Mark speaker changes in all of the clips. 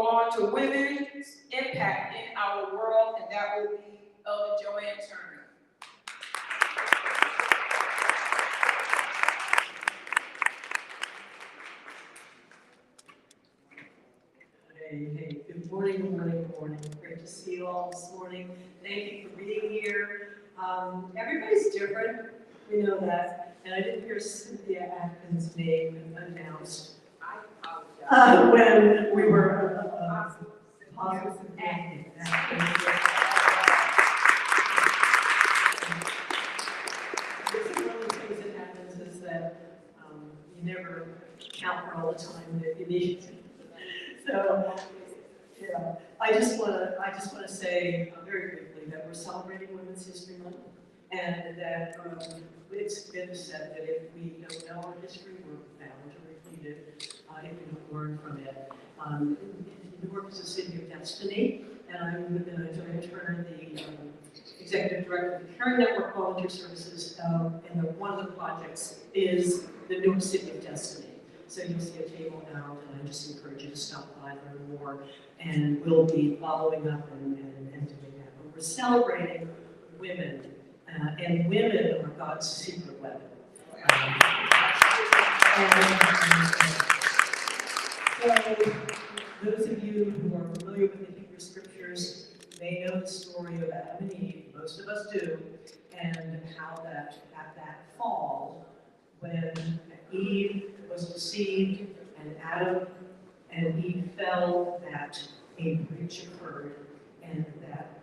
Speaker 1: on to women's impact in our world, and that will be Elder Joanne Turner.
Speaker 2: Hey, good morning, good morning, good morning. Great to see you all this morning. Thank you for being here. Everybody's different, we know that. And I didn't hear Cynthia Atkins' name announced when we were positive Atkins. One of the things that happens is that you never count for all the time that you need. So, yeah, I just want to say very quickly that we're celebrating Women's History Month, and that it's been said that if we don't know our history, we're bound to repeat it if we don't learn from it. Newark is a city of destiny, and I'm Joanne Turner, the Executive Director of the Caring Network Volunteer Services, and one of the projects is the Newark City of Destiny. So you'll see a table out, and I just encourage you to stop by, learn more, and we'll be following up and doing that. But we're celebrating women, and women are God's secret weapon. So those of you who are familiar with the Hebrew Scriptures may know the story of Adam and Eve. Most of us do, and how that at that fall, when Eve was deceived and Adam and Eve fell, that a breach occurred, and that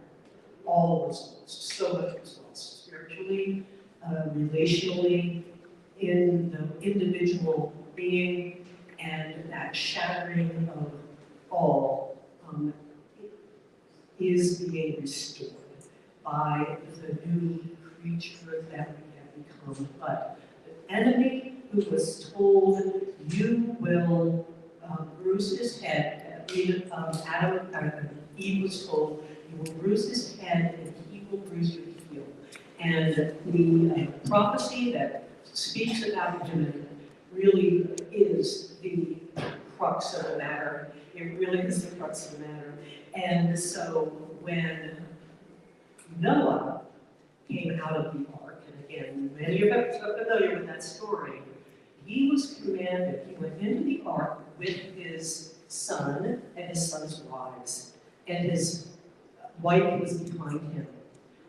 Speaker 2: all was lost. So much was lost, spiritually, relationally, in the individual being, and that shattering of all is being restored by the new creature that we have become. But the enemy who was told, you will bruise his head, Eve was told, you will bruise his head and he will bruise your heel. And the prophecy that speaks about women really is the crux of the matter. It really is the crux of the matter. And so when Noah came out of the ark, and again, many of us are familiar with that story, he was commanded, he went into the ark with his son and his son's wives, and his wife was behind him.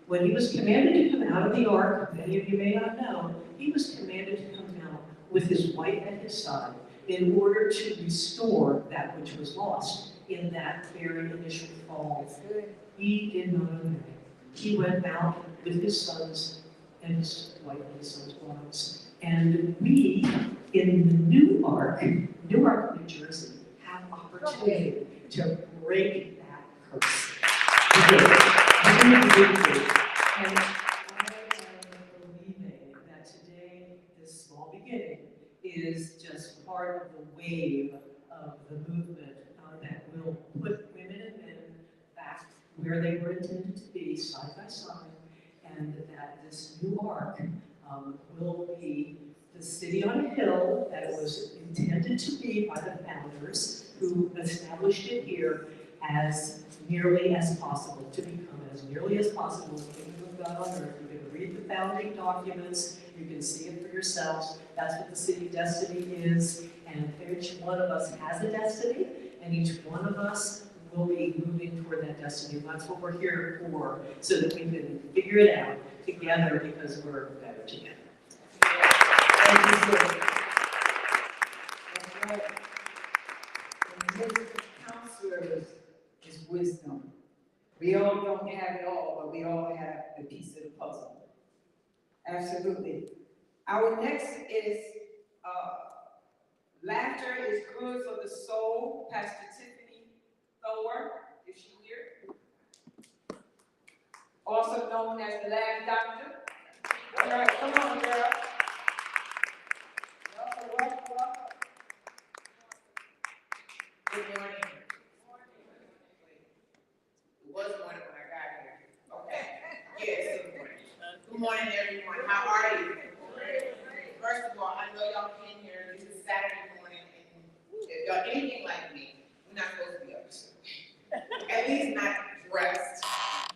Speaker 2: When he was commanded to come out of the ark, many of you may not know, he was commanded to come out with his wife at his side in order to restore that which was lost in that very initial fall. He did not obey. He went out with his sons and his wife and his sons' wives. And we, in the new ark, Newark, New Jersey, have opportunity to break that curse. And I am believing that today, this small beginning, is just part of the wave of the movement that will put women and men back where they were intended to be, side by side, and that this new ark will be the city on a hill that it was intended to be by the founders who established it here as nearly as possible, to become as nearly as possible the kingdom of God on earth. You can read the founding documents, you can see it for yourselves. That's what the city of destiny is, and each one of us has a destiny, and each one of us will be moving toward that destiny. That's what we're here for, so that we can figure it out together, because we're better together.
Speaker 3: Thank you, sir. That's right. And the list of counselors is wisdom. We all don't have it all, but we all have a piece of the puzzle. Absolutely. Our next is Laughter is Good for the Soul, Pastor Tiffany Thor, is she here? Also known as the Laugh Doctor. All right, come on, girl. Welcome.
Speaker 4: Good morning. It was morning when I got here. Okay. Yes, good morning. Good morning, everyone. How are you? First of all, I know y'all came here. This is Saturday morning, and if y'all anything like me, we're not supposed to be up. at least not dressed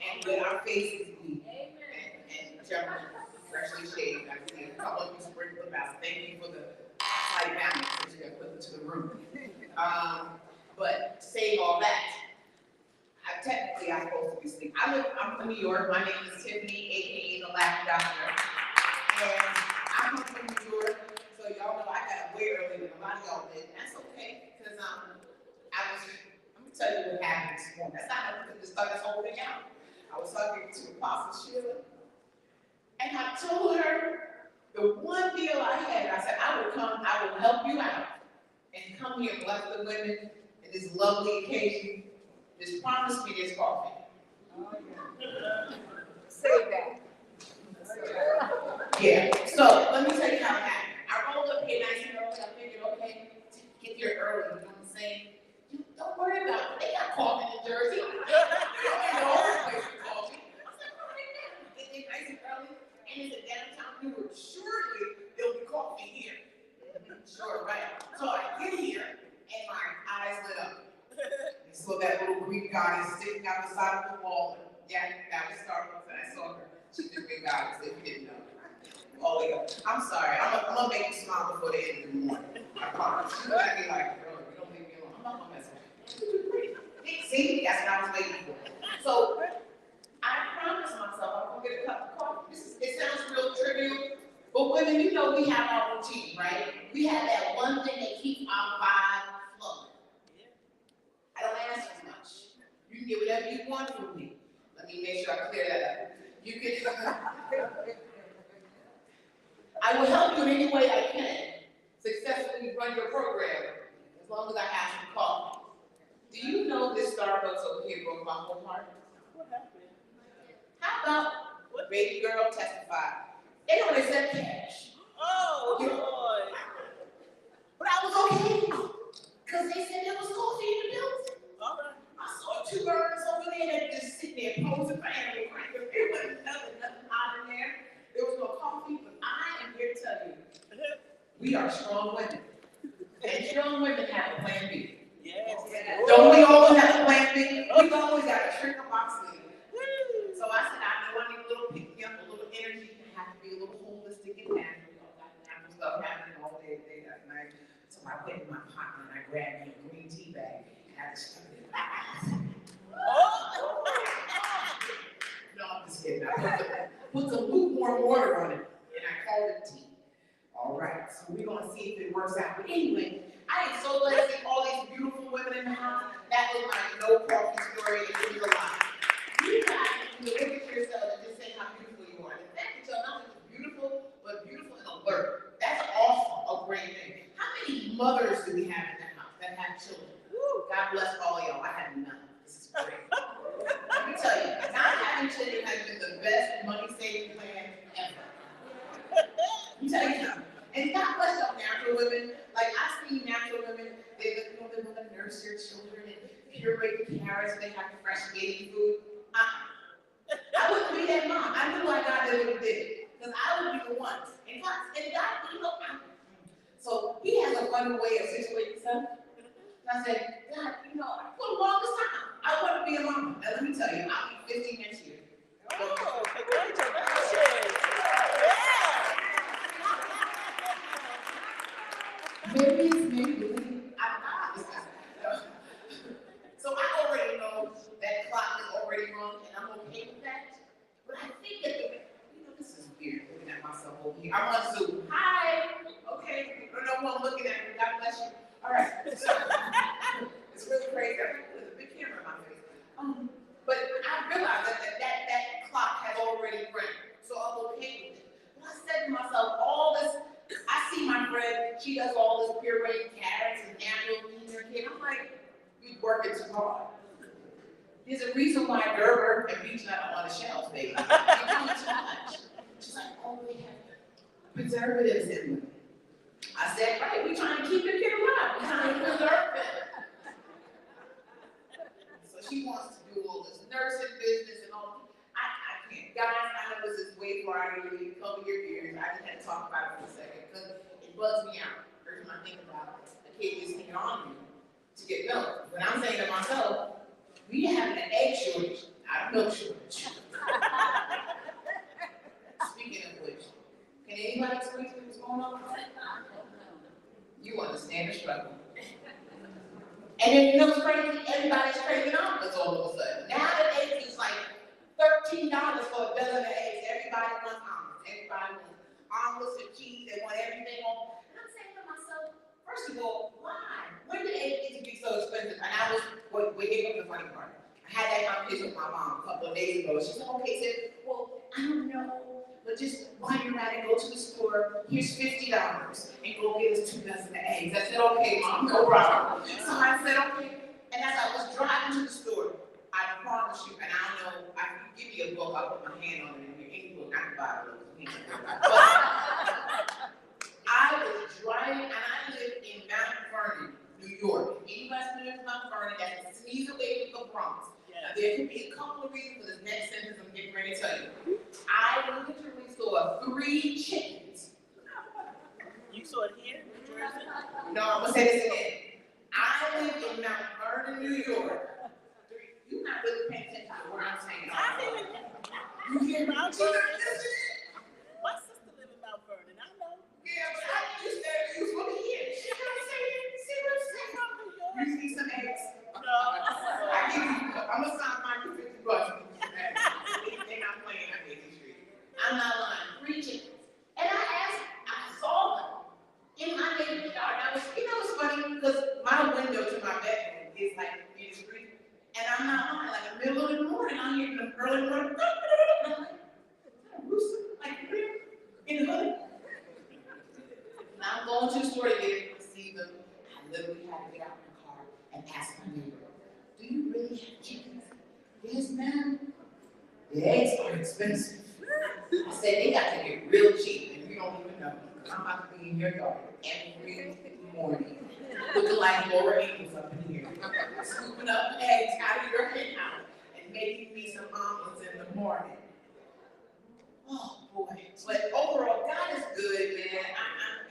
Speaker 4: and with our faces bleeding and jumping freshly shaved. I see a couple of you sprinkled about. Thank you for the slight balance that you have put into the room. But saying all that, technically I'm supposed to be asleep. I'm from New York. My name is Tiffany, aka the Laughing Doctor. And I'm from New York, so y'all know I got up way earlier than a lot of y'all did. That's okay, because I'm gonna tell you what happened this morning. That's not going to start this whole thing out. I was talking to Apostle Sheila, and I told her the one deal I had. I said, I will help you out, and come here and bless the women in this lovely occasion. Just promise me this coffee.
Speaker 3: Say that.
Speaker 4: Yeah, so let me tell you how it happened. I rolled up here nice and early. I figured, okay, get here early. You know what I'm saying? Don't worry about it. They got coffee in Jersey. They don't know all the place for coffee. I said, all right, now. Get there nice and early. And it's a downtown Newark. Surely there'll be coffee here. Sure, right. So I get here, and my eyes lit up. And so that little Greek goddess sitting out the side of the wall. Yeah, that was Starbucks, and I saw her. She's a Greek goddess, if you didn't know. Oh, yeah. I'm sorry. I'm gonna make you smile before the end of the morning. I promise. You look at me like, girl, you don't leave me alone. I'm not gonna mess with you. See, that's what I was waiting for. So I promised myself I'm gonna get a cup of coffee. It sounds real trivial, but women, you know we have our routine, right? We have that one thing that keeps our vibe flowing. I don't ask too much. You can get whatever you want from me. Let me make sure I clear that up. You can. I will help you in any way I can successfully run your program as long as I have some coffee. Do you know this Starbucks over here broke my whole heart?
Speaker 5: What happened?
Speaker 4: How about baby girl testify? They don't accept cash.
Speaker 5: Oh, Lord.
Speaker 4: But I was okay because they said there was coffee in the building.
Speaker 5: All right.
Speaker 4: I saw two girls over there that just sitting there posing for animal crackers. There wasn't nothing hot in there. There was no coffee, but I am here to tell you, we are strong women. And strong women have a plan B.
Speaker 5: Yes.
Speaker 4: Don't we always have a plan B? We've always got a trick up our sleeve. So I said, I know I need a little pick me up, a little energy. I have to be a little holistic and natural. All that natural stuff happening all day that night. So I went in my pocket and I grabbed me a green tea bag and I just stuck it in my eyes.
Speaker 5: Oh.
Speaker 4: No, I'm just kidding. I put some lukewarm water on it, and I called it tea. All right, so we're gonna see if it works out. But anyway, I am so glad to see all these beautiful women in the house. That was my no coffee story in real life. You guys need to look at yourself and just say how beautiful you are. The fact that you're not just beautiful, but beautiful and alert. That's also a great thing. How many mothers do we have in the house that have children? God bless all y'all. I have none. This is great. Let me tell you, not having children has been the best money-saving plan ever. Let me tell you something. And God bless y'all natural women. Like, I see natural women, they want to nurse their children and puree the carrots so they have fresh baby food. I wouldn't be that mom. I knew why God did what he did. Because I would be the one. And God, you know, so he has a funny way of situating himself. I said, God, you know, for the longest time, I want to be a mama. And let me tell you, I'll be 50 next year.
Speaker 5: Oh, congratulations.
Speaker 3: Maybe it's maybe.
Speaker 4: I'm not. So I already know that clock is already rung, and I'm okay with that. But I think that this is weird, looking at myself over here. I'm on Zoom. Hi. Okay. No one looking at me. God bless you. All right. So, it's really crazy. There's a big camera in my face. But I realized that clock has already rung, so I'm okay with it. But I said to myself, all this. I see my friend, she does all this pureed carrots and natural meat in her kid. I'm like, you working too hard. There's a reason why Gerber and Beach Nut are on the shelves, baby. You're doing too much. She's like, oh, they have preservatives in them. I said, right, we're trying to keep your kid alive. We're trying to preserve them. So she wants to do all this nursing business and all. I can't. Guys, I know this is way far out of you. Cover your ears. I just had to talk about it for a second because it bugs me out. Every time I think about it, the kid is hanging on me to get milk. But I'm saying to myself, we have an shortage, not a milk shortage. Speaking of which, can anybody explain to me what's going on? You understand the struggle. And then you know what's crazy? Everybody's craving omelets all of a sudden. Now the eggs is like $13 for a dozen of eggs. Everybody wants omelets. Everybody wants omelets and cheese. They want everything on. And I'm saying to myself, first of all, why? When did eggs get to be so expensive? And I was, here comes the funny part. I had that conversation with my mom a couple of days ago. She said, okay, sis, well, I don't know, but just while you're at it, go to the store, here's $50 and go get us 2 dozen of eggs. I said, okay, mom, no problem. So I said, okay. And as I was driving to the store, I promise you, and I know, I can give you a book, I'll put my hand on it in here, any book, I can buy a book. But I was driving, and I live in Mount Vernon, New York. Anybody familiar with Mount Vernon, that's a sneeze away from the Bronx. Now, there could be a couple of reasons for this next sentence I'm getting ready to tell you. I literally saw 3 chickens.
Speaker 5: You saw it here in New Jersey?
Speaker 4: No, I'm gonna say this again. I live in Mount Vernon, New York. You're not really paying attention to what I'm saying. You hear me?
Speaker 5: Mount
Speaker 4: You're
Speaker 5: Vernon.
Speaker 4: not listening?
Speaker 5: My sister lives in Mount Vernon. I know.
Speaker 4: Yeah, but I used to use what he hears. See what I'm saying? See what I'm saying? You need some eggs.
Speaker 5: No.
Speaker 4: I give you, I'm gonna sign mine for $50. Anything I'm playing, I get you straight. I'm not lying. 3 chickens. And I saw them in my neighbor's yard. I was, it's funny because my window to my bedroom is like in the street. And I'm not lying, like in the middle of the morning, I'm hearing them early morning. And I'm like, is that a rooster? Like here in the hood? And I'm going to the store to get it, to see them. I literally had to get out my car and ask my neighbor, do you really have chickens? Yes, ma'am. The eggs are expensive. I said, they got to get real cheap, and you don't even know. I'm about to be in your yard every morning, looking like Laura Ingalls up in here, scooping up eggs out of your hen house and making me some omelets in the morning. Oh boy! But overall, God is good, man.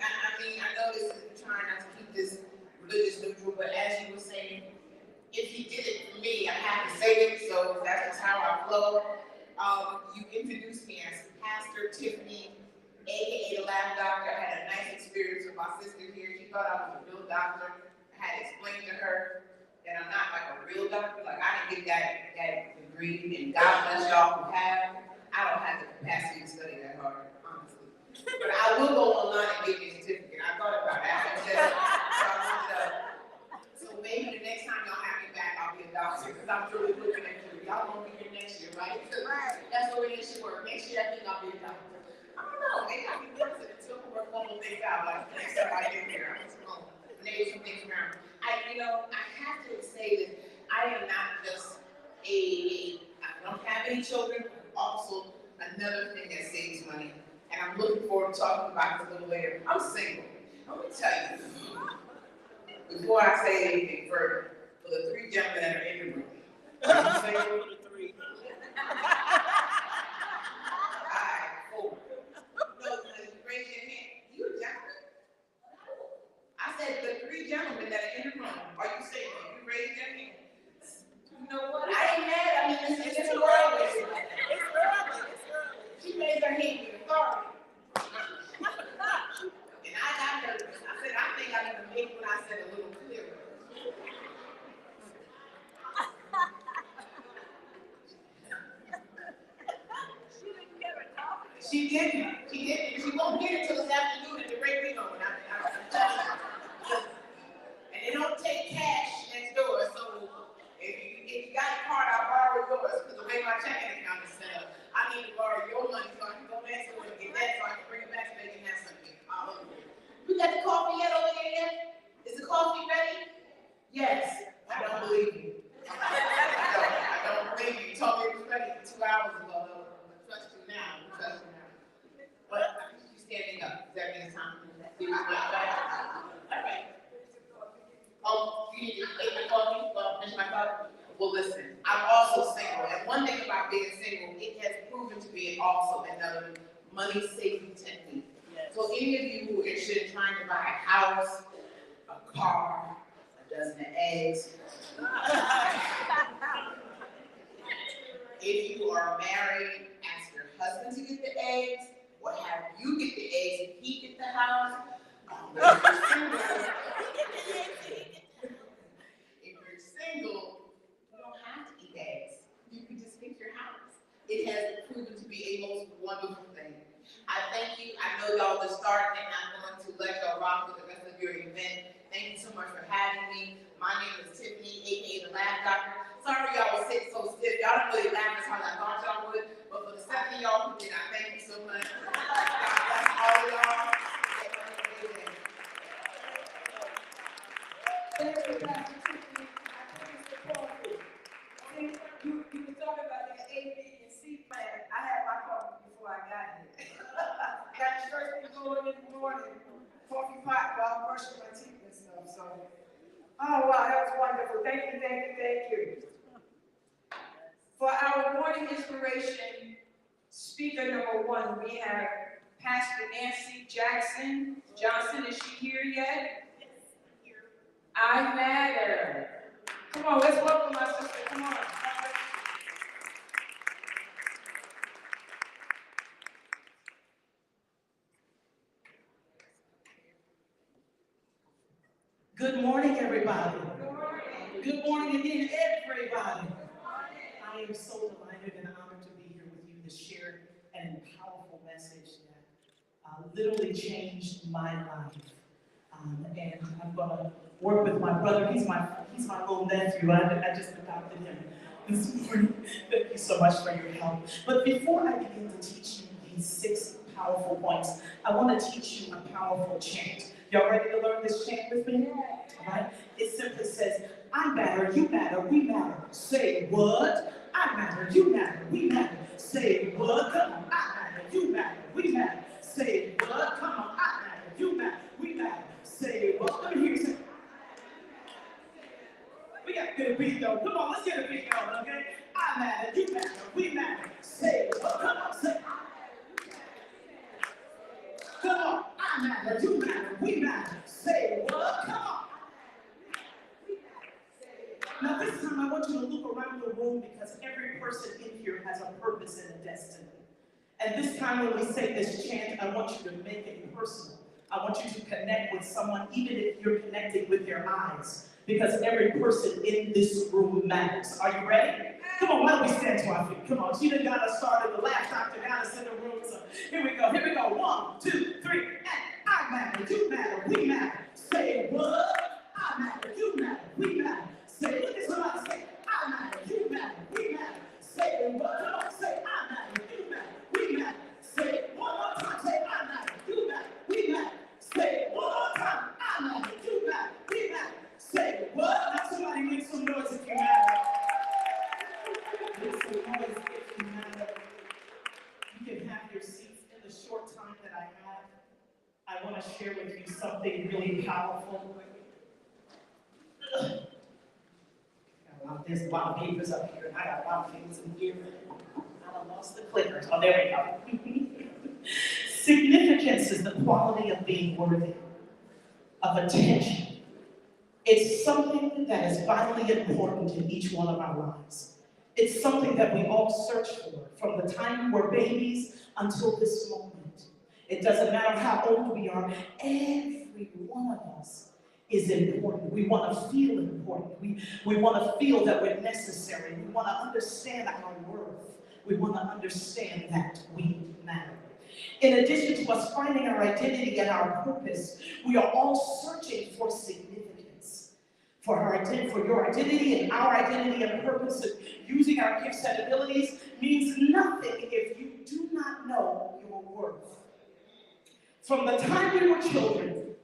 Speaker 4: I mean, I know this is trying not to keep this religious neutral, but as you were saying, if He did it for me, I have to say it. So that's just how I flow. You introduced me as Pastor Tiffany, aka the Lab Doctor. I had a nice experience with my sister here. She thought I was a real doctor. I had explained to her that I'm not like a real doctor. Like I didn't get that degree, and God bless y'all who have. I don't have the capacity to study that hard, honestly. But I will go online and get me a certificate. I thought about that. So maybe the next time y'all have me back, I'll be a doctor because I'm really looking at you. Y'all gonna be here next year, right? Right. That's the way it should work. Next year, I think I'll be a doctor. I don't know. Maybe I'll be president until we work one more thing out. Like next time I get here, I'm just gonna name some things around. I have to say that I am not just I don't have any children. Also, another thing that saves money, and I'm looking forward to talking about this a little later. I'm single. Let me tell you. Before I say anything further, for the 3 gentlemen that are in the room, are you single?
Speaker 5: The 3.
Speaker 4: Alright, 4. No, raise your hand. You a gentleman? I said the 3 gentlemen that are in the room, are you single? You raise your hand. You know what? I ain't mad. I mean, it's too early.
Speaker 5: It's early.
Speaker 4: She raised her hand with authority. And I got nervous. I said, I think I need to make what I said a little clearer. She didn't. She won't get it till this afternoon at the break on. And they don't take cash next door, so if you got a card, I'll borrow yours, because the way my checking account is set up, I need to borrow your money so I can go next door and get that, so I can bring it back so they can have something. You got the coffee yet over there yet? Is the coffee ready? Yes. I don't believe you. I don't believe you. You told me it was ready 2 hours ago. I trust you now. But she's standing up. Is that mean it's time for that? All right. You need to take my coffee? Finish my coffee? Well, listen, I'm also single. And one thing about being single, it has proven to be also another money-saving technique. Yes. So any of you who are interested in trying to buy a house, a car, a dozen of eggs, If you're single, you don't have to eat eggs. You can just pick your house. It has proven to be a most wonderful thing. I thank you. I know y'all the start, and I'm going to let y'all rock with the rest of your event. Thank you so much for having me. My name is Tiffany, aka the Laugh Doctor. Sorry y'all was sitting so stiff. Y'all don't really laugh as hard as I thought y'all would, but for the 7 of y'all who did, I thank you so much. God bless all of y'all.
Speaker 3: Thank you, Pastor Tiffany. I praise the Lord. See, you were talking about that A, B, and C plan. I had my coffee before I got here. Got the first thing going in the morning, coffee pot while I'm brushing my teeth and stuff, so. Oh, wow, that was wonderful. Thank you, thank you, thank you. For our morning inspiration, speaker number 1, we have Pastor Nancy Johnson. Is she here yet? I matter. Come on, let's welcome my sister. Come on.
Speaker 6: Good morning, everybody.
Speaker 3: Good morning.
Speaker 6: Good morning again, everybody. I am so delighted and honored to be here with you to share an powerful message that literally changed my life. And I'm going to work with my brother. He's my little nephew. I just adopted him this morning. Thank you so much for your help. But before I begin to teach you these 6 powerful points, I want to teach you a powerful chant. Y'all ready to learn this chant with me? All right? It simply says, I matter, you matter, we matter. Say what? I matter, you matter, we matter. Say what? Come on, I matter, you matter, we matter. Say what? Come on, I matter, you matter, we matter. Say what? Let me hear you say. We got a good beat though. Come on, let's get a beat going, okay? I matter, you matter, we matter. Say what? Come on, say. Come on, I matter, you matter, we matter. Say what? Come on. Now this time I want you to look around the room because every person in here has a purpose and a destiny. And this time when we say this chant, I want you to make it personal. I want you to connect with someone, even if you're connecting with your eyes, because every person in this room matters. Are you ready? Come on, why don't we stand to our feet? Come on, she done got us started, the laugh doctor got us in the room, so here we go, 1, 2, 3, and I matter, you matter, we matter. Say what? I matter, you matter, we matter. Say, look at somebody, say, I matter, you matter, we matter. Say what? Come on, say, I matter, you matter, we matter. Say it one more time, say, I matter, you matter, we matter. Say it one more time, I matter, you matter, we matter. Say what? Now somebody make some noise if you matter. Make some noise if you matter. You can have your seats. In the short time that I have, I want to share with you something really powerful. There's a lot of papers up here, and I got a lot of papers in here. I done lost the clicker. Oh, there we go. Significance is the quality of being worthy of attention. It's something that is vitally important in each one of our lives. It's something that we all search for from the time we're babies until this moment. It doesn't matter how old we are, every one of us is important. We want to feel important. We want to feel that we're necessary. We want to understand our worth. We want to understand that we matter. In addition to us finding our identity and our purpose, we are all searching for significance. For your identity and our identity and purpose of using our gifts and abilities means nothing if you do not know your worth. From the time we were children,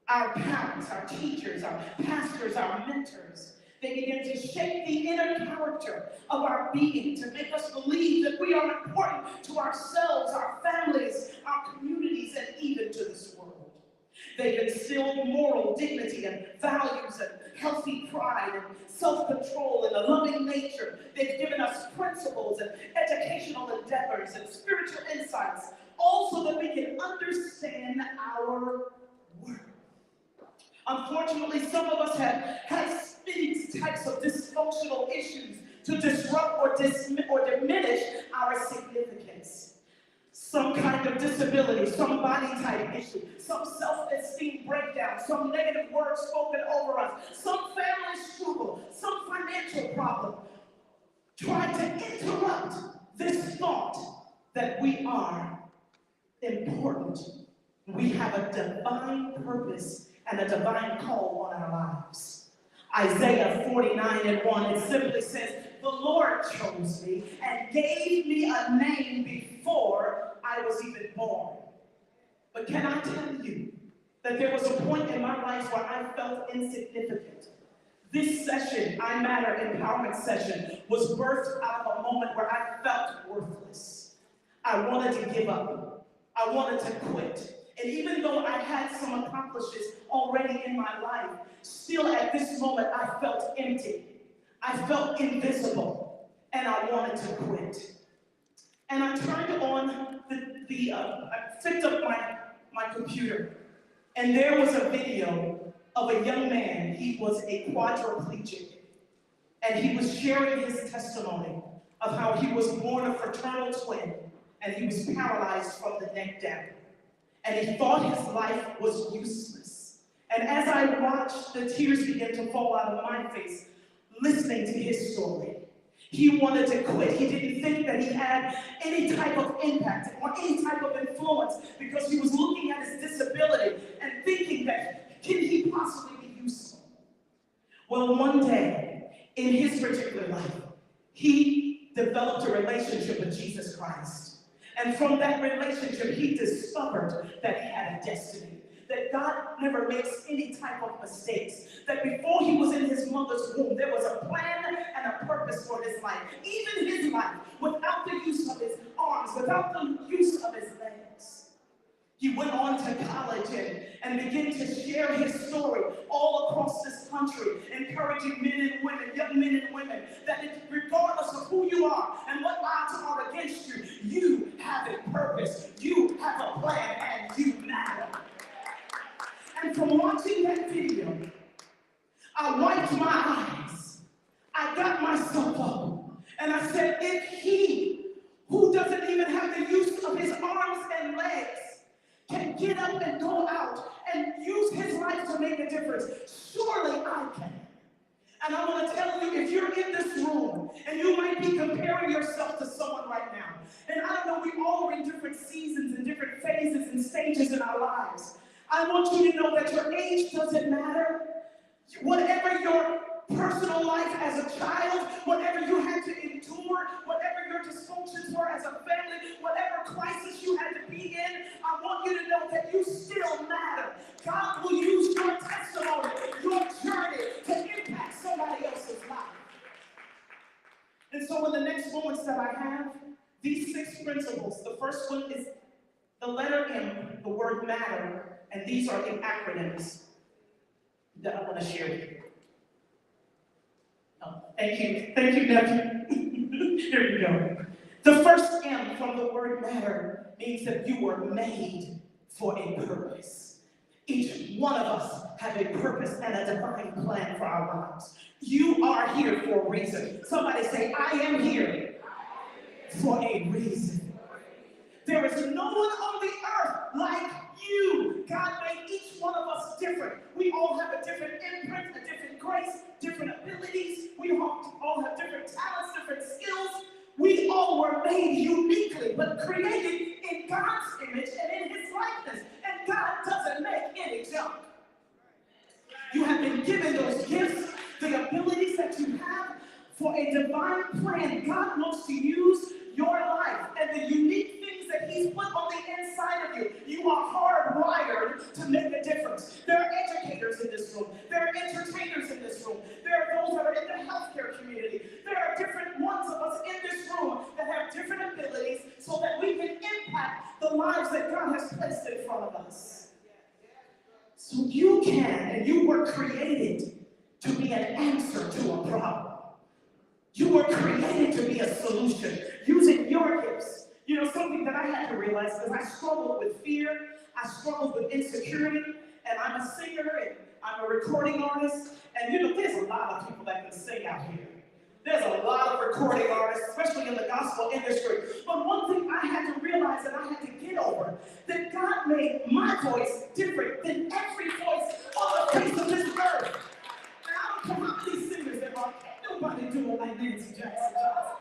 Speaker 6: our parents, our teachers, our pastors, our mentors, they begin to shape the inner character of our being to make us believe that we are important to ourselves, our families, our communities, and even to this world. They've instilled moral dignity and values and healthy pride and self-control and a loving nature. They've given us principles and educational endeavors and spiritual insights, all so that we can understand our worth. Unfortunately, some of us have had many types of dysfunctional issues to disrupt or diminish our significance. some kind of disability, some body type issue, some self-esteem breakdown, some negative words spoken over us, some family struggle, some financial problem, try to interrupt this thought that we are important. We have a divine purpose and a divine call on our lives. Isaiah 49:1, it simply says, "The Lord chose me and gave me a name before I was even born." But can I tell you that there was a point in my life where I felt insignificant? This session, I Matter Empowerment Session, was birthed out of a moment where I felt worthless. I wanted to give up. I wanted to quit. And even though I had some accomplishments already in my life, still at this moment I felt empty. I felt invisible, and I wanted to quit. And I turned on I picked up my computer, and there was a video of a young man. He was a quadriplegic, and he was sharing his testimony of how he was born a fraternal twin, and he was paralyzed from the neck down. And he thought his life was useless. And as I watched, the tears began to fall out of my face, listening to his story. He wanted to quit. He didn't think that he had any type of impact or any type of influence because he was looking at his disability and thinking that, can he possibly be useful? Well, one day in his particular life, he developed a relationship with Jesus Christ. And from that relationship, he discovered that he had a destiny, that God never makes any type of mistakes, that before he was in his mother's womb, there was a plan and a purpose for his life. Even his life, without the use of his arms, without the use of his legs. He went on to college and began to share his story all across this country, encouraging men and women, young men and women, that regardless of who you are and what odds are against you, you have a purpose, you have a plan, and you matter. And from watching that video, I wiped my eyes. I got myself up, and I said, if he, who doesn't even have the use of his arms and legs, can get up and go out and use his life to make a difference, surely I can. And I want to tell you, if you're in this room and you might be comparing yourself to someone right now, and I don't know, we all are in different seasons and different phases and stages in our lives. I want you to know that your age doesn't matter. Whatever your personal life as a child, whatever you had to endure, whatever your dysfunctions were as a family, whatever crisis you had to be in, I want you to know that you still matter. God will use your testimony, your journey, to impact somebody else's life. And so in the next moments that I have, these 6 principles, the first one is the letter M, the word matter, and these are the acronyms that I want to share with you. Oh, thank you, nephew. Here we go. The first M from the word matter means that you were made for a purpose. Each one of us have a purpose and a divine plan for our lives. You are here for a reason. Somebody say, I am here for a reason. There is no one on the earth like you. God made each one of us different. We all have a different imprint, a different grace, different abilities. We all have different talents, different skills. We all were made uniquely, but created in God's image and in his likeness. And God doesn't make any junk. You have been given those gifts, the abilities that you have for a divine plan. God wants to use your life and the unique things that he's put on the inside of you. You are hardwired to make a difference. There are educators in this room. There are entertainers in this room. There are those that are in the healthcare community. There are different ones of us in this room that have different abilities so that we can impact the lives that God has placed in front of us. So you can, and you were created to be an answer to a problem. You were created to be a solution using your gifts. You know, something that I had to realize is I struggled with fear, I struggled with insecurity, and I'm a singer and I'm a recording artist. And you know, there's a lot of people that can sing out here. There's a lot of recording artists, especially in the gospel industry. But one thing I had to realize realized that I had to get over that God made my voice different than every voice on the face of this earth. And I don't care how many singers there are, can't nobody do it like Nancy Jackson Johnson.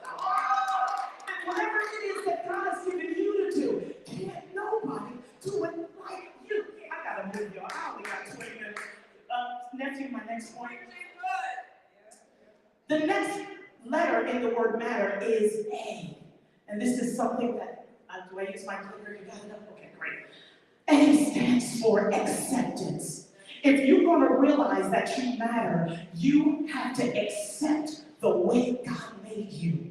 Speaker 6: And whatever it is that God has given you to do, can't nobody do it like you. I gotta move y'all. I only got 20 minutes. Nephew, my next point. The next letter in the word matter is A. And this is something that, do I use my clicker? You got it up? Okay, great. A stands for acceptance. If you're going to realize that you matter, you have to accept the way God made you.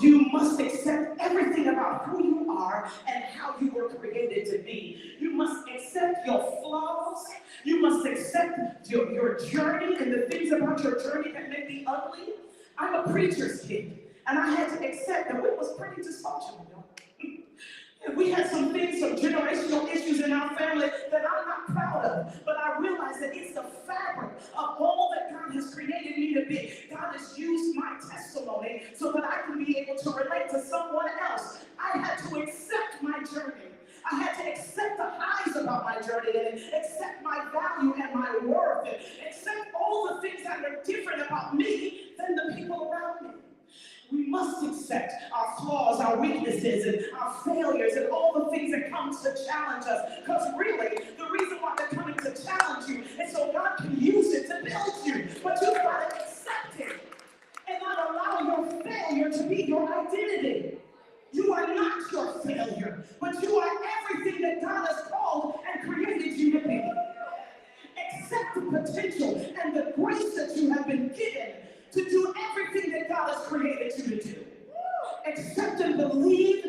Speaker 6: You must accept everything about who you are and how you were created to be. You must accept your flaws. You must accept your journey and the things about your journey that may be ugly. I'm a preacher's kid, and I had to accept that it was pretty dysfunctional. We had some things, some generational issues in our family that I'm not proud of, but I realize that it's the fabric of all that God has created me to be. God has used my testimony so that I can be able to relate to someone else. I had to accept my journey. I had to accept the highs about my journey and accept my value and my worth and accept all the things that are different about me than the people around me. We must accept our flaws, our weaknesses, and our failures, and all the things that come to challenge us. Because really, the reason why they're coming to challenge you is so God can use it to build you. But you've got to accept it and not allow your failure to be your identity. You are not your failure, but you are everything that God has called and created you to be. Accept the potential and the grace that you have been given to do everything that God has created you to do. Accept and believe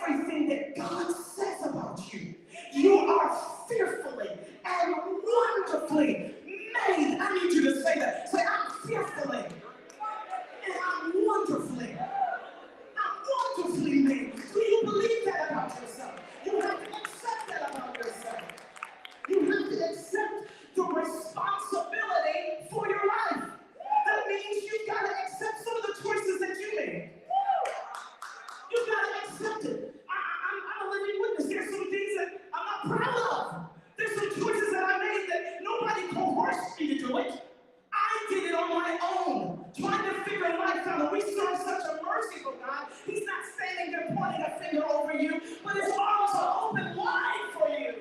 Speaker 6: everything that God says about you. You are fearfully and wonderfully made. I need you to say that. Say, I'm fearfully and I'm wonderfully made. Do you believe that about yourself? You have to accept that about yourself. You have to accept the responsibility for your life. That means you've got to accept some of the choices that you made. You've got to accept it. I'm a living witness. There's some things that I'm not proud of. There's some choices that I made that nobody coerced me to do it. I did it on my own, trying to figure life out. And we serve such a merciful God. He's not standing there pointing a finger over you, but his arms are open wide for you.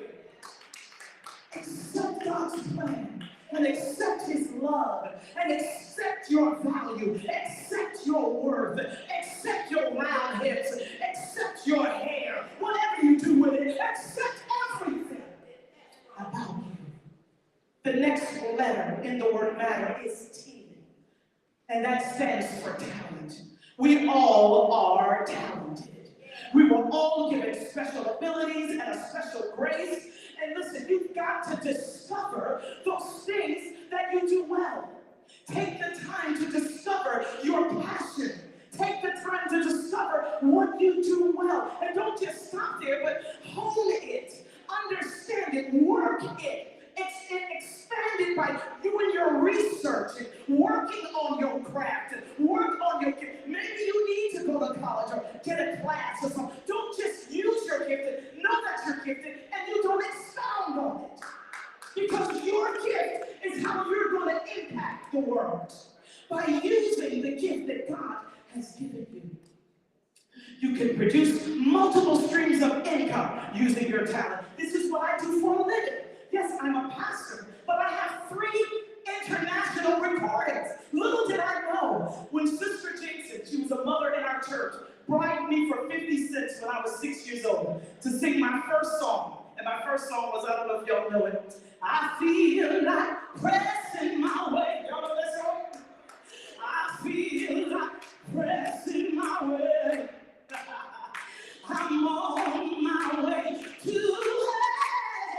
Speaker 6: Accept God's plan and accept his love and accept your value, accept your worth, accept your round hips, accept your hair, whatever you do with it, accept everything about you. The next letter in the word matter is T, and that stands for talent. We all are talented. We were all given special abilities and a special grace. And listen, you've got to discover those things that you do well. Take the time to discover your passion. Take the time to discover what you do well. And don't just stop there, but hone it, understand it, work it. Expand it by doing your research and working on your craft and work on your gift. Maybe you need to go to college or get a class or something. Don't just use your gift and know that you're gifted and you don't expound on it. Because your gift is how you're going to impact the world by using the gift that God has given you. You can produce multiple streams of income using your talent. This is what I do for a living. Yes, I'm a pastor, but I have 3 international recordings. Little did I know, when Sister Jason, she was a mother in our church, bribed me for 50 cents when I was 6 years old to sing my first song. And my first song was, I don't know if y'all know it, I feel like pressing my way. Y'all know that song? I feel like pressing my way. I'm on my way to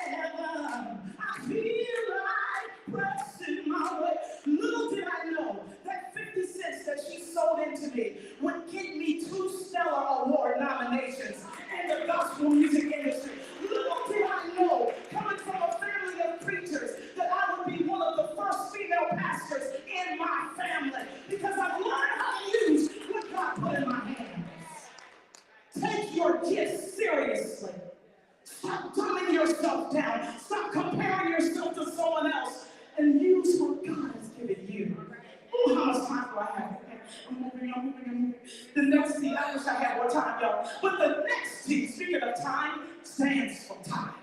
Speaker 6: heaven. I feel like pressing my way. Little did I know that 50 cents that she sold into me would get me 2 Stellar Award nominations in the gospel music industry. Little did I know, coming from a family of preachers, that I would be one of the first female pastors in my family because I've learned how to use what God put in my hands. Take your gifts seriously. I'm moving. The next T, I wish I had more time, y'all. But the next T, speaking of time, stands for time.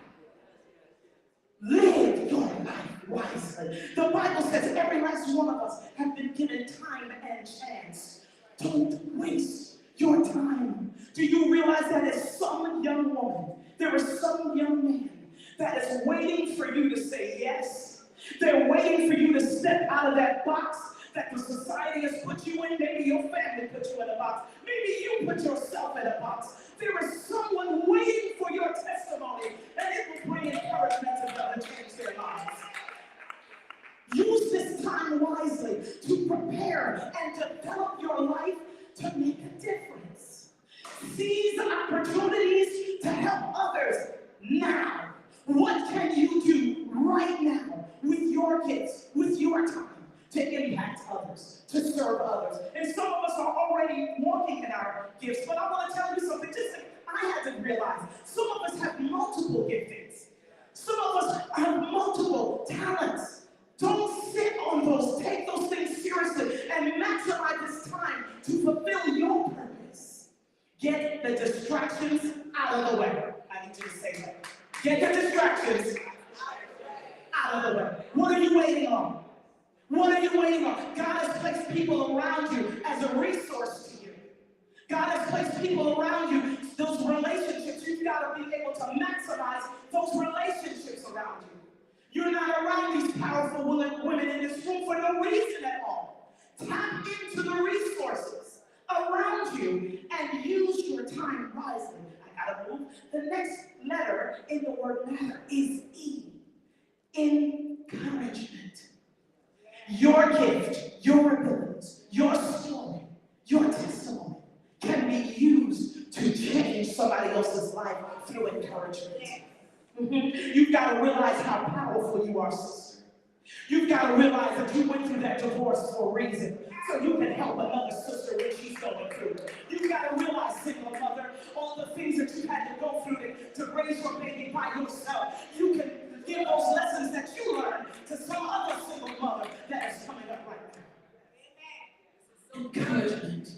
Speaker 6: Live your life wisely. The Bible says every last one of us have been given time and chance. Don't waste your time. Do you realize that is some young woman, there is some young man that is waiting for you to say yes? They're waiting for you to step out of that box that the society has put you in. Maybe your family put you in a box. Maybe you put yourself in a box. There is someone waiting for your testimony, and it will bring encouragement to them and change their lives. Use this time wisely to prepare and develop your life to make a difference. Seize opportunities to help others now. What can you do right now with your gifts, with your time, to impact others, to serve others? And some of us are already walking in our gifts, but I want to tell you something. Just I had to realize some of us have multiple giftings. Some of us have multiple talents. Don't sit on those. Take those things seriously and maximize this time to fulfill your purpose. Get the distractions out of the way. I need you to say that. Get the distractions out of the way. What are you waiting on? What are you waiting on? God has placed people around you as a resource to you. God has placed people around you. Those relationships, you've got to be able to maximize those relationships around you. You're not around these powerful women in this room for no reason at all. Tap into the resources around you and use your time wisely. I gotta move. The next letter in the word matter is E. Encouragement. Your gift, your abilities, your story, your testimony can be used to change somebody else's life through encouragement. You've got to realize how powerful you are, sister. You've got to realize that you went through that divorce for a reason, so you can help another sister when she's going through. You've got to realize, single mother, all the things that you had to go through to raise your baby by yourself. You can give those lessons that you learned to some other single mother that is coming up right now. Encouragement.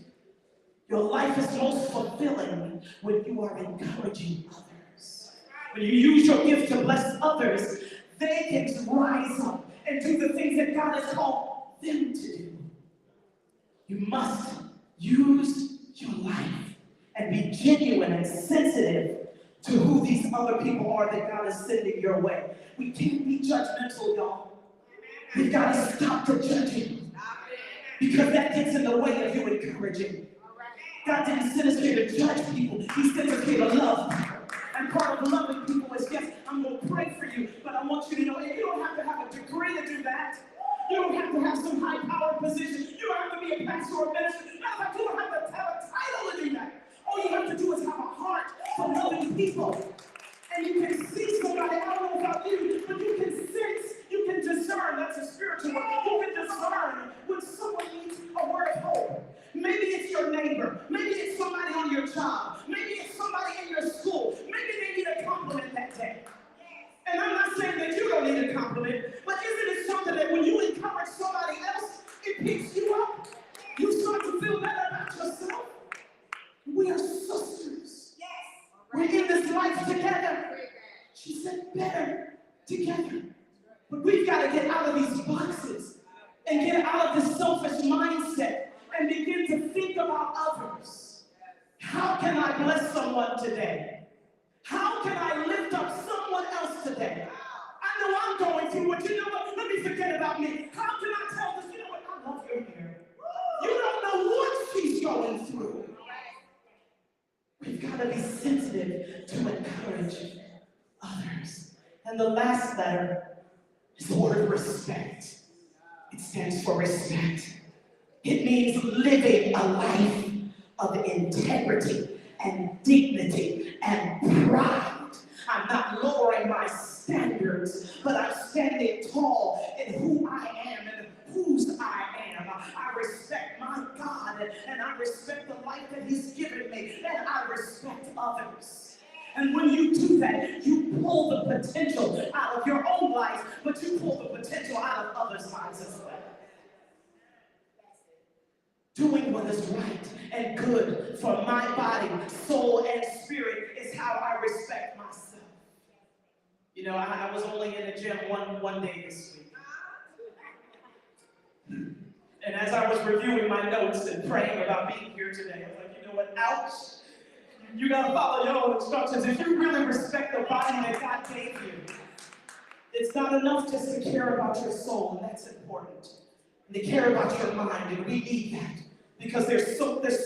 Speaker 6: Your life is most fulfilling when you are encouraging others. When you use your gift to bless others, they can rise up and do the things that God has called them to do. You must use your life and be genuine and sensitive to who these other people are that God is sending your way. We can't be judgmental, y'all. We've got to stop the judging, because that gets in the way of you encouraging. God didn't send us here to judge people. He sent us here to love people. And part of loving people is, yes, I'm going to pray for you, but I want you to know, and you don't have to have a degree to do that. You don't have to have some high-powered position. You don't have to be a pastor or a minister. Matter of fact, you don't have to have a title to do that. All you have to do is have a heart for loving people. And you can see somebody, I don't know about you, but you can sense, you can discern, that's a spiritual word, you can discern when someone needs a word of hope. Maybe it's your neighbor, maybe it's somebody on your job, maybe it's somebody in your school, maybe they need a compliment that day. And I'm not saying that you don't need a compliment, but isn't it something that when you encourage somebody else, it picks you up? You start to feel better about yourself. We are sisters. We're in this life together. She said better together. But we've got to get out of these boxes and get out of this selfish mindset and begin to think about others. How can I bless someone today? How can I lift up someone else today? I know I'm going through it. You know what? Let me forget about me. How can I tell this? You know what? I love your hair. You don't know what she's going through. We've got to be sensitive to encourage others. And the last letter is the word respect. It stands for respect. It means living a life of integrity and dignity and pride. I'm not lowering my standards, but I'm standing tall in who I am and whose I am. I respect my God, and I respect the life that He's given me, and I respect others. And when you do that, you pull the potential out of your own life, but you pull the potential out of others' lives as well. doing what is right and good for my body, soul, and spirit is how I respect myself. You know, I was only in the gym one day this week. And as I was reviewing my notes and praying about being here today, I was like, you know what, ouch. You gotta follow your own instructions. If you really respect the body that God gave you, it's not enough just to care about your soul, and that's important. And to care about your mind, and we need that. Because there's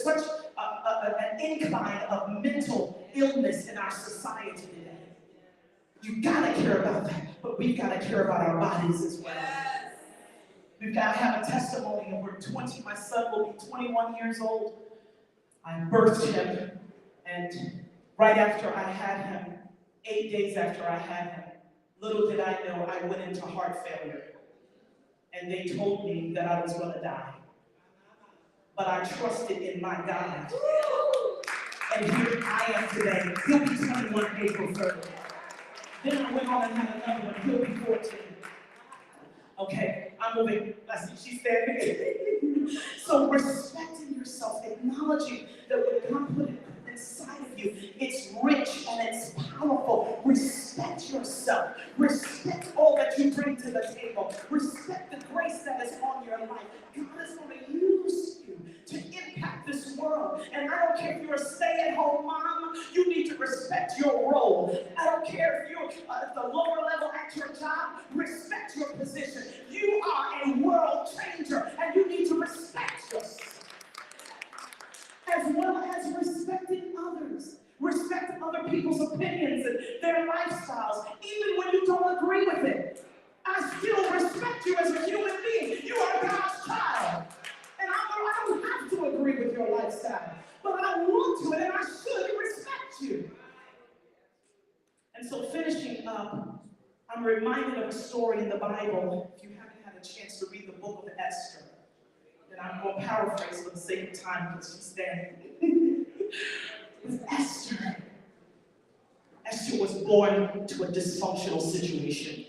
Speaker 6: such an incline of mental illness in our society today. You gotta care about that, but we've gotta care about our bodies as well. We've gotta have a testimony of we're 20, my son will be 21 years old. I birthed him. And right after I had him, 8 days after I had him, little did I know I went into heart failure. And they told me that I was going to die. But I trusted in my God. And here I am today. He'll be 21 April 3rd. Then I went on and had another one. He'll be 14. Okay, I'm moving. I see she's standing. So respecting yourself, acknowledging that what God put inside of you, it's rich and it's powerful. Respect yourself. Respect all that you bring to the table. Respect the grace that is on your life. God is going to use you to impact this world. And I don't care if you're a stay-at-home mom, you need to respect your role. I don't care if you're at the lower level at your job, respect your position. You are a world changer, and you need to respect yourself. As well as respecting others. Respect other people's opinions and their lifestyles, even when you don't agree with it. I still respect you as a human being. You are God's child. And I don't have to agree with your lifestyle, but I want to and I should respect you. And so finishing up, I'm reminded of a story in the Bible. If you haven't had a chance to read the book of Esther, and I'm going to paraphrase for the sake of time because she's standing. With Esther. Esther was born to a dysfunctional situation.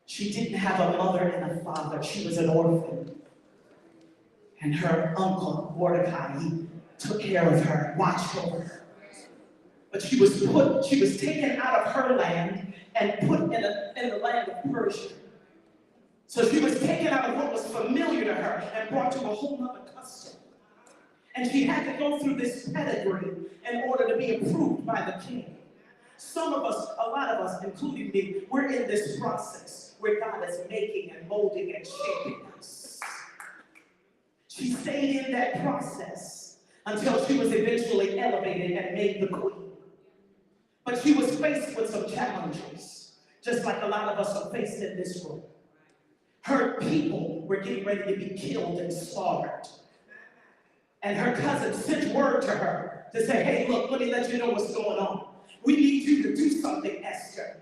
Speaker 6: She didn't have a mother and a father. She was an orphan. And her uncle, Mordecai, he took care of her, watched over her. But she was taken out of her land and put in the land of Persia. So she was taken out of what was familiar to her and brought to a whole other custom. And she had to go through this pedigree in order to be approved by the king. Some of us, a lot of us, including me, we're in this process where God is making and molding and shaping us. She stayed in that process until she was eventually elevated and made the queen. But she was faced with some challenges, just like a lot of us are faced in this room. Her people were getting ready to be killed and slaughtered. And her cousin sent word to her to say, hey, look, let me let you know what's going on. We need you to do something, Esther.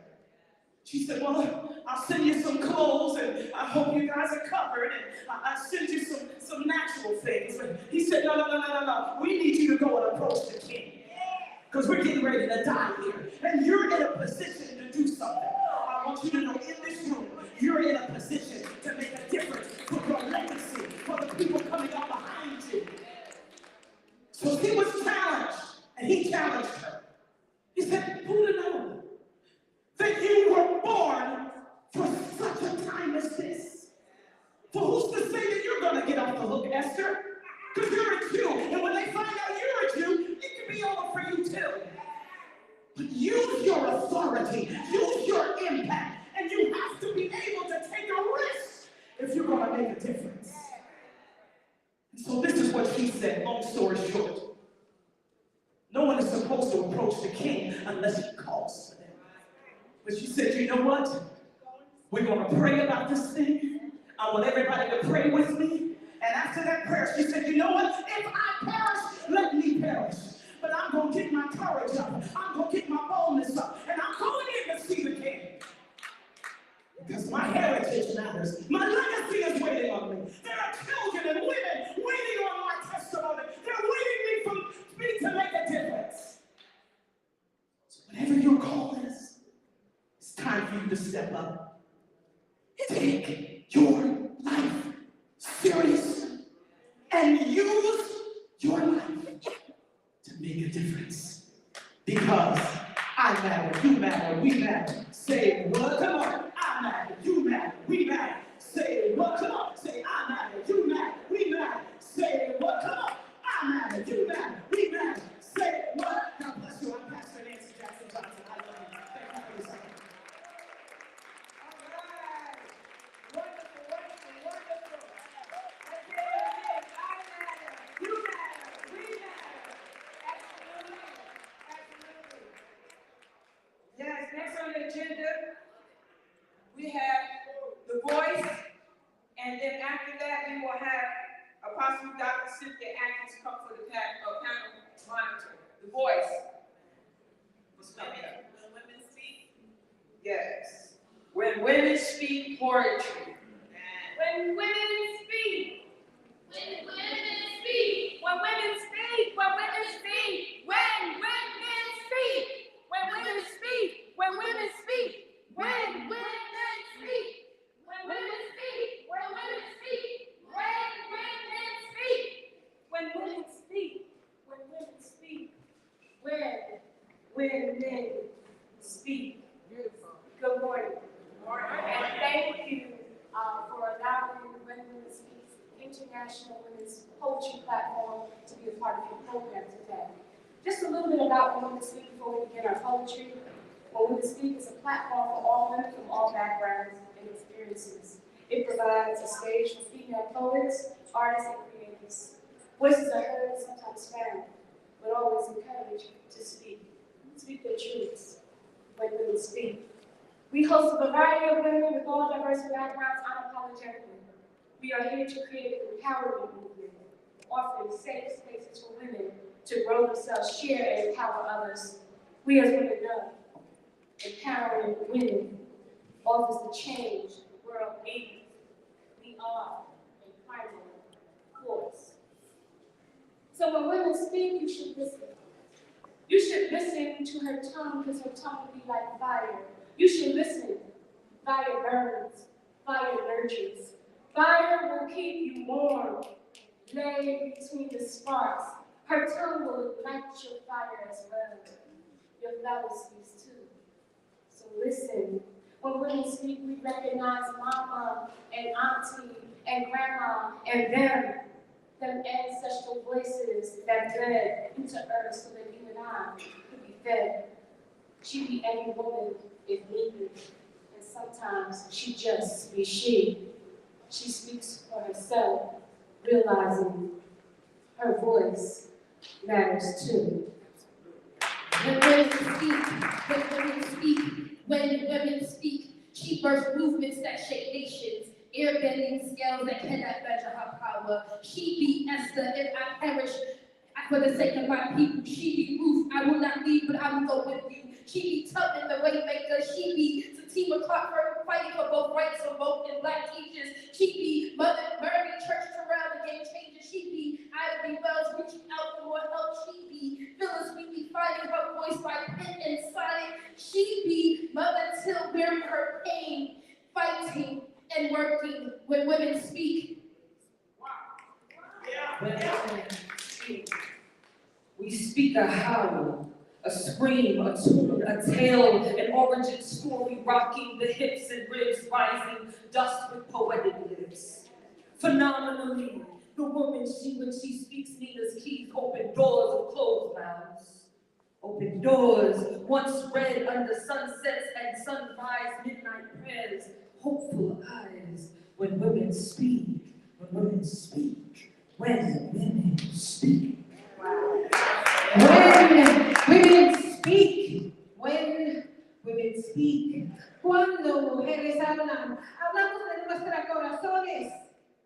Speaker 6: She said, well, I'll send you some clothes, and I hope you guys are covered, and I'll send you some natural things. But he said, no. We need you to go and approach the king. Because we're getting ready to die here. And you're in a position to do something. I want you to know in this room, you're in a position to make a difference for your legacy, for the people coming up behind you. So he was challenged, and he challenged her. He said, who to know that you were born for such a time as this? For who's to say that you're going to get off the hook, Esther? Because you're a Jew, and when they find out you're a Jew, it can be over for you too. But use your authority, use your impact, and you have to be able to take a risk if you're going to make a difference. And so this is what she said, long story short. No one is supposed to approach the king unless he calls for them. But she said, you know what? We're going to pray about this thing. I want everybody to pray with me. And after that prayer, she said, you know what? If I perish, let me perish. But I'm going to get my courage up. I'm going to get my boldness up. And I'm going in to see the king. Because my heritage matters. My legacy is waiting on me. There are children and women waiting on my testimony. They're waiting for me to make a difference. So whatever your call is, it's time for you to step up. Take your life seriously. and use your life to make a difference. Because I matter, you matter, we matter. Say what? Come on. I matter, you matter, we matter. Say what? Come on. Say I matter, you matter, we matter. Say what? Come on. I matter, you matter, we matter. Say what? God bless you. I'm Pastor Nancy Jackson Johnson. I love you. Thank you for listening.
Speaker 1: All right. Wonderful, wonderful, wonderful. Again, I matter, you matter, we matter. Absolutely, absolutely. Yes, next on the agenda, we have the voice, and then after that, we will have Apostle Dr. Cynthia Atkins come for the panel monitor. The voice. What's coming up?
Speaker 5: When women speak.
Speaker 1: Yes. When women speak poetry. When women speak. When women speak. When women speak. When women speak. When women speak. When women speak. When women speak. When women speak. When women speak. When women speak. When women speak. When women speak. When women speak. Good morning. And thank you for allowing the Women Speak International Women's Poetry Platform to be a part of your program today. Just a little bit about Women Speak before we begin our poetry. Women Speak is a platform for all women from all backgrounds and experiences. It provides a stage for female poets, artists, and creators. Voices are heard and sometimes found, but always encouraged to speak their truths when women speak. We host a variety of women with all diverse backgrounds unapologetically. We are here to create an empowerment movement, offering safe spaces for women to grow themselves, share, and empower others. We as women know, empowering women offers the change the world needs. We are a primal force. So when women speak, you should listen. You should listen to her tongue, because her tongue will be like fire. You should listen. Fire burns. Fire nurtures. Fire will keep you warm. Lay between the sparks. Her tongue will ignite your fire as well. Your flower speaks too. So listen. When women speak, we recognize mama and auntie and grandma and them ancestral voices that bled into earth so that you and I could be fed. She be any woman if needed, and sometimes she just be she. She speaks for herself, realizing her voice matters too.
Speaker 7: When women speak, when women speak, when women speak, she births movements that shape nations, airbending scales that cannot measure her power. She be Esther, if I perish for the sake of my people. She be Ruth, I will not leave, but I will go with you. She be Tubman, the Waymaker. She be Satima Clark, fighting for both rights of both and black teachers. She be Mother Mary, Church Terrell, the game changer. She be Ida B. Wells, reaching out for more help. She be Phyllis Wheatley, finding her voice by pen and sonnet. She be Mother Till, bearing her pain, fighting and working when women speak.
Speaker 2: When women speak, we speak a howl, a scream, a tune, a tale, an origin story rocking the hips and ribs, rising dust with poetic lips. Phenomenally, the woman, when she speaks Nina's keys, open doors of closed mouths. Open doors, once read under sunsets and sunrise midnight prayers, hopeful eyes, when women speak, when women speak, when women speak. When women speak, when women speak, cuando mujeres hablan, hablamos de nuestros corazones,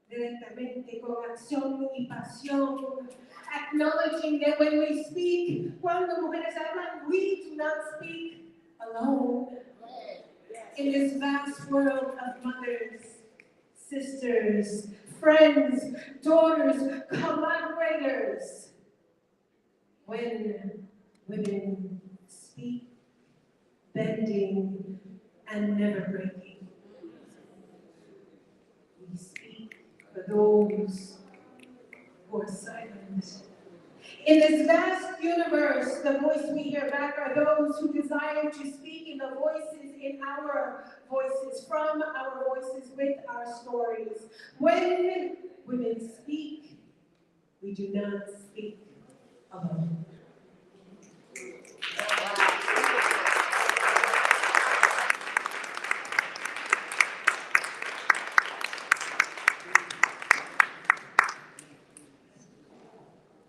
Speaker 2: directamente con acción y pasión, acknowledging that when we speak, cuando mujeres hablan, we do not speak alone. In this vast world of mothers, sisters, friends, daughters, collaborators, when women speak, bending and never breaking. We speak for those
Speaker 1: who are silent. In this vast universe, the voice we hear back are those who desire to speak in the voices in our voices, from our voices, with our stories. When women speak, we do not speak alone.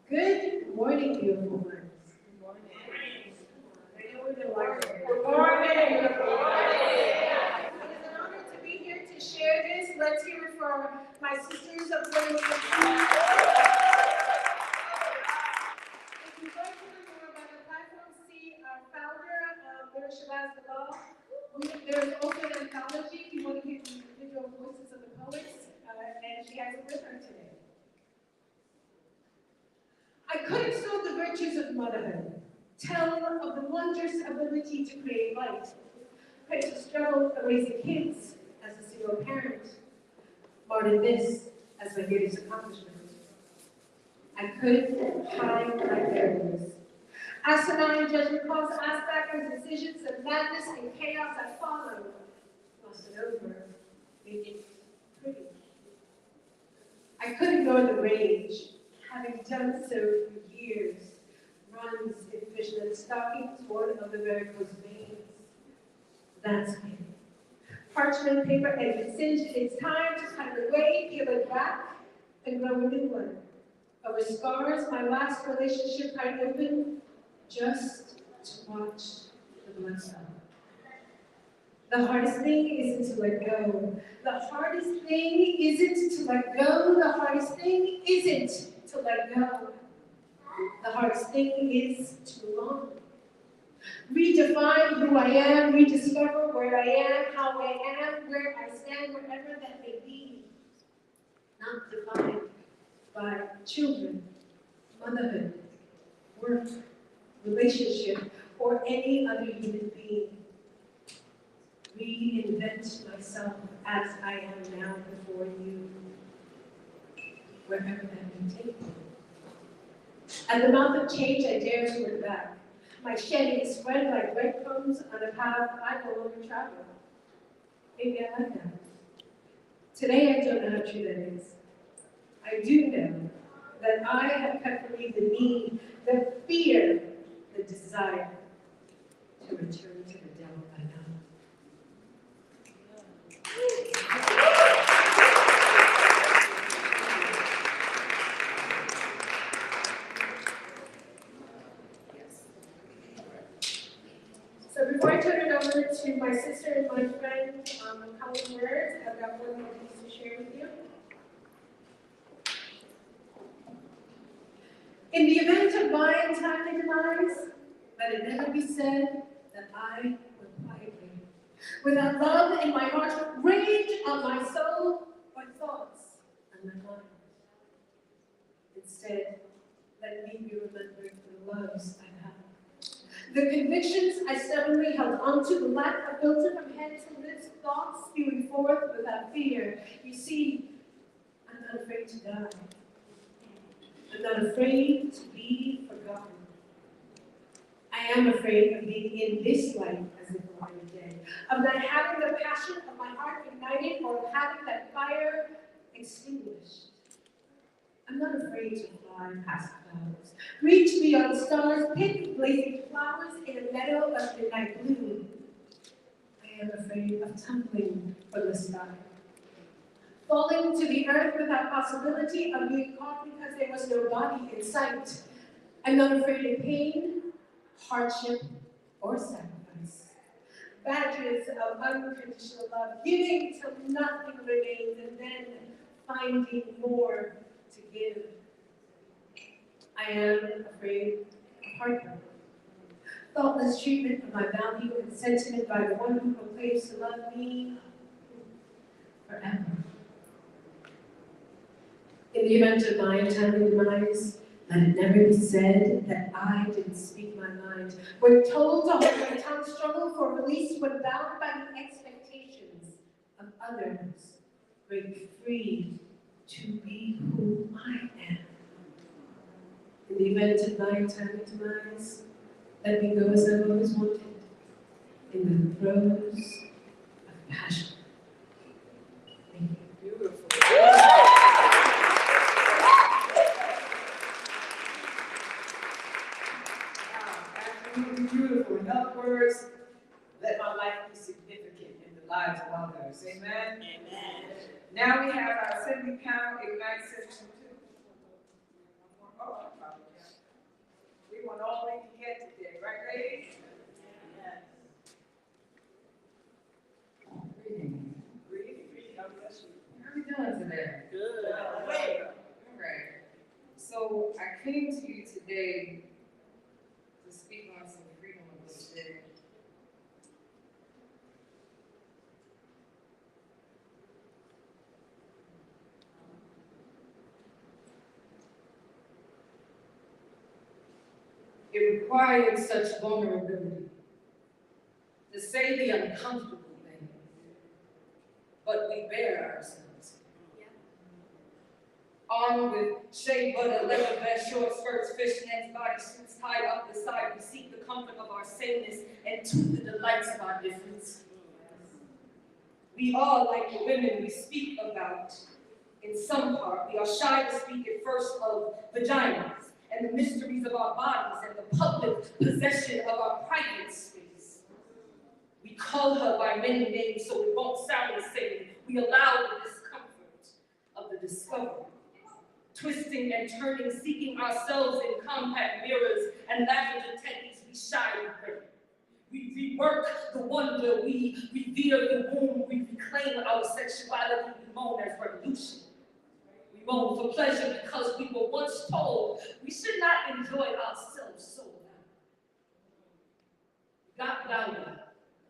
Speaker 1: Good morning, beautiful ones. Good morning. Good morning. Good morning. It is an honor to be here to share this. Let's hear it for my sisters of Newark Library. If you'd like to learn more about the platform, see our founder, Mary Shabazz Bilal. There's also an anthology if you want to hear the individual voices of the poets, and she has it with her today. I could extol the virtues of motherhood, tell of the wondrous ability to create life, praise the struggle of raising kids as a single parent, marred this as my greatest accomplishment. I couldn't hide my failures. Asinine judgment calls, aspects, decisions, and madness and chaos I followed, glossed it over, made it pretty. I could ignore the rage, having done so for years, runs in fishnet stockings, one of the varicose veins. That's me. Parchment paper and singed. It's time to cut it away, peel it back, and grow a new one. Over scars, my last relationship I opened just to watch the blood cell. The hardest thing isn't to let go. The hardest thing isn't to let go. The hardest thing isn't to let go. The hardest thing is to move on. Redefine who I am, rediscover where I am, how I am, where I stand, wherever that may be. Not defined by children, motherhood, work, relationship, or any other human being. Reinvent myself as I am now before you, wherever that may take me. At the mouth of change, I dare to look back. My shedding spread like breadcrumbs on a path I no longer travel. Maybe I like that. Today, I don't know how true that is. I do know that I have cut free the need, the fear, the desire to return to the devil I know. So before I turn it over to my sister and my friend, a couple words, I've got one more piece to share with you. In the event of my untimely demise, let it never be said that I went quietly, without love in my heart, rage on my soul, or thoughts on my mind. Instead, let me be remembered for the loves I have. The convictions I stubbornly held onto, the lack of filter from head to lips, thoughts spewing forth without fear. You see, I'm not afraid to die. I'm not afraid to be forgotten. I am afraid of being in this life as if I were dead, of not having the passion of my heart ignited or of having that fire extinguished. I'm not afraid to fly past clouds, reach beyond stars, pick blazing flowers in a meadow of midnight bloom. I am afraid of tumbling from the sky, falling to the earth without possibility of being caught because there was no body in sight. I'm not afraid of pain, hardship, or sacrifice. Badges of unconditional love, giving till nothing remains, and then finding more to give. I am afraid of heartbreak. Thoughtless treatment of my value and sentiment by the one who proclaims to love me forever. In the event of my untimely demise, let it never be said that I didn't speak my mind. When told to hold my tongue, struggle for release when bound by the expectations of others, break free to be who I am.
Speaker 2: the event of my time demise, let me go as I've always wanted, in the throes of passion. Thank you.
Speaker 3: Beautiful. Absolutely beautiful. In other words, let my life be significant in the lives of others. Amen?
Speaker 5: Amen.
Speaker 3: Now we have our assembly panel, Ignite Section 2. We want all we can get today, right, ladies? Greetings. Greetings. God bless you. How are we doing today?
Speaker 5: Good.
Speaker 3: All right. So I came to you today to speak on some freedom of spirit. It required such vulnerability to say the uncomfortable things, but we bear ourselves. Armed with shea butter, leather vest, short skirts, fishnets, bodysuits tied up the side, we seek the comfort of our sameness and to the delights of our difference. We are like the women we speak about. In some part, we are shy to speak at first of vaginas and the mysteries of our bodies and the public possession of our private space. We call her by many names so it won't sound the same. We allow the discomfort of the discovery. Twisting and turning, seeking ourselves in compact mirrors and lavender teddies we shy away. We rework the wonder, we revere the womb, we reclaim our sexuality, we moan as revolution. We moan for pleasure because we were once told we should not enjoy ourselves so loud. We got louder,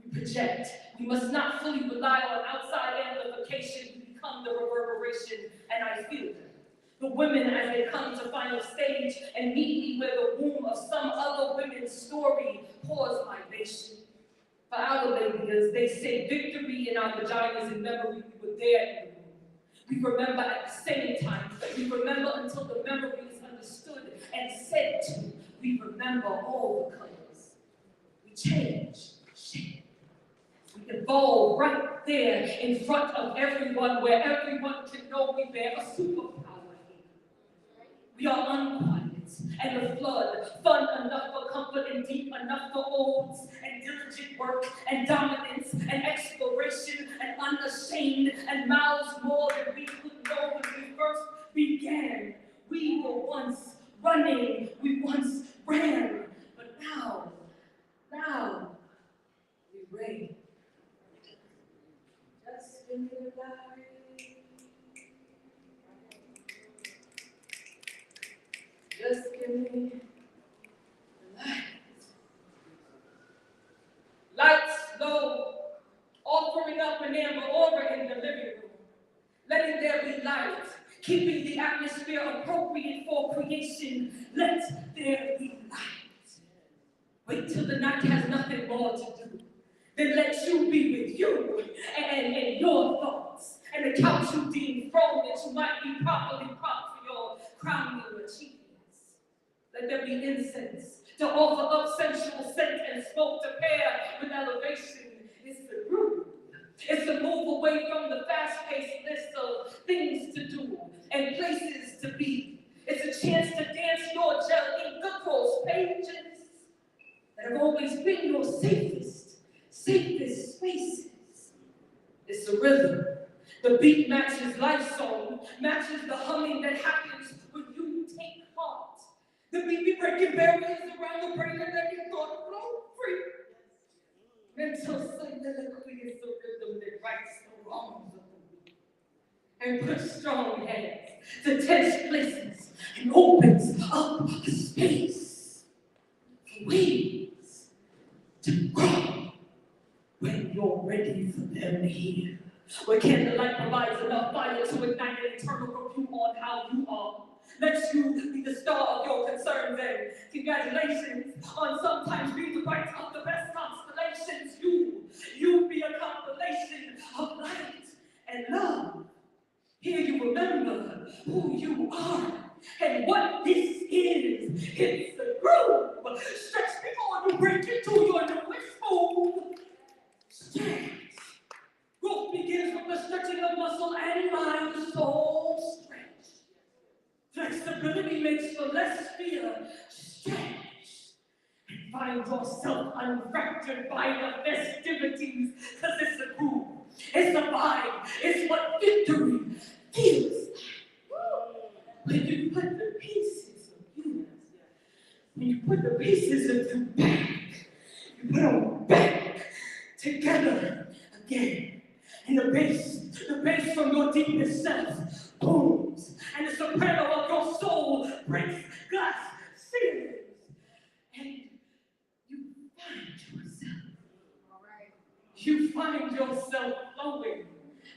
Speaker 3: we project. We must not fully rely on outside amplification, we become the reverberation, and I feel them. The women as they come to final stage and meet me where the womb of some other women's story pours libation. For our ladies, they say victory in our vaginas in memory we were there in the womb. We remember at the same time. We remember until the memory is understood and said to. We remember all the colors. We change, shape. We evolve right there in front of everyone where everyone can know we bear a superpower. We are unquiet and the flood, fun enough for comfort and deep enough for oaths and diligent work and dominance and exploration and unashamed and mouths more than we could know when we first began. We were once running, we once ran, but now we reign. Just give me the light. Just give me the light. Lights low, offering up an amber aura in the living room. Letting there be light, keeping the atmosphere appropriate for creation. Let there be light. Wait till the night has nothing more to do. Then let you be with you and your thoughts. And the couch you deem throne that you might be properly propped for your crowning achievements. Let there be incense to offer up sensual scent and smoke to pair with elevation. It's the groove. It's the move away from the fast-paced list of things to do and places to be. It's a chance to dance your gel ink across pages that have always been your safest spaces. It's a rhythm. The beat matches life song, matches the humming that happens when you take heart. The beat be breaking barriers around the brain and letting thought flow free. Mental soliloquy is the rhythm that rights the wrongs of the weak and puts strong hands to tense places and opens up a space for wings to grow when you're ready for them to hear. Where candlelight provides enough fire to ignite an eternal review on how you are. Let you be the star of your concerns and congratulations on sometimes being the right of the best constellations. You be a compilation of light and love. Here you remember who you are and what this is.
Speaker 2: hits the groove. Stretch before you break into your newest move. Stretch. Growth begins with the stretching of muscle and mind, soul stretch. Flexibility makes for less fear. Stretch. And find yourself unfractured by the festivities, because it's the groove, it's the vibe, it's what victory feels like. When you put the pieces of you, when you put the pieces of you back, you put them back together again. And the bass from your deepest self booms, and the soprano of your soul breaks glass ceilings. And you find yourself flowing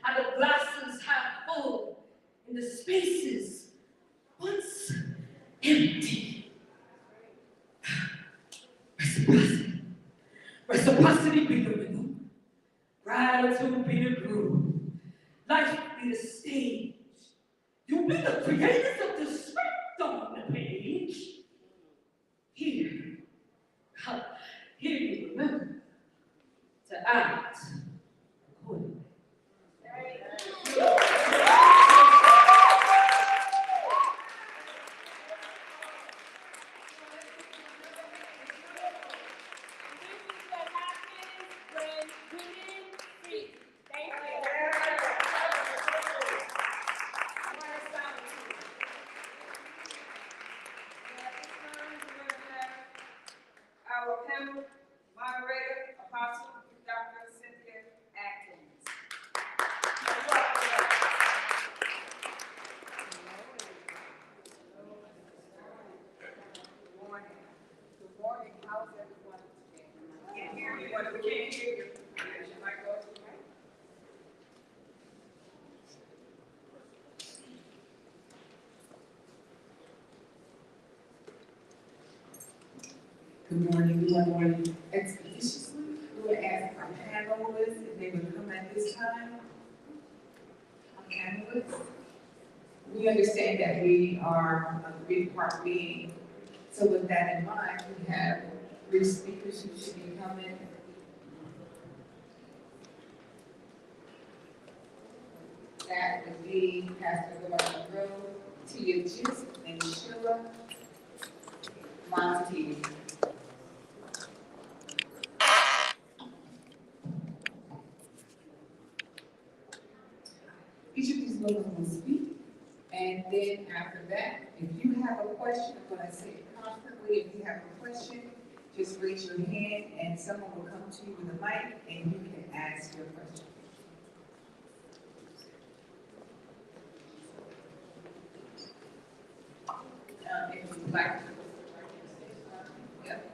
Speaker 2: out of glasses half full in the spaces once empty. Reciprocity. Reciprocity be the rhythm. Gratitude be the groove. Life be the stage. You be the creators of the script on the page. Here you remember to act accordingly.
Speaker 3: Our panel moderator, Apostle Dr. Cynthia Atkins. Good morning. Good morning. How's everyone today? Can't hear you. We can't hear you. Yes, you might go to the mic.
Speaker 8: Good morning. Expeditiously, we will ask our panelists if they would come at this time. Our panelists. We understand that we are a three-part meeting, so with that in mind, we have 3 speakers who should be coming. That would be Pastor Lauren Monroe, Tia Gist, and Sheila Montague. Each of these ladies will speak, and then after that, if you have a question, I'm going to say it constantly, if you have a question, just raise your hand and someone will come to you with a mic and you can ask your question. If you'd like to. Yep.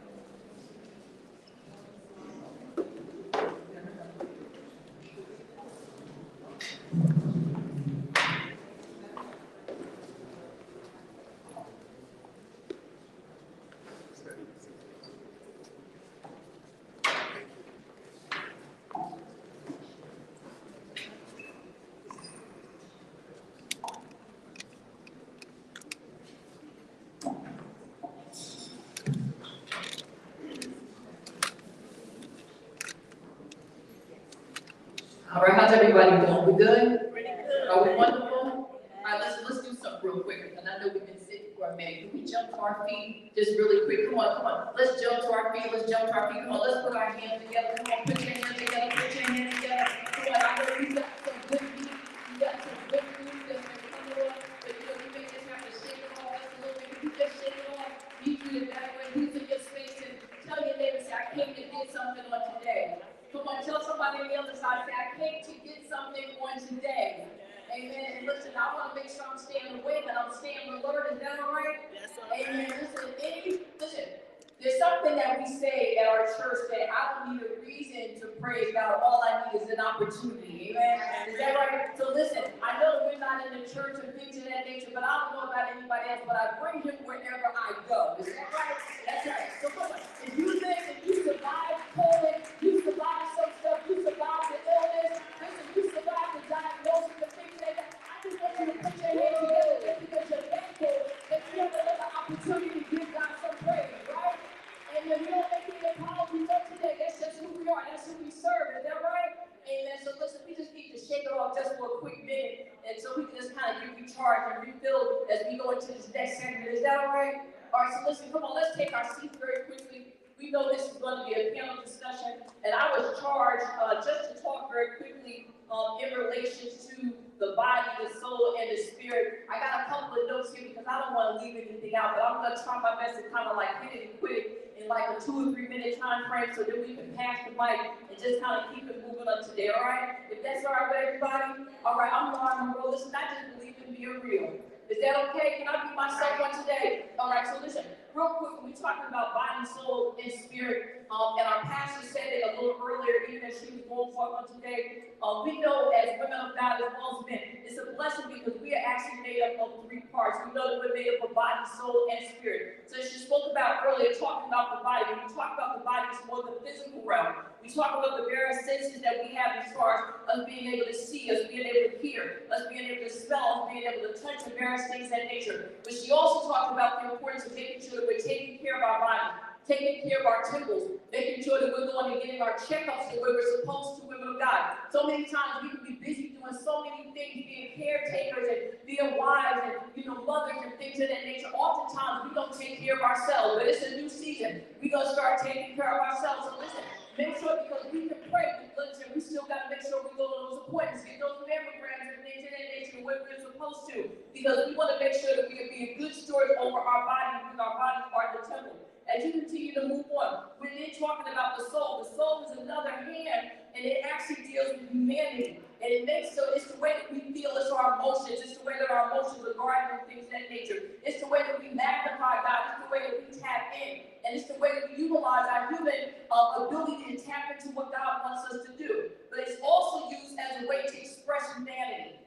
Speaker 9: All right, how's everybody doing? We good?
Speaker 5: Pretty good.
Speaker 9: Are we wonderful? All right, let's do something real quick, because I know we've been sitting for a minute. Can we jump to our feet just really quick? Come on. Let's jump to our feet. Come on, let's put our hands together. Come on, put your hands together. Come on, I know you got some good beat. You got some good food that's been coming up. But you may just have to shake it off just a little bit. You just shake it off. You do it that way. Who's in your space and tell your neighbor, say, I came to get something on today. Come on, tell somebody on the other side, say, I came to get something on today. Amen. And listen, I want to make sure I'm staying awake and I'm staying alert. Is that all right?
Speaker 5: That's all right.
Speaker 9: Amen. Listen, there's something that we say at our church that I don't need a reason to praise God. All I need is an opportunity. Amen. Is that right? So listen, I know we're not in the church or things of that nature, but I don't know about anybody else, but I bring him wherever I go. Is that right? That's right. So come on. If you live and you survive COVID, you survive some stuff, you survive the illness, listen, you survive the diagnosis, the things like that. I just want you to put your hands together just because you're thankful that you have another opportunity to give God some all right? All right, so listen, come on, let's take our seats very quickly. We know this is going to be a panel discussion, and I was charged just to talk very quickly in relation to the body, the soul, and the spirit. I got a couple of notes here because I don't want to leave anything out, but I'm going to try my best to kind of like hit it and quit it in like a 2 or 3 minute time frame so that we can pass the mic and just kind of keep it moving on today, all right? If that's all right with everybody? All right, I'm Lauren Monroe. Listen, I just believe in being real. Is that okay? Can I be myself on today? All right, so listen, real quick, we're talking about body, soul, and spirit, and our pastor said it a little earlier, even as she was going forth on today. We know as women of God, as well as men, it's a blessing because we are actually made up of 3 parts. We know that we're made up of body, soul, and spirit. So as she spoke about earlier, talking about the body, when we talk about the body, it's more the physical realm. We talk about the various senses that we have as far as us being able to see, us being able to hear, us being able to smell, us being able to touch, and various things of that nature. But she also talked about the importance of making sure that we're taking care of our body, taking care of our temples, making sure that we're going and getting our checkups the way we're supposed to, women of God. So many times we can be busy doing so many things, being caretakers and being wives and mothers and things of that nature. Oftentimes we don't take care of ourselves, but it's a new season. We're gonna start taking care of ourselves. So listen, make sure because we can pray, but listen, we still gotta make sure we go to those appointments, get those mammograms and things of that nature the way we're supposed to, because we want to make sure that we are being good stewards over our body because our bodies are the temple. As you continue to move on, we're then talking about the soul. The soul is another hand, and it actually deals with humanity. And it makes so it's the way that we feel, it's our emotions, it's the way that our emotions are guarded and things of that nature. It's the way that we magnify God, it's the way that we tap in, and it's the way that we utilize our human ability to tap into what God wants us to do. But it's also used as a way to express humanity.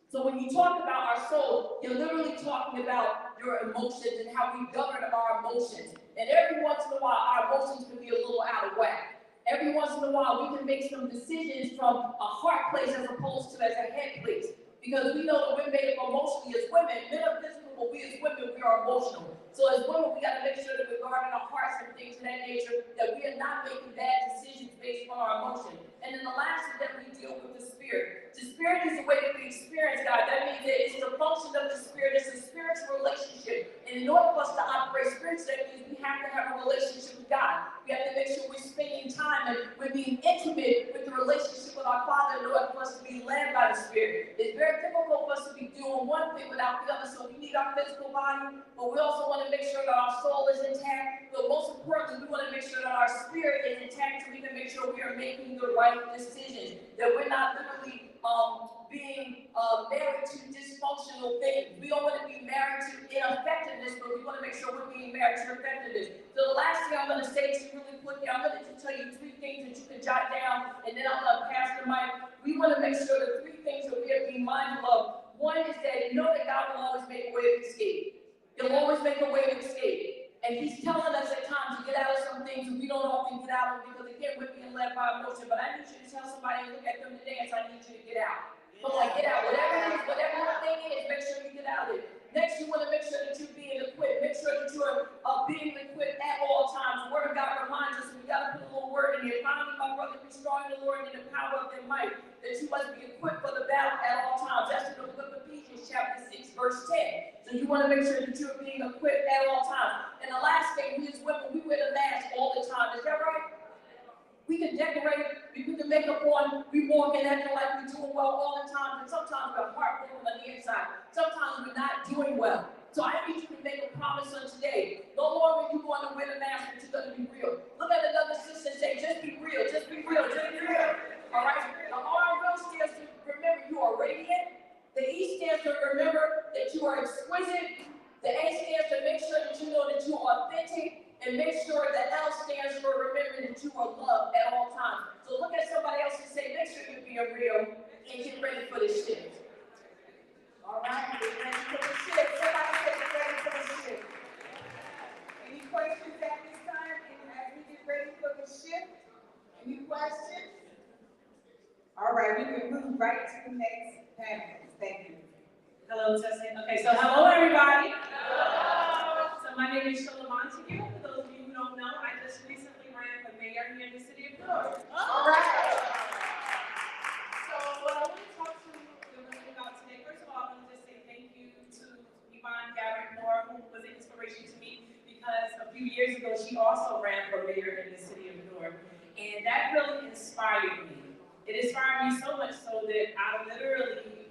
Speaker 9: So when you talk about our soul, you're literally talking about your emotions and how we govern our emotions. And every once in a while, our emotions can be a little out of whack. Every once in a while, we can make some decisions from a heart place as opposed to as a head place. Because we know that we're made up emotionally as women. Men are physical, but we as women, we are emotional. So as women, we got to make sure that we're guarding our hearts and things of that nature, that we are not making bad decisions based on our emotion. And then the last is that we deal with the spirit. The spirit is the way that we experience God. That means that it's the function of the spirit. It's a spiritual relationship. And in order for us to operate spiritually, that means we have to have a relationship with God. We have to make sure we're spending time and we're being intimate with the relationship with our Father in order for us to be led by the Spirit. It's very difficult for us to be doing one thing without the other. So we need our physical body, but we also want to make sure that our soul is intact. But most importantly, we want to make sure that our spirit is intact so we can make sure we are making the right decisions. That we're not literally being married to dysfunctional things. We don't want to be married to ineffectiveness, but we want to make sure we're being married to effectiveness. So the last thing I'm going to say to you really quickly, I'm going to tell you 3 things that you can jot down, and then I'm going to pass the mic. We want to make sure the 3 things that we are being mindful of. One is that know that God will always make a way of escape. He'll always make a way of escape. And he's telling us at times to get out of some things that we don't often get out of because, again, we're being led by emotion. But I need you to tell somebody and look at them today and say, I need you to get out. Come on, get out. Whatever it is, whatever your thing is, make sure you get out of it. Next, you want to make sure that you're being equipped. Make sure that you're being equipped at all times. The Word of God reminds us, we got to put a little word in here. Finally, my brother, be strong in the Lord and in the power of their might, that you must be equipped for the battle at all times. That's in the book of Ephesians, chapter 6, verse 10. So you want to make sure that you're being equipped at all times. And the last thing, we as women, we wear the mask all the time. Is that right? We can decorate, we put the makeup on, we walk and acting like we're doing well all the time, but sometimes we're heartbroken on the inside. Sometimes we're not doing well. So I need you to make a promise on today. No longer are you going to wear the mask, but you're going to be real. Look at another sister and say, just be real, just be real, just be real. All right? The R stands to remember you are radiant. The E stands to remember that you are exquisite. The A stands to make sure that you know that you are authentic. And make sure the L stands for remembering that you are loved at all times. So look at somebody else and say, make sure you're being real and get ready for this shift. All right, get ready for the shift. Somebody say get ready for the shift.
Speaker 8: Any questions at this time as we get ready for the shift? Any questions? All right, we can move right to the next panel. Thank you.
Speaker 1: Hello, testing. Okay, so hello, everybody. Hello. So my name is Shola Montague. For those of you who don't know, I just recently ran for mayor here in the city of Newark.
Speaker 8: All right.
Speaker 1: So what I want to talk to the women about today, first of all, I want to just say thank you to Yvonne Gabbard Moore, who was an inspiration few years ago, she also ran for mayor in the city of Newark. And that really inspired me. It inspired me so much so that I literally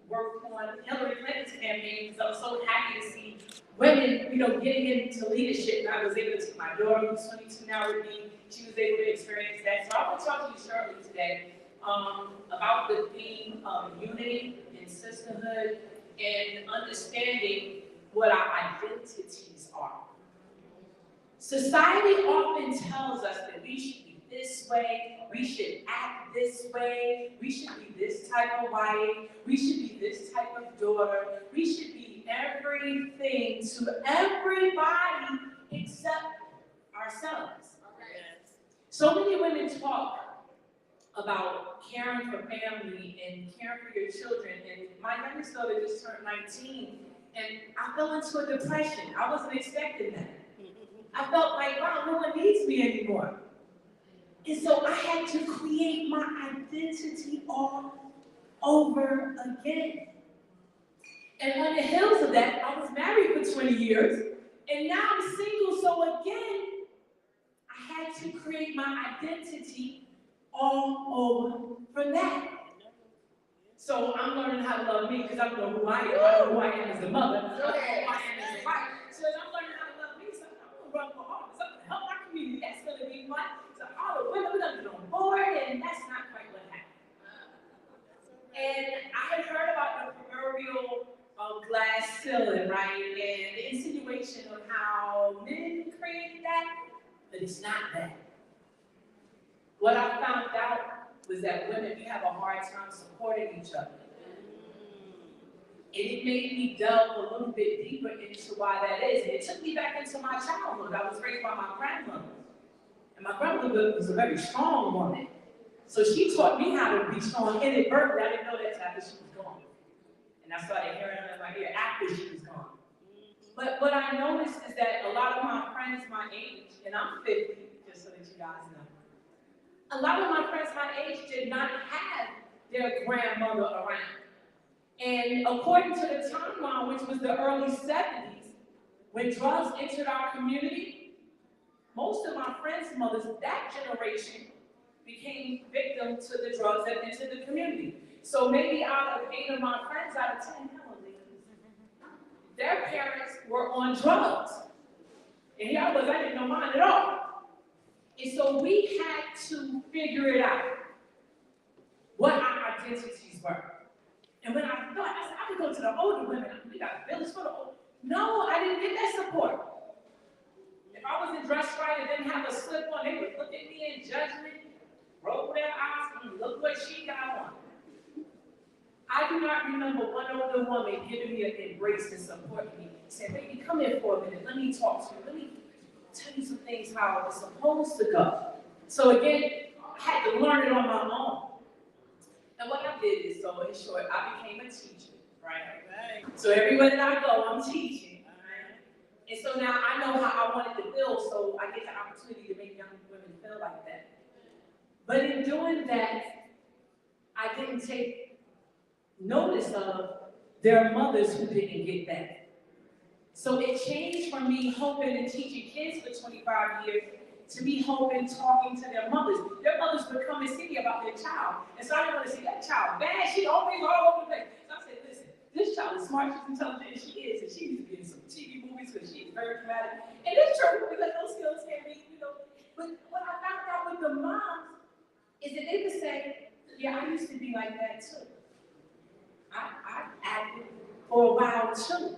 Speaker 1: worked on Hillary Clinton's campaign because I was so happy to see women, getting into leadership. And I was able to take my daughter, who's 22 now with me, she was able to experience that. So I want to talk to you shortly today about the theme of unity and sisterhood and understanding what our identities are. Society often tells us that we should be this way, we should act this way, we should be this type of wife, we should be this type of daughter, we should be everything to everybody except ourselves. So many women talk about caring for family and caring for your children, and my youngest daughter just turned 19, and I fell into a depression. I wasn't expecting that. I felt like, wow, no one needs me anymore. And so I had to create my identity all over again. And on the heels of that, I was married for 20 years, and now I'm single, so again, I had to create my identity all over from that. So I'm learning how to love me, because I don't know who I am. I know who I am as a mother. I know who I am as a wife. So as I'm learning how to love me, so I'm going to run for office. I'm going to help my community. That's going to be fun. So all the women, we're going to get on board, and that's not quite what happened. And I had heard about the proverbial glass ceiling, right? And the insinuation of how men created that, but it's not that. What I found out was that women, we have a hard time supporting each other. And it made me delve a little bit deeper into why that is. And it took me back into my childhood. I was raised by my grandmother. And my grandmother was a very strong woman. So she taught me how to be strong inadvertently. I didn't know that after she was gone. And I started hearing her in my ear after she was gone. But what I noticed is that a lot of my friends my age, and I'm 50, just so that you guys know, a lot of my friends my age did not have their grandmother around. And according to the timeline, which was the early 70s, when drugs entered our community, most of my friends' mothers, that generation, became victim to the drugs that entered the community. So maybe out of 8 of my friends out of 10, their parents were on drugs. And here I was, I didn't know mine at all. And so we had to figure it out, what our identities were. And when I thought, I said, I could go to the older women, we got a village for the old. No, I didn't get that support. If I wasn't dressed right and didn't have a slip on, they would look at me in judgment, roll their eyes, and look what she got on. I do not remember one older woman giving me an embrace and supporting me. Said, baby, come here for a minute, let me talk to you, let me tell you some things how it's supposed to go. So again, I had to learn it on my own. And what I did is, so in short, I became a teacher, right? So everywhere that I go, I'm teaching, right? And so now I know how I wanted to feel, so I get the opportunity to make young women feel like that. But in doing that, I didn't take notice of their mothers who didn't get that. So it changed from me hoping and teaching kids for 25 years to me hoping, talking to their mothers. Their mothers would come and see me about their child. And so I didn't want to see that child bad. She always all over the place. So I said, listen, this child is smart, she's intelligent, and she is. And she needs to be in some TV movies because she is very dramatic. And it's true because those skills can be, But what I found out with the moms is that they would say, yeah, I used to be like that too. I acted for a while too.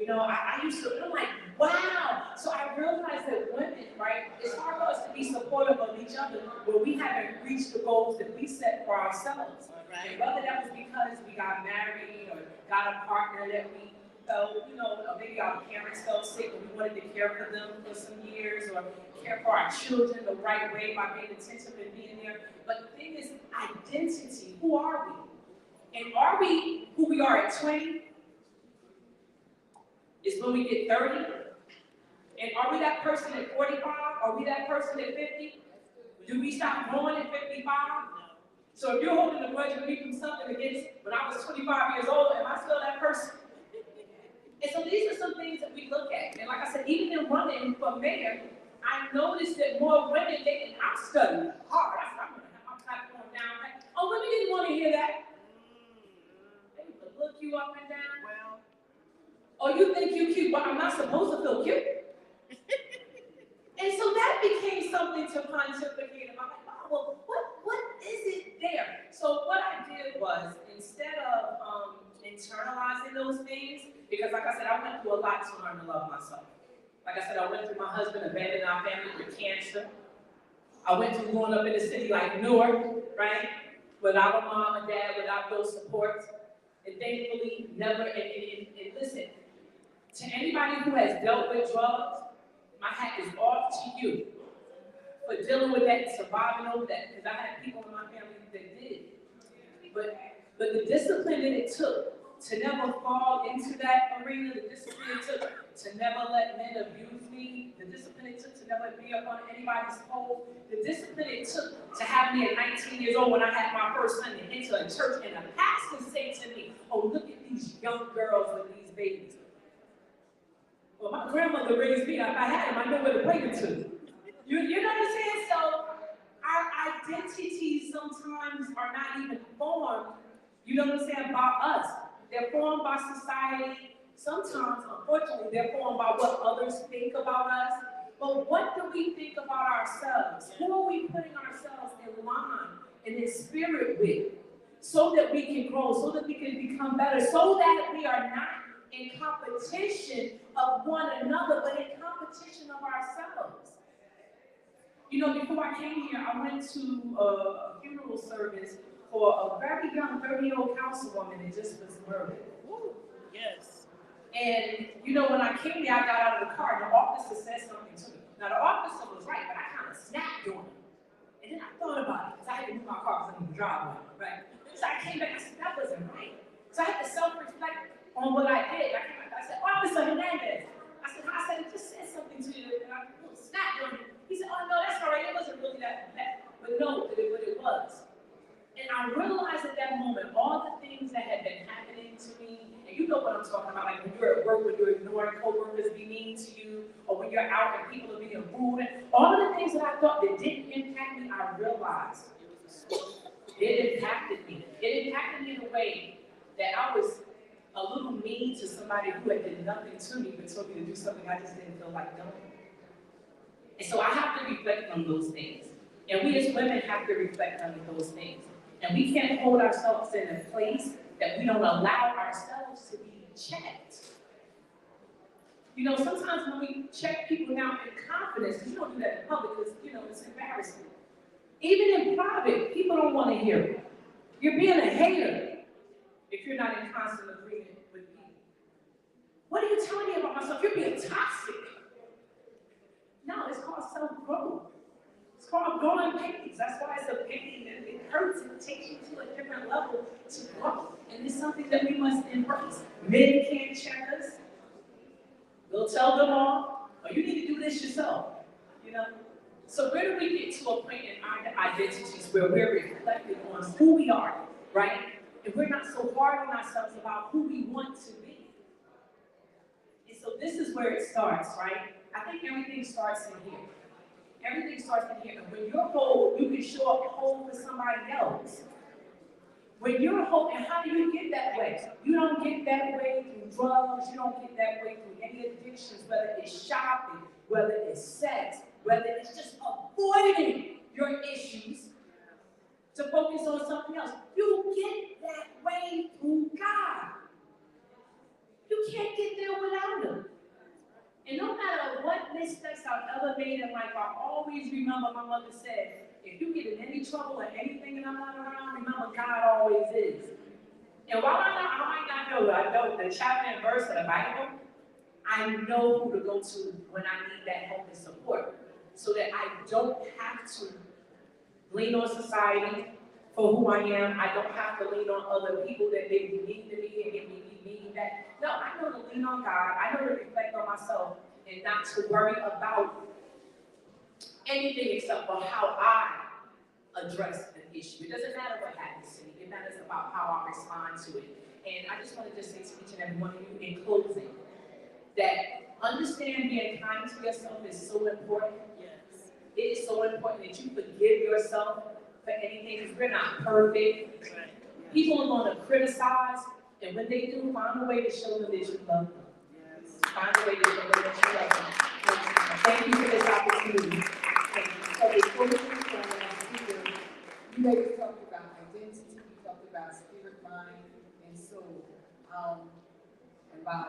Speaker 1: I used to, I'm like, wow. So I realized that women, right, it's hard for us to be supportive of each other when we haven't reached the goals that we set for ourselves. Right. And whether that was because we got married or got a partner that we felt, or maybe our parents felt sick and we wanted to care for them for some years or care for our children the right way by being attentive and being there. But the thing is, identity, who are we? And are we who we are at 20? Is when we get 30? And are we that person at 45? Are we that person at 50? Do we stop growing at 55? So if you're holding a grudge with me from something against when I was 25 years old, am I still that person? And so these are some things that we look at. And like I said, even in running for mayor, I noticed that more women, and I'm studying hard. I'm going to have my platform down. Like, oh, women didn't want to hear that. They would look you up and down.
Speaker 5: Well,
Speaker 1: Oh, you think you cute, but I'm not supposed to feel cute. And so that became something to pontificate about. Like, wow, well, what is it there? So what I did was, instead of internalizing those things, because like I said, I went through a lot to learn to love myself. Like I said, I went through my husband abandoning our family with cancer. I went through growing up in a city like Newark, right? Without a mom and dad, without those supports. And thankfully, never, and listen, to anybody who has dealt with drugs, my hat is off to you for dealing with that and surviving over that, because I had people in my family that did. But the discipline that it took to never fall into that arena, the discipline it took to never let men abuse me, the discipline it took to never be up on anybody's pole, the discipline it took to have me at 19 years old when I had my first Sunday into a church and a pastor say to me, oh, look at these young girls with these babies. Well, my grandmother raised me. If I had them, I know where to bring them to. You know what I'm saying? So our identities sometimes are not even formed, you know what I'm saying, by us. They're formed by society. Sometimes, unfortunately, they're formed by what others think about us. But what do we think about ourselves? Who are we putting ourselves in line and in spirit with so that we can grow, so that we can become better, so that we are not in competition of one another, but in competition of ourselves. You know, before I came here, I went to a funeral service for a very young 30-year-old councilwoman that just was murdered.
Speaker 5: woo, yes.
Speaker 1: And, you know, when I came here, I got out of the car, and the officer said something to me. Now, the officer was right, but I kind of snapped on him. And then I thought about it, because I had to move my car because I'm in the driveway, right? So I came back and I said, that wasn't right. So I had to self-reflect on what I did. I said, Officer Hernandez. I said, it just said something to you, and I snapped on him. He said, oh, no, that's all right. It wasn't really that bad. But no, but it was. And I realized at that moment all the things that had been happening to me, and you know what I'm talking about, like when you're at work, when you're ignoring coworkers be mean to you, or when you're out and people are being rude, all of the things that I thought that didn't impact me, I realized it impacted me. It impacted me in a way that I was a little mean to somebody who had done nothing to me but told me to do something I just didn't feel like doing. And so I have to reflect on those things. And we as women have to reflect on those things. And we can't hold ourselves in a place that we don't allow ourselves to be checked. You know, sometimes when we check people now in confidence, because you don't do that in public because, you know, it's embarrassing. Even in private, people don't want to hear it. You're being a hater if you're not in constant agreement with people. What are you telling me about myself? You're being toxic. No, it's called self-growth. It's called growing pains. That's why it's a pain and it hurts and it takes you to a different level to grow. And it's something that we must embrace. Men can't check us. We'll tell them all, oh, you need to do this yourself. You know? So where do we get to a point in our identities where we're reflecting on who we are, right? And we're not so hard on ourselves about who we want to be. And so this is where it starts, right? I think everything starts in here. Everything starts in here. And when you're whole, you can show up whole for somebody else. When you're whole, and how do you get that way? You don't get that way through drugs. You don't get that way through any addictions, whether it's shopping, whether it's sex, whether it's just avoiding your issues to focus on something else. You get that way through God. You can't get there without Him. And no matter what mistakes I've ever made in life, I always remember my mother said, if you get in any trouble or anything and I'm not around, remember God always is. And while I might not know, I know the chapter and verse of the Bible, I know who to go to when I need that help and support, so that I don't have to lean on society for who I am. I don't have to lean on other people that may be mean to me and give me mean back. No, I know to lean on God. I know to reflect on myself and not to worry about anything except for how I address an issue. It doesn't matter what happens to me. It matters about how I respond to it. And I just want to just say to each and every one of you in closing,
Speaker 9: that understand being kind to yourself is so important.
Speaker 5: Yes.
Speaker 9: It is so important that you forgive yourself for anything, because we're not perfect.
Speaker 5: Right.
Speaker 9: People are going to criticize, and when they do, find a way to show them that you love them.
Speaker 5: Yes.
Speaker 9: Find a way to show them that you love them. Thank you for this opportunity. Thank you.
Speaker 4: So before we move on, you ladies talked about identity, you talked about spirit, mind, and soul, and body.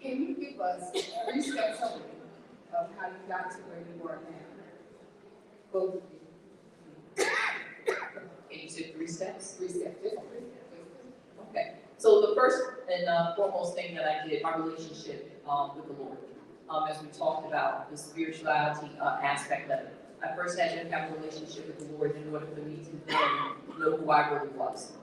Speaker 4: Can you give us 3 steps of how you got to where you are now? Both of you.
Speaker 9: And you said 3 steps?
Speaker 4: 3 steps, just 3 steps.
Speaker 9: Okay. So the first and foremost thing that I did, my relationship with the Lord. As we talked about the spirituality aspect of it. I first had to have a relationship with the Lord in order for me to know who I really was,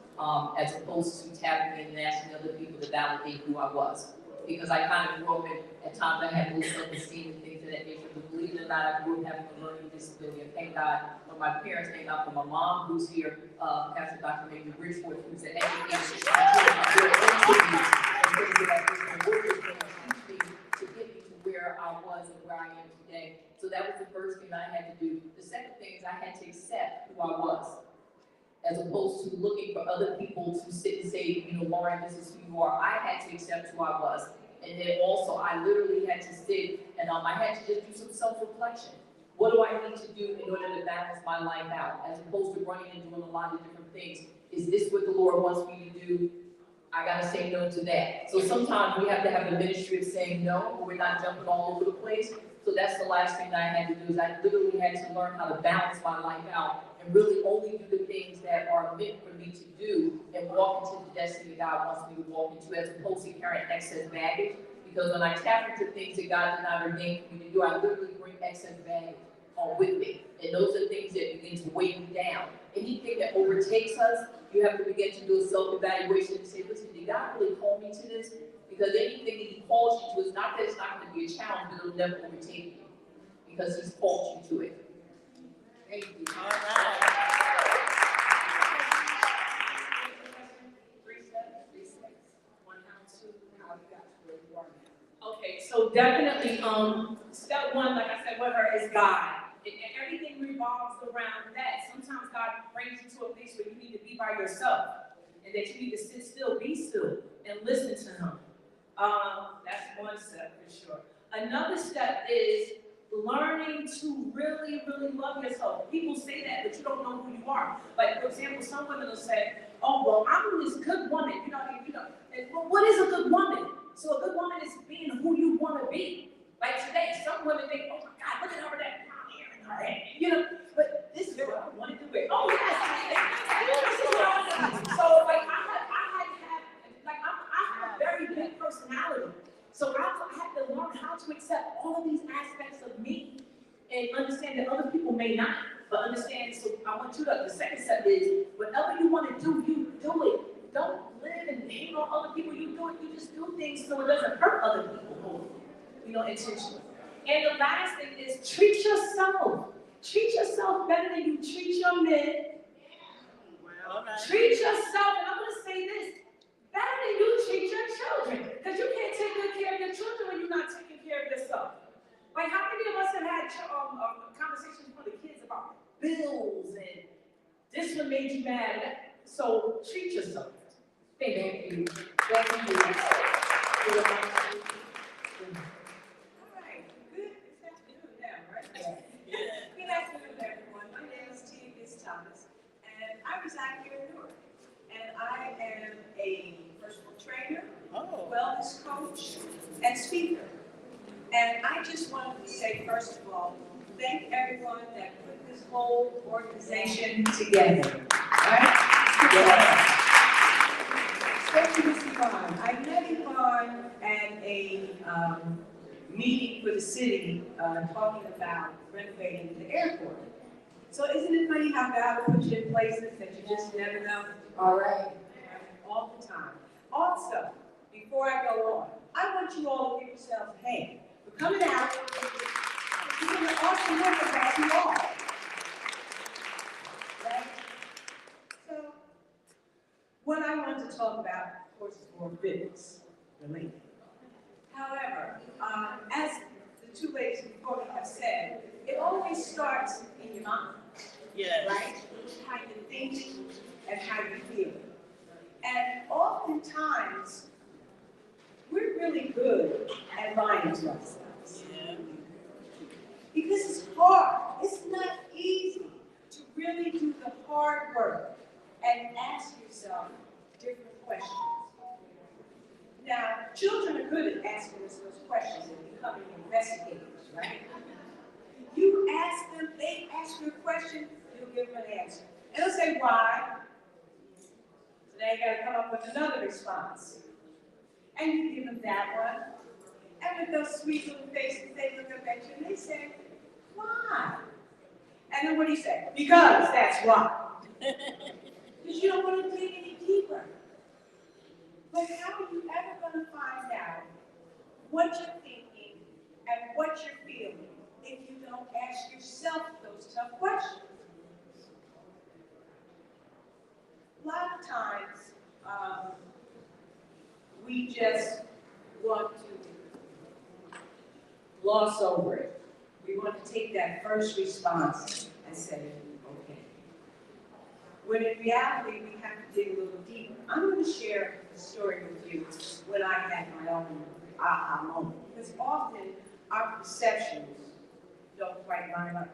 Speaker 9: as opposed to tapping in and asking other people to validate who I was. Because I kind of grew up at times I had low self-esteem and things of that nature. But believe it or not, I grew up having a learning disability. And thank God for my parents, thank God for my mom, who's here, Pastor Dr. Maybe Bridgeforth, who's an educator. To get me to where I was and where I am today. So that was the first thing I had to do. The second thing is I had to accept who I was, as opposed to looking for other people to sit and say, you know, Lauren, this is who you are. I had to accept who I was. And then also I literally had to sit and I had to just do some self-reflection. What do I need to do in order to balance my life out? As opposed to running and doing a lot of different things. Is this what the Lord wants me to do? I gotta say no to that. So sometimes we have to have the ministry of saying no, but we're not jumping all over the place. So that's the last thing that I had to do, is I literally had to learn how to balance my life out and really only do the things that are meant for me to do and walk into the destiny God wants me to walk into, as opposed to carrying excess baggage. Because when I tap into things that God did not ordain for me to do, I literally bring excess baggage with me. And those are things that begin to weigh me down. Anything that overtakes us, you have to begin to do a self-evaluation and say, listen, did God really call me to this? Because anything that He calls you to is not that it's not going to be a challenge, but it'll never overtake you. Because He's called you to it.
Speaker 4: Thank you.
Speaker 5: All right.
Speaker 9: 3 steps?
Speaker 4: 3 steps.
Speaker 9: 1, how to.
Speaker 4: How you got to where you are now.
Speaker 9: Okay, so definitely, step 1, like I said with her, is God. And everything revolves around that. Sometimes God brings you to a place where you need to be by yourself. And that you need to sit still, be still, and listen to Him. That's 1 step for sure. Another step is learning to really, really love yourself. People say that, but you don't know who you are. Like, for example, some women will say, oh, well, I'm this good woman. You know, and, well, what is a good woman? So a good woman is being who you want to be. Like today, some women think, oh my God, look at her with that brown hair in her head. You know, but this is what I wanted to wear. Oh yes, this is what I wanted. So like I have a very big personality. So I had to learn how to accept all of these aspects of me and understand that other people may not. But understand, so I want you to, the second step is, whatever you want to do, you do it. Don't live and hate on other people. You do it, you just do things so it doesn't hurt other people, you know, intentionally. And the last thing is treat yourself. Treat yourself better than you treat your men.
Speaker 5: All right.
Speaker 9: Treat yourself, and I'm going to say this, better than you treat your children. Because you can't take good care of your children when you're not taking care of yourself. Like, how many of us have had conversations with the kids about bills and this one made you mad? So treat yourself. Thank you.
Speaker 4: Thank you.
Speaker 8: All right, good afternoon now, right? Good afternoon, everyone. My name is T. Thomas, and I reside here in Newark. And I am a personal trainer,
Speaker 5: Oh.
Speaker 8: wellness coach, and speaker. And I just wanted to say, first of all, thank everyone that put this whole organization together. Right? Especially Ms. Yvonne. I met Yvonne at a meeting for the city talking about renovating the airport. So isn't it funny how God will put you in places that you just never know?
Speaker 4: All right.
Speaker 8: All the time. Also, before I go on, I want you all to give yourselves a hand for coming out. You're doing an awesome work about you all. Right? So, what I want to talk about, of course, is more fitness related. However,
Speaker 1: ladies before me have said, it always starts in your mind,
Speaker 5: Yes.
Speaker 1: right? How you think and how you feel. And oftentimes, we're really good at lying to ourselves.
Speaker 5: Yeah.
Speaker 1: Because it's hard. It's not easy to really do the hard work and ask yourself different questions. Now, children are good at asking us those questions and becoming investigators, right? You ask them, they ask you a question, you'll give them an answer. And they'll say, why? So now you gotta come up with another response. And you give them that one. And with those sweet little faces, they look up at you and they say, why? And then what do you say? Because that's why. Because you don't want to dig any deeper. But how are you ever going to find out what you're thinking and what you're feeling if you don't ask yourself those tough questions? A lot of times, we just want to gloss over it. We want to take that first response and say, okay. When in reality, we have to dig a little deeper. I'm going to share a story with you when I had my own aha moment. Because often our perceptions don't quite line up.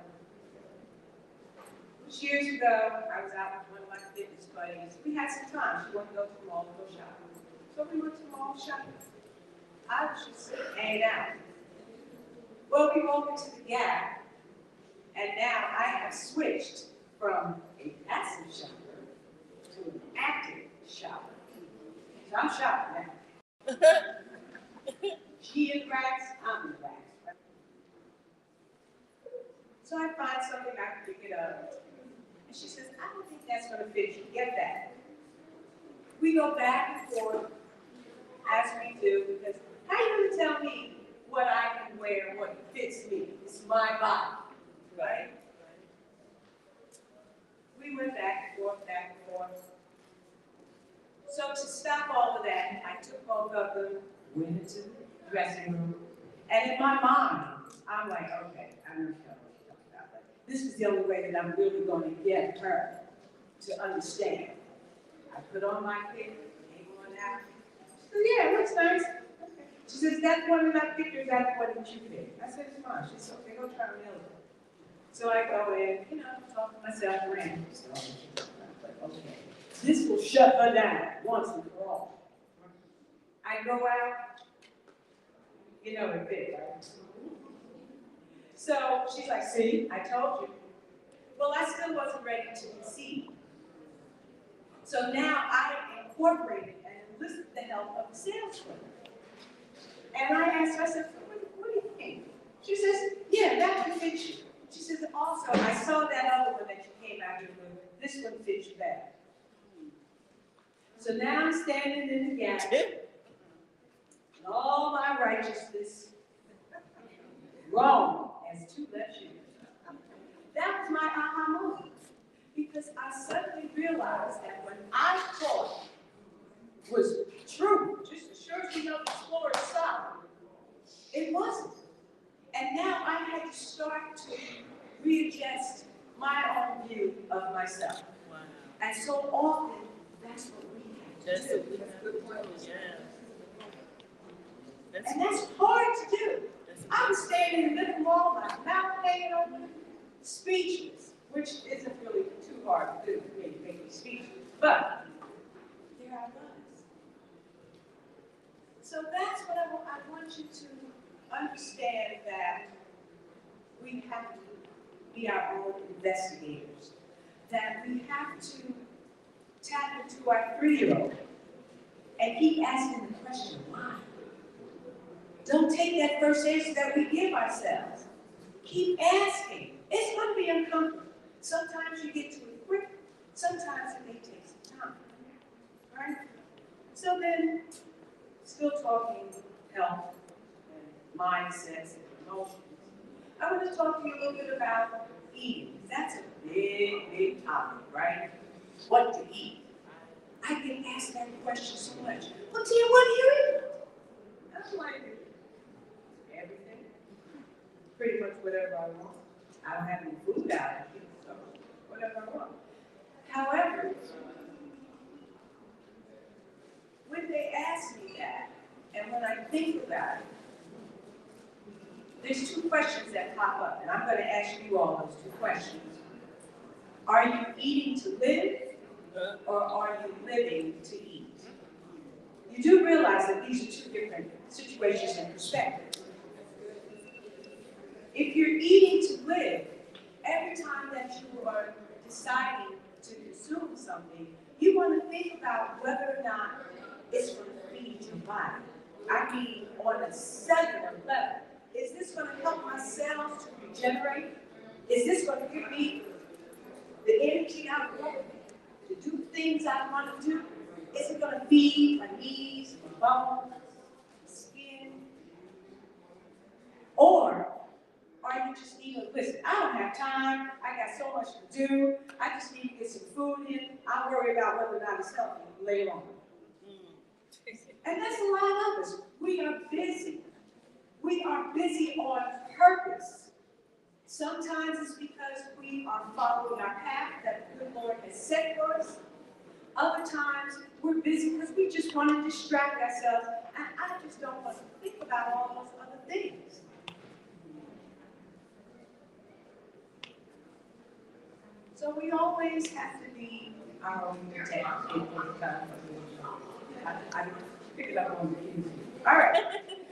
Speaker 1: Years ago, I was out with one of my fitness buddies. We had some time. She wanted to go to the mall to go shopping. So we went to the mall shopping. I was just hanging out. Well, we walked into the Gap, and now I have switched from a passive shopper to an active shopper. So I'm shopping now. She in racks, I'm in racks. So I find something, I can pick it up. And she says, I don't think that's going to fit you. Get that. We go back and forth, as we do, because how are you going to tell me what I can wear, what fits me? It's my body, right? We went back and forth, back and forth. So to stop all of that, I took both of them, went into the dressing room, and in my mind, I'm like, okay, I know what you're talking about, but this is the only way that I'm really going to get her to understand. I put on my kit, came on out. She said, yeah, it looks nice. Okay. She says, that's one of my pictures, that's one that you picked. I said, it's fine. She said, okay, go try on the other one. So I go in, talk to myself around. So okay, this will shut her down once and for all. I go out, it fit, right? So she's like, see, I told you. Well, I still wasn't ready to concede. So now I incorporated and enlisted the help of the salesperson. And I asked her, I said, what do you think? She says, yeah, that one fits you. She says, also, I saw that other one that you came out with. This one fits you better. So now I'm standing in the Gap, and all my righteousness wrong as two left shoes. That was my aha moment. Because I suddenly realized that when I thought was true, just as sure as we know the floor is solid, it wasn't. And now I had to start to readjust my own view of myself.
Speaker 5: Wow.
Speaker 1: And so often, that's what we have to do.
Speaker 5: That's a good point. Yeah.
Speaker 1: And that's hard to do. I was standing in the living room, my mouth hanging open, speechless, which isn't really too hard to do for me to make me speechless. But there I was. So that's what I want you to understand, that we have to be our own investigators, that we have to tap into our 3-year-old and keep asking the question, why? Don't take that first answer that we give ourselves. Keep asking. It's going to be uncomfortable. Sometimes you get to it quick. Sometimes it may take some time. Right? So then, still talking health and mindsets and emotions, I want to talk to you a little bit about eating. That's a big, big topic, right? What to eat. I get asked that question so much. Well, Tia, what do you eat? I'm like, everything.
Speaker 8: much whatever I want. I don't have any food allergies, so whatever I want. However, when they ask me that, and when I think about it, there's two questions that pop up, and I'm going to ask you all those two questions. Are you eating to live, or are you living to eat? You do realize that these are two different situations and perspectives. If you're eating to live, every time that you are deciding to consume something, you want to think about whether or not it's going to feed your body. I mean, on a cellular level. Is this going to help my cells to regenerate? Is this going to give me the energy I want to do things I want to do? Is it going to feed my knees, my bones, my skin? Or are you just eating, listen, I don't have time, I got so much to do, I just need to get some food in, I'll worry about whether or not it's healthy later on. And that's a lot of us. We are busy. We are busy on purpose. Sometimes it's because we are following our path that the good Lord has set for us. Other times we're busy because we just want to distract ourselves, and I just don't want to think about all those other things. So we always have to be our own detective. I pick it up on the keys. All right.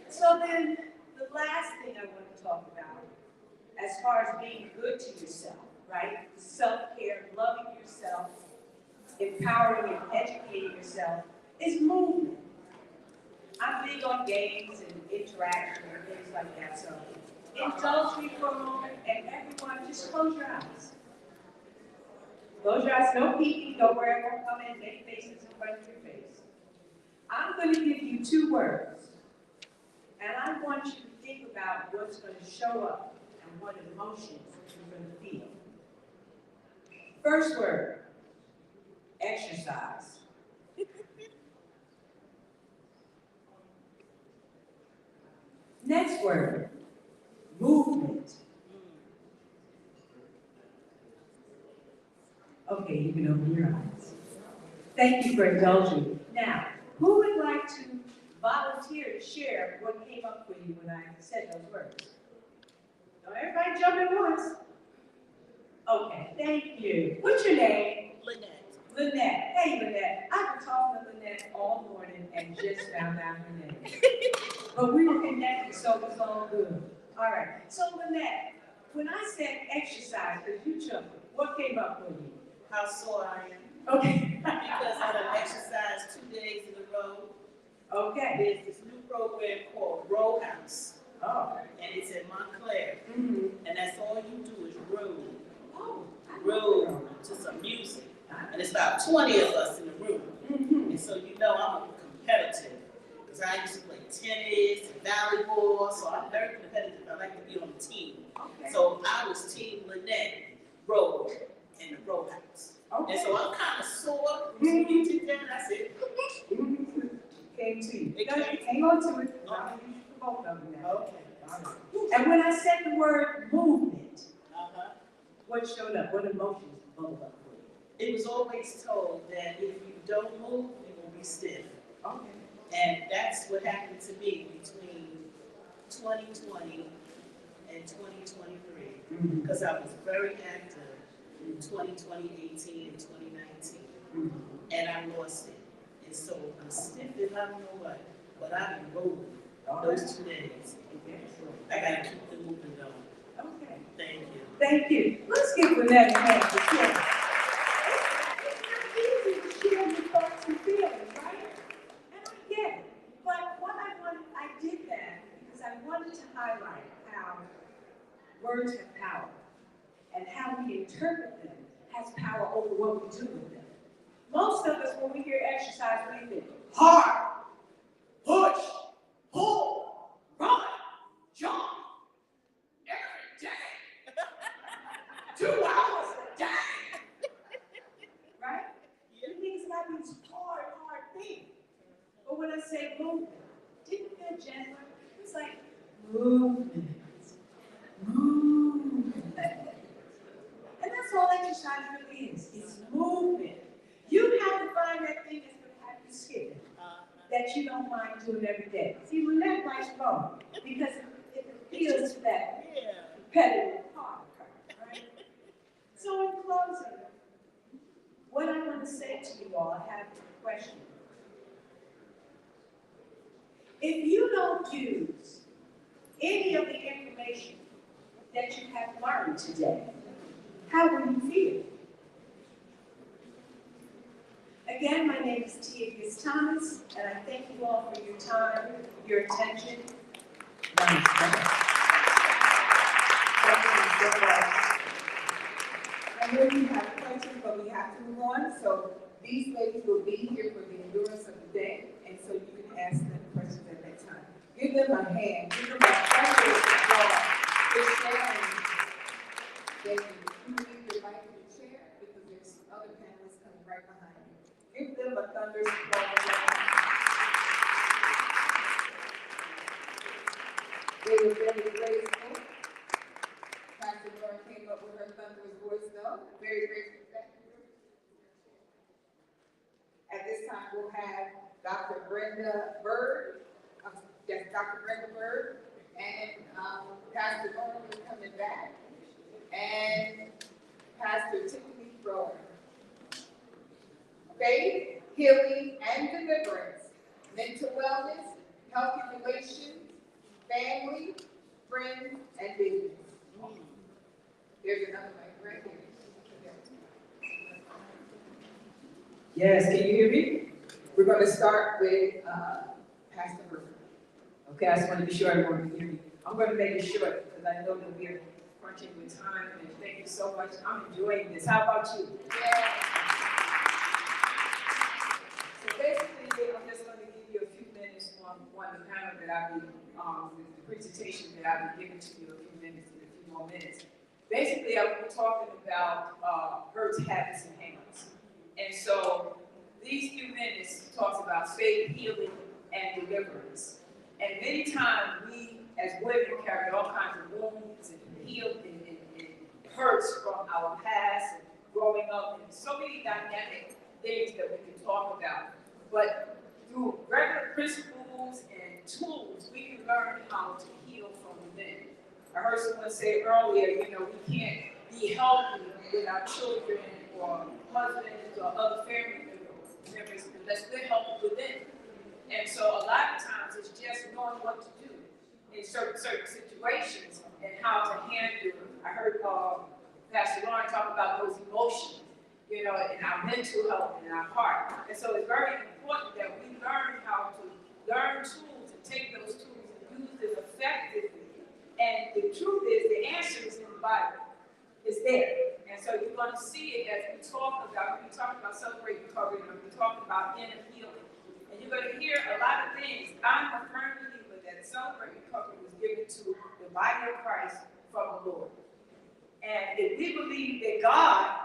Speaker 8: So then, the last thing I want to talk about, as far as being good to yourself, right? Self-care, loving yourself, empowering and educating yourself, is movement. I'm big on games and interaction and things like that, so indulge me for a moment, and everyone, just close your eyes. Close your eyes, no peeking, don't worry, I won't come in and make faces in front of your face. I'm going to give you two words, and I want you to think about what's going to show up and what emotions you're going to feel. First word, exercise. Next word, movement. Okay, you can open your eyes. Thank you for indulging. Now, who would like to volunteer to share what came up for you when I said those words? Don't everybody jump at once. Okay, thank you. What's your name?
Speaker 5: Lynette.
Speaker 8: Lynette. Hey, Lynette. I've been talking to Lynette all morning and just found out her name. But we were connected, so it was all good. All right. So, Lynette, when I said exercise, because you jumped, what came up for you?
Speaker 5: How sore I am.
Speaker 8: Okay.
Speaker 5: Because I done exercised 2 days in a row.
Speaker 8: Okay.
Speaker 5: There's this new program called Row House.
Speaker 8: Oh.
Speaker 5: And it's in Montclair.
Speaker 8: Mm-hmm.
Speaker 5: And that's all you do is row.
Speaker 8: Oh.
Speaker 5: Row to some music. And it's about 20 of us in the room.
Speaker 8: Mm-hmm.
Speaker 5: And so you know I'm competitive. Because I used to play tennis and volleyball. So I'm very competitive. I like to be on the team.
Speaker 8: Okay.
Speaker 5: So I was Team Lynette Row in the Row House.
Speaker 8: Okay.
Speaker 5: And so I'm kind of sore. So you did that, I said,
Speaker 8: Came to you.
Speaker 5: It came.
Speaker 8: Hang on to it. I'm going to use you for both of them now.
Speaker 5: okay.
Speaker 8: All right. And when I said the word movement,
Speaker 5: Uh-huh.
Speaker 8: what showed up? What emotions bubbled up for you?
Speaker 5: It was always told that if you don't move, you will be stiff.
Speaker 8: Okay.
Speaker 5: And that's what happened to me between 2020 and 2023.
Speaker 8: Mm-hmm.
Speaker 5: Because I was very active in 2020, 18, and 2019.
Speaker 8: Mm-hmm.
Speaker 5: And I lost it. And so I'm stiff as I don't know what, but I've been rolling
Speaker 8: All right.
Speaker 5: those 2 days.
Speaker 8: Excellent.
Speaker 5: I gotta keep the movement going.
Speaker 8: Okay.
Speaker 5: Thank you.
Speaker 8: Thank you. Let's give Lynette a hand for sharing. It's not easy to share your thoughts and feelings, right? And I get it. But what I did that because I wanted to highlight how words have power and how we interpret them has power over what we do with them. Most of us, when we hear exercise, what do you think? Hard, push, pull, run, jump, every day. 2 hours a day. Right? You think it's about these hard things. But when I say movement, didn't it feel gentler? It's like movement. Movement.
Speaker 1: that you don't mind doing every day. See, when that light's flowing, because it appeals to that
Speaker 5: Yeah.
Speaker 1: competitive part, right? So in closing, what I want to say to you all, I have a question. If you don't use any of the information that you have learned today, how will you feel? Again, my name is Tia Thomas, and I thank you all for your time, your attention.
Speaker 3: Thank you so much.
Speaker 8: I know you have questions, but we have to move on, so these ladies will be here for the endurance of the day, and so you can ask them questions at that time. Give them a hand, give them a special applause for sharing. They can leave your mic in the chair, because there's other panelists coming right behind you. Give them a thunderous applause. They were very graceful. Pastor Laura came up with her thunderous voice, though. Very grateful. At this time, we'll have Dr. Brenda Bird. Yes, Dr. Brenda Bird. And Pastor Laura is coming back. And Pastor Tiffany Thrower. Faith, healing, and deliverance. Mental wellness, healthy relations, family, friends, and business. There's another mic right here. Yes, can you hear me? We're going to start with Pastor Burke. Okay, I just want to be sure everyone can hear me. I'm going to make it short because I know that we are crunching with time, and thank you so much. I'm enjoying this. How about you? Yeah. So basically, I'm just going to give you a few minutes on the panel that I'll be, the presentation that I'll be giving to you a few minutes in a few more minutes. Basically, I'll be talking about hurts, habits, and hang-ups. And so these few minutes talks about faith, healing, and deliverance. And many times we, as women, carry all kinds of wounds and healed and hurts from our past and growing up, and so many dynamic things that we can talk about. But through regular principles and tools, we can learn how to heal from within. I heard someone say earlier, we can't be healthy with our children or husbands or other family members unless we're healthy within. And so a lot of times it's just knowing what to do in certain situations and how to handle. I heard Pastor Lauren talk about those emotions, in our mental health and our heart. And so it's very important that we learn how to learn tools and take those tools and use them effectively. And the truth is, the answer is in the Bible. It's there. And so you're going to see it as we talk about celebrate recovery, and we talk about inner healing. And you're going to hear a lot of things. I'm a firm believer that celebrate recovery was given to the body of Christ from the Lord. And if we believe that God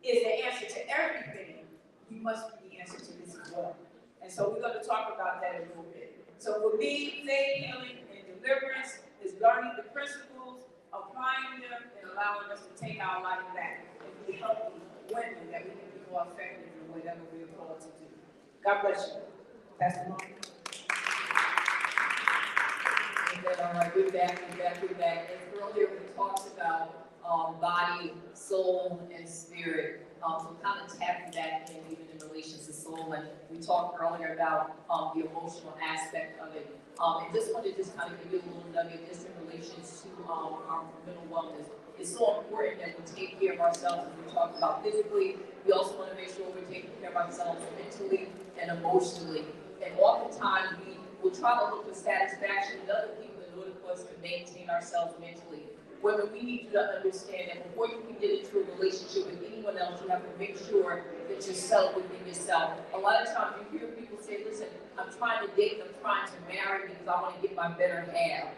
Speaker 8: is the answer to everything, we must be the answer to this as well. And so we're going to talk about that a little bit. So for me, faith, healing, and deliverance is learning the principles, applying them, and allowing us to take our life back and be healthy women that we can be more effective in whatever we are called to do. God bless you. Pastor Mark.
Speaker 9: All right, we're back. As earlier we talked about body, soul, and spirit. So kind of tapping that in even in relation to soul. And we talked earlier about the emotional aspect of it. And just wanted to just kind of give you a little nugget just in relation to our mental wellness. It's so important that we take care of ourselves as we talk about physically. We also want to make sure we're taking care of ourselves mentally and emotionally. And oftentimes we will try to look for satisfaction in other people in order for us to maintain ourselves mentally. Women, we need you to understand that before you can get into a relationship with anyone else, you have to make sure that you're settled within yourself. A lot of times you hear people say, listen, I'm trying to date, I'm trying to marry because I want to get my better half.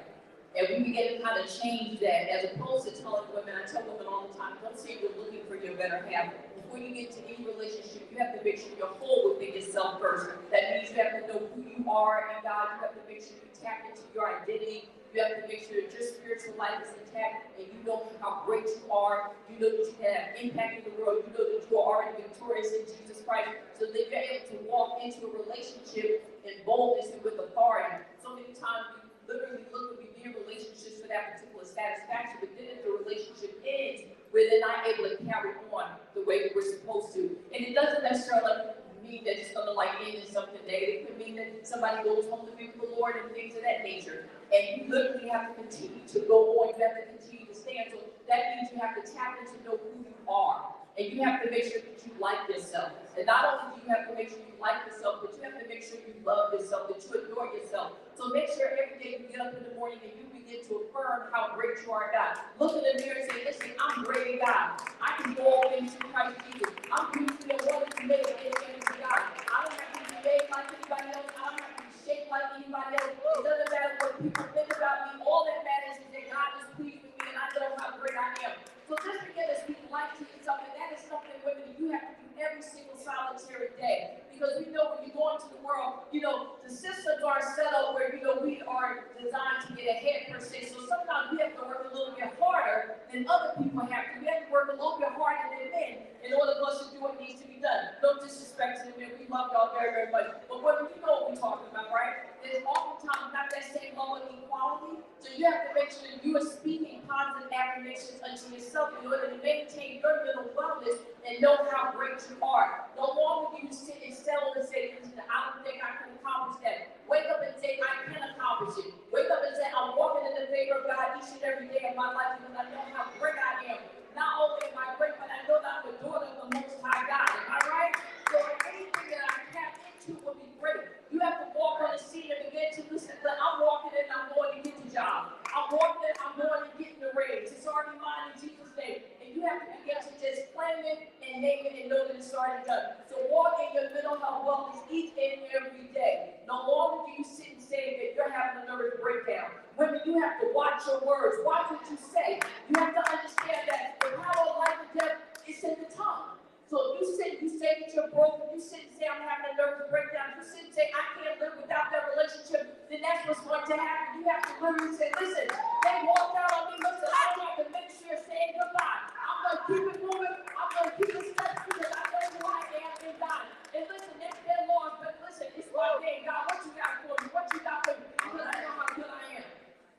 Speaker 9: And we begin to kind of change that as opposed to telling women, I tell women all the time, don't say you're looking for your better half. Before you get to any relationship, you have to make sure you're whole within yourself first. That means you have to know who you are in God. You have to make sure you tap into your identity. You have to make sure that your spiritual life is intact, and you know how great you are, you know that you can have impact in the world, you know that you are already victorious in Jesus Christ, so that you're able to walk into a relationship in boldness and with authority. So many times we literally look and we be in relationships for that particular satisfaction, but then if the relationship ends, where they're not able to carry on the way that we're supposed to. And it doesn't necessarily mean that it's gonna like end in something negative. It could mean that somebody goes home to be with the Lord and things of that nature. And you literally have to continue to go on, you have to continue to stand. So that means you have to tap into know who you are. And you have to make sure that you like yourself. And not only do you have to make sure you like yourself, but you have to make sure you love yourself, that you adore yourself. So make sure every day you get up in the morning and you begin to affirm how great you are in God. Look in the mirror and say, listen, I'm great in God. I can do all things through Christ Jesus. I'm beautifully and wonderfully made in the image of God. I don't have to be made like anybody else. I don't have to be shaped like anybody else. It doesn't matter what people think about me. All that matters is that God is pleased with me and I know how great I am. So just begin to speak life to yourself, and that is something, women, you have to do every single solitary day. Because we know when you go into the world, you know, the systems are set up where, you know, we are designed to get ahead per se. So sometimes we have to work a little bit harder than other people have to. We have to work a little bit harder than men in order for us to do what needs to be done. No disrespect to them, we love y'all very, very much. But what you know what we're talking about, right? There's oftentimes not that same level of equality. So you have to make sure that you are speaking positive affirmations unto yourself in order to maintain your mental wellness and know how great you are. No longer do you sit and settle and say, listen, I don't think I can accomplish that. Wake up and say, I can accomplish it. Wake up and say, I'm walking in the favor of God each and every day of my life because I know how great I am. Not only am I great, but I know that I'm the daughter of the Most High God. Am I right? So anything that I tap into will be great. You have to walk on the scene and begin to listen. I'm walking in, I'm going to get the job. I'm walking in, I'm going to get the raise. It's already mine in Jesus' name. And you have to begin to just claim it and name it and know that it's already done. So walk in your mental health wellness each and every day. No longer do you sit and say that you're having a nervous breakdown. Women, you have to watch your words. Watch what you say. You have to understand that the power of life and death is in the tongue. So if you say that you're broken, you sit and say I'm having a nervous breakdown, you sit and say I can't live without that relationship, then that's what's going to happen. You have to literally say, listen, they walked out on me, listen, I don't have to make sure saying goodbye. I'm going to keep it moving, I'm going to keep it steps because I know who I am in God. And listen, it's their loss, but listen, it's my day. God, what you got for me? What you got for me? Because I know how good I am.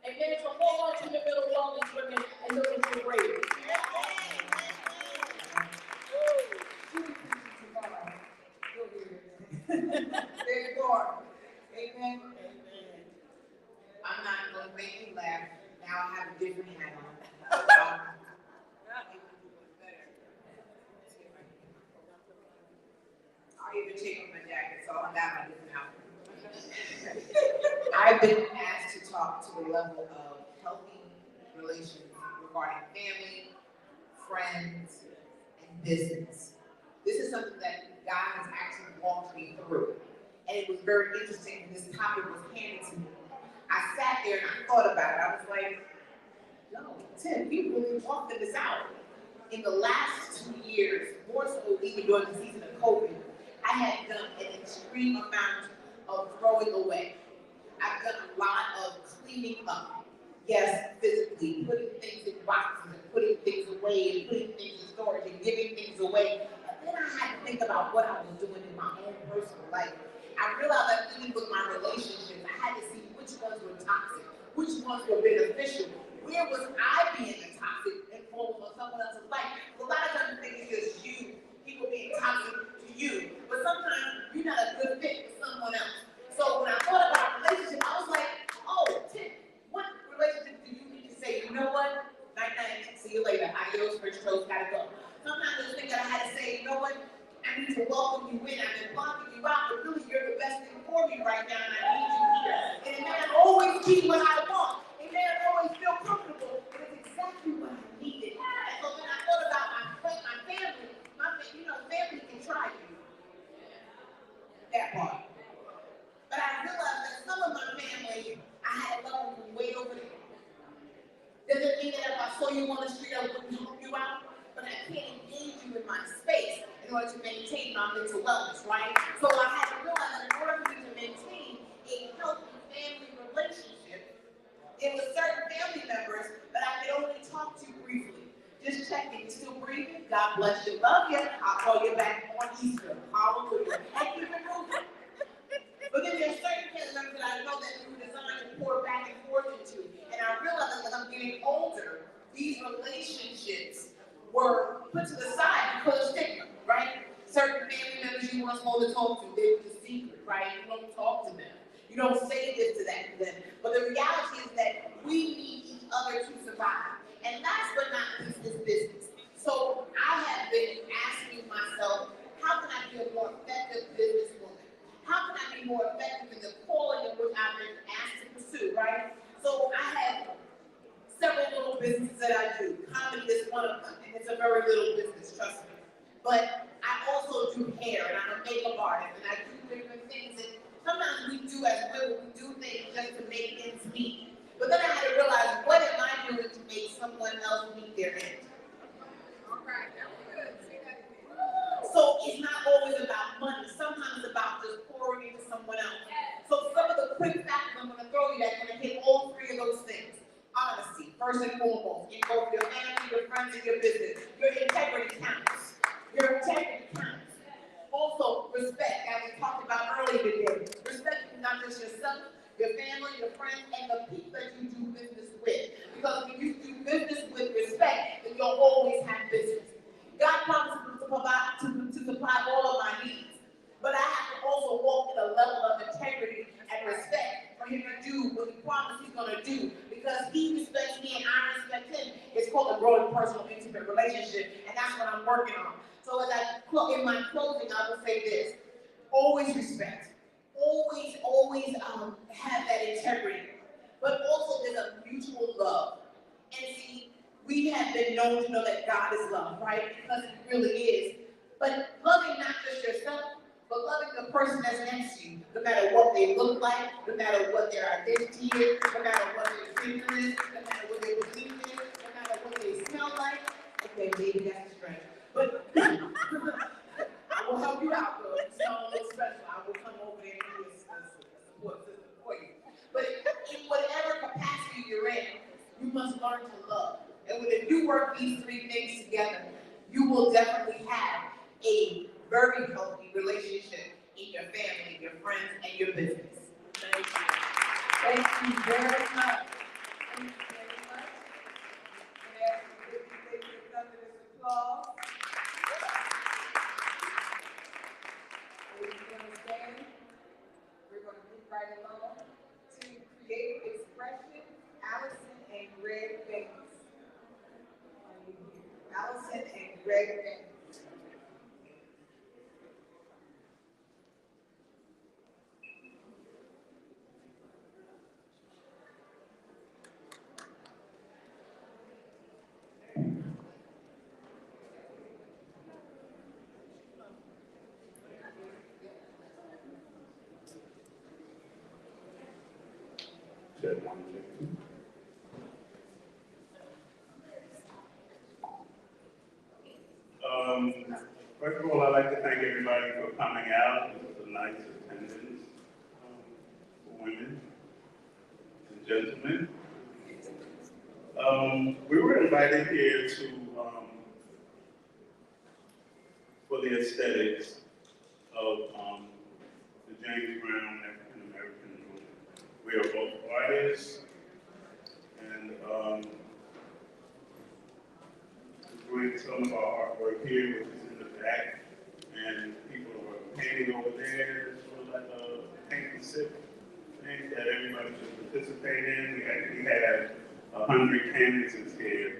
Speaker 9: Amen. So hold on to your middle wellness, women, and know that you're great.
Speaker 3: There's more. Amen.
Speaker 4: I'm not gonna make you laugh. Now I have a different hat on. I'll even take off my jacket, so I got my different outfit. I've been asked to talk to the level of healthy relations regarding family, friends, and business. This is something that God has actually walked me through. And it was very interesting when this topic was handed to me. I sat there and I thought about it. I was like, no, Tim, you really walked this out. In the last 2 years, more so even during the season of COVID, I had done an extreme amount of throwing away. I've done a lot of cleaning up. Yes, physically, putting things in boxes and putting things away and putting things in storage and giving things away. And then I had to think about what I was doing in my own personal life. I realized that even with my relationships, I had to see which ones were toxic, which ones were beneficial. Where was I being the toxic influence on someone else's life? A lot of times you think it's just you, people being toxic to you, but sometimes you're not a good fit for someone else. So when I thought about relationship, I was like, oh, Tim, what relationship do you need to say, you know what? Night night, see you later. Adios, rich toast, gotta go. Sometimes there's things that I had to say, you know what? I need to welcome you in. I've been blocking you out, but really you're the best thing for me right now, and I need you here. And it may not always be what I want. It may not always feel comfortable, but it's exactly what I needed. And so when I thought about my family, you know, family can try you. That part. But I realized that some of my family, I had to love them way over there. Doesn't mean that if I saw you on the street, I wouldn't help you out, but I can't engage you in my space in order to maintain my mental wellness, right? So I had to realize that in order for me to maintain a healthy family relationship, it was certain family members that check in. You still breathing? God bless you. Love you. I'll call you back on Easter. Hallelujah. And keep it moving. But then there's certain family members that I know that we were designed to pour back and forth into. And I realized that as I'm getting older, these relationships were put to the side because of stigma, right? Certain family members you weren't supposed to talk to, they were the secret, right? You don't talk to them. You don't say this to them. But the reality is that we need each other to survive. And last but not least is business. So I have been asking myself, how can I be a more effective businesswoman? How can I be more effective in the calling in which I've been asked to pursue, right? So I have several little businesses that I do. Comedy is one of them, and it's a very little business, trust me. But I also do hair, and I'm a makeup artist, and I do different things. And sometimes we do as women, we do things just to make ends meet. But then I had to realize, what am I doing to make someone else meet their ends? So it's not always about money. Sometimes it's about just pouring into someone else. So some of the quick factors I'm going to throw you at are going to hit all three of those things. Honesty, first and foremost, in both your family, your friends, and your business. Your integrity counts. Your integrity counts. Also, respect, as we talked about earlier today. Respecting not just yourself, your family, your friends, and the people that you do business with. Because when you do business with respect, then you'll always have business. God promises to supply all of my needs. But I have to also walk in a level of integrity and respect for him to do what he promised he's going to do. Because he respects me and I respect him. It's called a growing personal intimate relationship. And that's what I'm working on. So as in my closing, I will say this. Always respect. Always have that integrity. But also there's a mutual love. And see, we have been known to know that God is love, right? Because he really is. But loving not just yourself, but loving the person that's next to you, no matter what they look like, no matter what their identity is, no matter what their gender is, no matter what they believe in, no matter what they smell like. Okay, maybe that's a stretch. But I will help you out, though. If you smell a little special, I will come over there and do a support system for you. But in whatever capacity you're in, you must learn to love. And if you work these three things together, you will definitely have a very healthy relationship in your family, your friends, and your business. Thank you.
Speaker 3: Thank you very much. Thank you very much. And as we take this under this applause, we're going to stand. We're going to move right along to creative expression, Allison and Greg Banks. Allison and Greg Banks.
Speaker 10: Check one, check two. First of all, I'd like to thank everybody for coming out. It was a nice attendance for women and gentlemen. We were invited here to for the aesthetics of the James Brown African American movement. We are both artists, and we bring some of our artwork here, which is in the back, and people are painting over there. It's sort of like a paint and sip thing that everybody should participate in. We actually have 100 canvases here,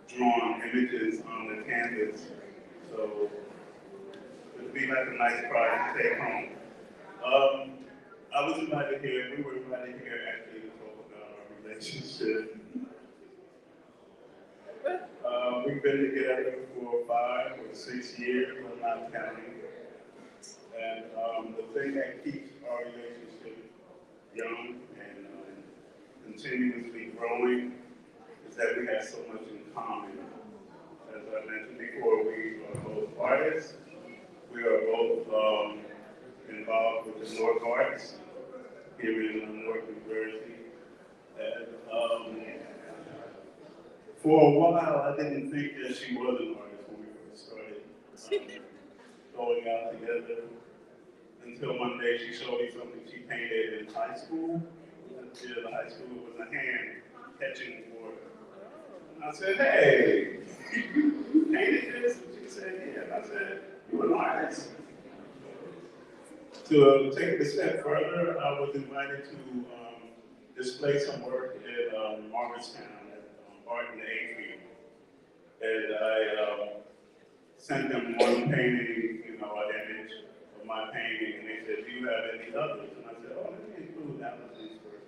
Speaker 10: drawn images on the canvas, so it'll be like a nice project to take home. I was invited here, we were invited here actually to talk about our relationship. We've been together for 5 or 6 years, I'm not counting. And the thing that keeps our relationship young and continuously growing is that we have so much in common. As I mentioned before, we are both artists. We are both involved with the Newark Arts here in Newark, New Jersey. And For a while, I didn't think that she was an artist when we first started going out together. Until one day she showed me something she painted in high school. In the high school, it was a hand catching water. And I said, hey, you painted this? And she said, yeah. And I said, you're an artist. To take it a step further, I was invited to display some work in Morristown at Art in the Atrium. And I sent them one painting, you know, an image of my painting, and they said, do you have any others? And I said, oh, let me include Allison's work.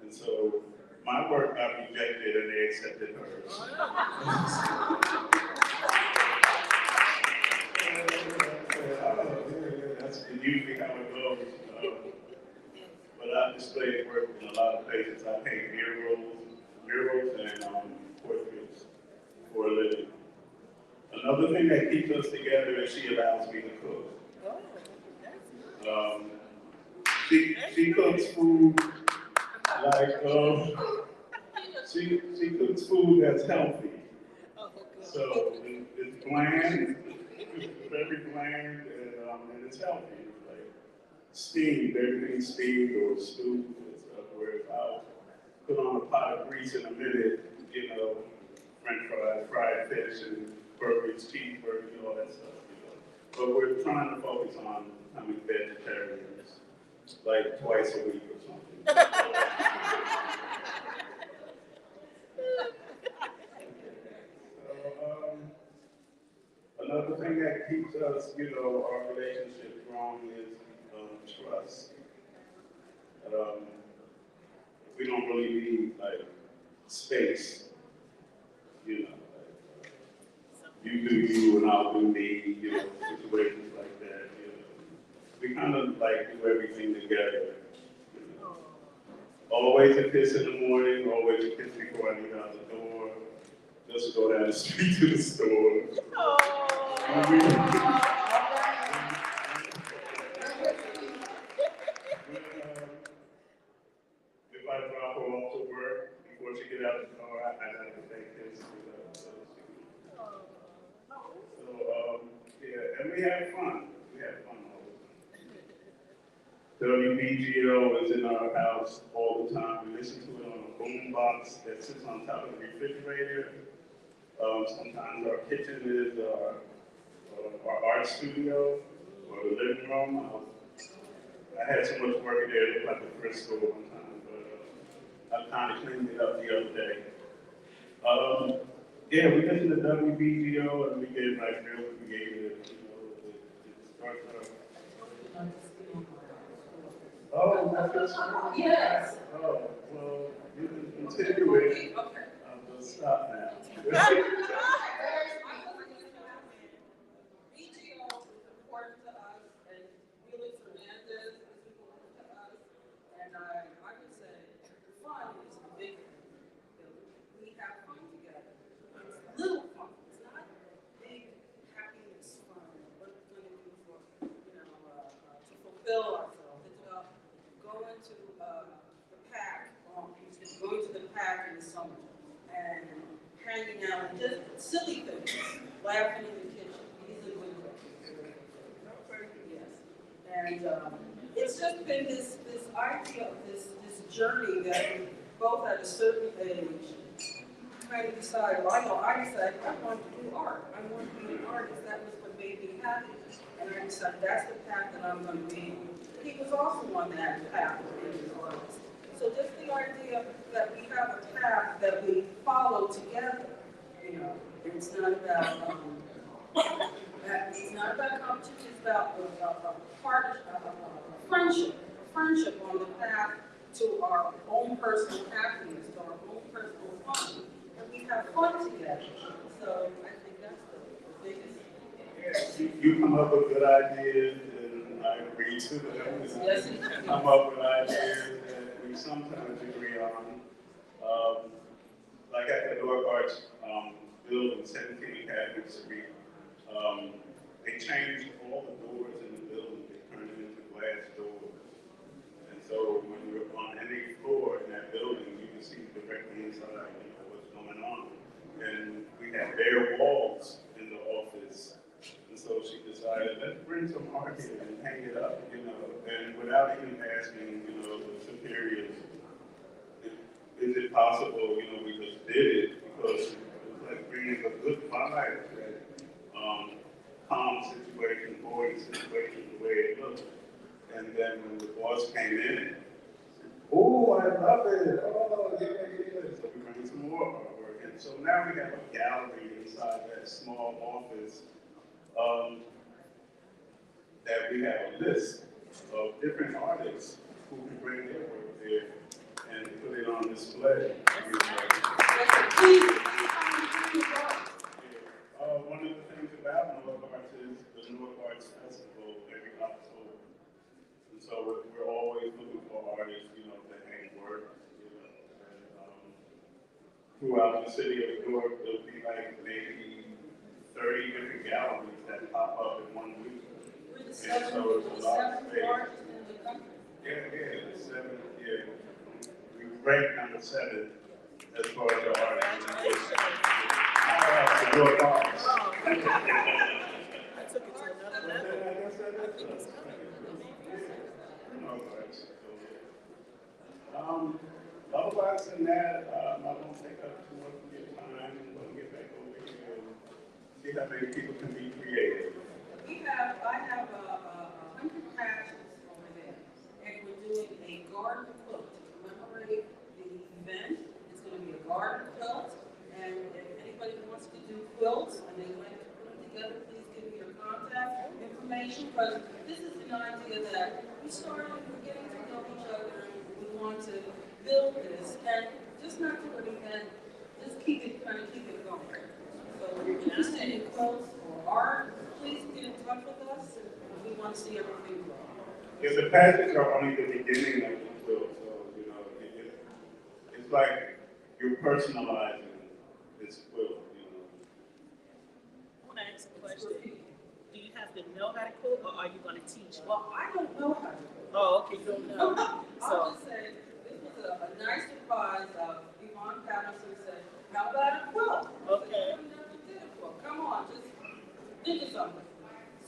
Speaker 10: And so my work got rejected and they accepted hers. That's usually how it goes. But I've displayed work in a lot of places. I paint murals and portraits for a living. Another thing that keeps us together is she allows me to cook. She cooks food like she cooks food that's healthy. So it's bland, very bland, and it's healthy. Like steamed, everything's steamed or stewed and stuff. Whereas I'll put on a pot of grease in a minute, you know, French fries, fried fish, and burgers, cheeseburgers, all that stuff. You know. But we're trying to focus on becoming vegetarians, like twice a week or something. Another thing that keeps us, you know, our relationship strong is trust. We don't really need like space, you know. You do you and I'll do me, you know, situations like that. You know. We kind of like do everything together. You know. Always a kiss in the morning, always a kiss before I leave out the door. Just go down the street to the store. If I drop her off to work before she get out the car, I have to take this. Yeah, and we have fun. We have fun all the time. WBGO is in our house all the time. We listen to it on a boom box that sits on top of the refrigerator. Sometimes our kitchen is our art studio or the living room. I had so much work in there, it looked like a thrift store one time, but I kind of cleaned it up the other day. Yeah, we listen to WBGO and we get like real creative, you know, it starts oh, that's yes. Oh, well, you can continue it. I'll just stop now.
Speaker 1: Little fun. It's not big happiness fun. What are we going to do for, to fulfill ourselves? It's about going to the pack, going to the pack in the summer and hanging out and just silly things, laughing in the kitchen. He's a good cook. Yes. And it's just been this idea of this journey that we both at a certain age kind of decided, well, I decided I wanted to do art. I wanted to be an artist. That was what made me happy. And I decided that's the path that I'm going to be. He was also on that path of being an artist. So just the idea that we have a path that we follow together, you know, it's not about competition. It's about friendship on the path to our own personal happiness, to our own personal fun. We have fun together. So I think that's the biggest.
Speaker 10: You come up with good ideas, and I agree to them.
Speaker 1: Yes,
Speaker 10: come up with ideas that we sometimes agree on. Like at the Newark Arts building, 17 Academy Street, they changed all the doors in the building. They turned it into glass doors. And so when you're on any floor in that building, you can see directly inside, you know, what's going on. bring some art here and hang it up, you know, and without even asking, you know, the superiors, is it possible, you know, we just did it because it's like bringing a good vibe to that calm situation, boring situation, the way it looked. And then when the boss came in, oh, I love it. Oh, yeah, yeah. So we bring some more artwork. And so now we have a gallery inside that small office that we have a list of different artists who can bring their work there and put it on display. One of the things about Newark Arts is the Newark Arts Festival every October. And so we're always looking for artists, you know, to hang work, you know. And, throughout the city of Newark, there'll be like maybe 30 different galleries that pop up in 1 week.
Speaker 1: We're the
Speaker 10: And
Speaker 1: seventh,
Speaker 10: so it's a lot of
Speaker 1: seventh
Speaker 10: space.
Speaker 1: largest in the country.
Speaker 10: Yeah, the seventh, yeah. We ranked number 7 as far as the art. The Newark Arts.
Speaker 5: I took it to another level.
Speaker 10: Otherwise than that, I won't take up too much of your time. We'll get back over here and see how many people can be creative.
Speaker 8: I have 100 patches over there, and we're doing a garden quilt to commemorate the event. It's going to be a garden quilt, and if anybody wants to do quilts and they'd like to put them together, please give me your contact information, because this is an idea that we're getting to know each other, and we want to build this, and just not do an event, just keep it going. So if you're interested in quilts or art, please get in touch with us. We want to see everything grow.
Speaker 10: Yeah, the patches are only the beginning of the quilt, so, you know, it's like you're personalizing this quilt, you know.
Speaker 5: I want to ask a question. Do you have to know how to cook, or are you going to teach?
Speaker 8: Well, I don't know how to do it.
Speaker 5: Oh, okay, you don't know.
Speaker 8: I'll
Speaker 5: So,
Speaker 8: just say, this was a nice surprise. Yvonne Patterson said, how about a quilt?
Speaker 5: Okay.
Speaker 8: I said, we never did a quilt. Come on, just think of something.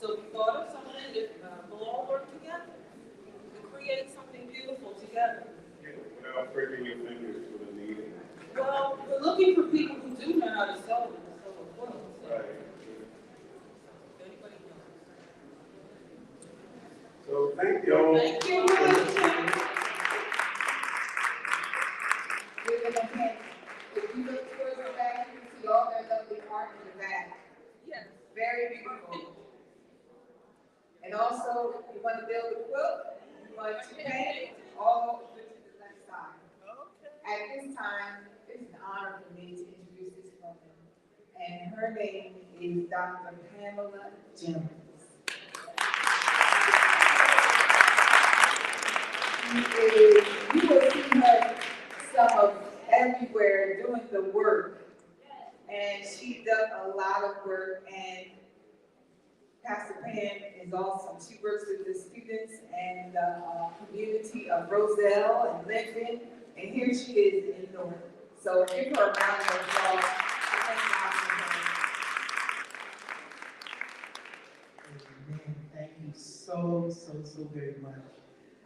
Speaker 8: So we thought of something that we'll all work together to create something beautiful together.
Speaker 10: Yeah, without breaking your fingers with a needle.
Speaker 8: Well, we're looking for people who do know how to sew them, sew a quilt. So
Speaker 10: Right.
Speaker 8: if anybody knows.
Speaker 10: So thank you all.
Speaker 8: Thank you.
Speaker 3: Give them a hand. If you look towards the back, you can see all that lovely art in the back.
Speaker 8: Yes.
Speaker 3: Very beautiful. And also, if you want to build a quilt, you want to paint all over to the left side. At this time, it's an honor for me to introduce this woman. And her name is Dr. Pamela Jones. You will see her some of everywhere doing the work. And she does a lot of work, and Pastor Pam is awesome. She works with the students and the community of Roselle and Lincoln, and here she is in Newark. So give her a round of applause. Thank God for her.
Speaker 6: Amen. Thank you so very much.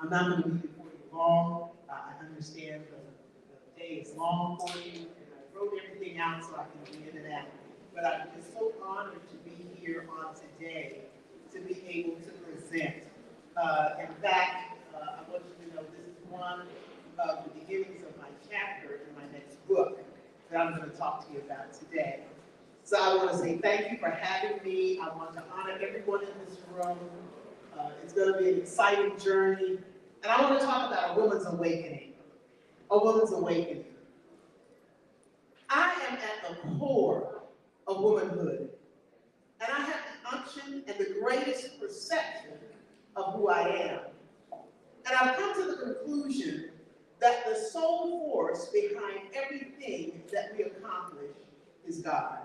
Speaker 6: I'm not going to be before you long. I understand the day is long for you, and I wrote everything out so I can get it out. But I'm just so honored to be here on today to be able to present. In fact, I want you to know this is one of the beginnings of my chapter in my next book that I'm going to talk to you about today. So I want to say thank you for having me. I want to honor everyone in this room. It's going to be an exciting journey. And I want to talk about a woman's awakening. A woman's awakening. I am at the core of womanhood. And I have the unction and the greatest perception of who I am. And I've come to the conclusion that the sole force behind everything that we accomplish is God.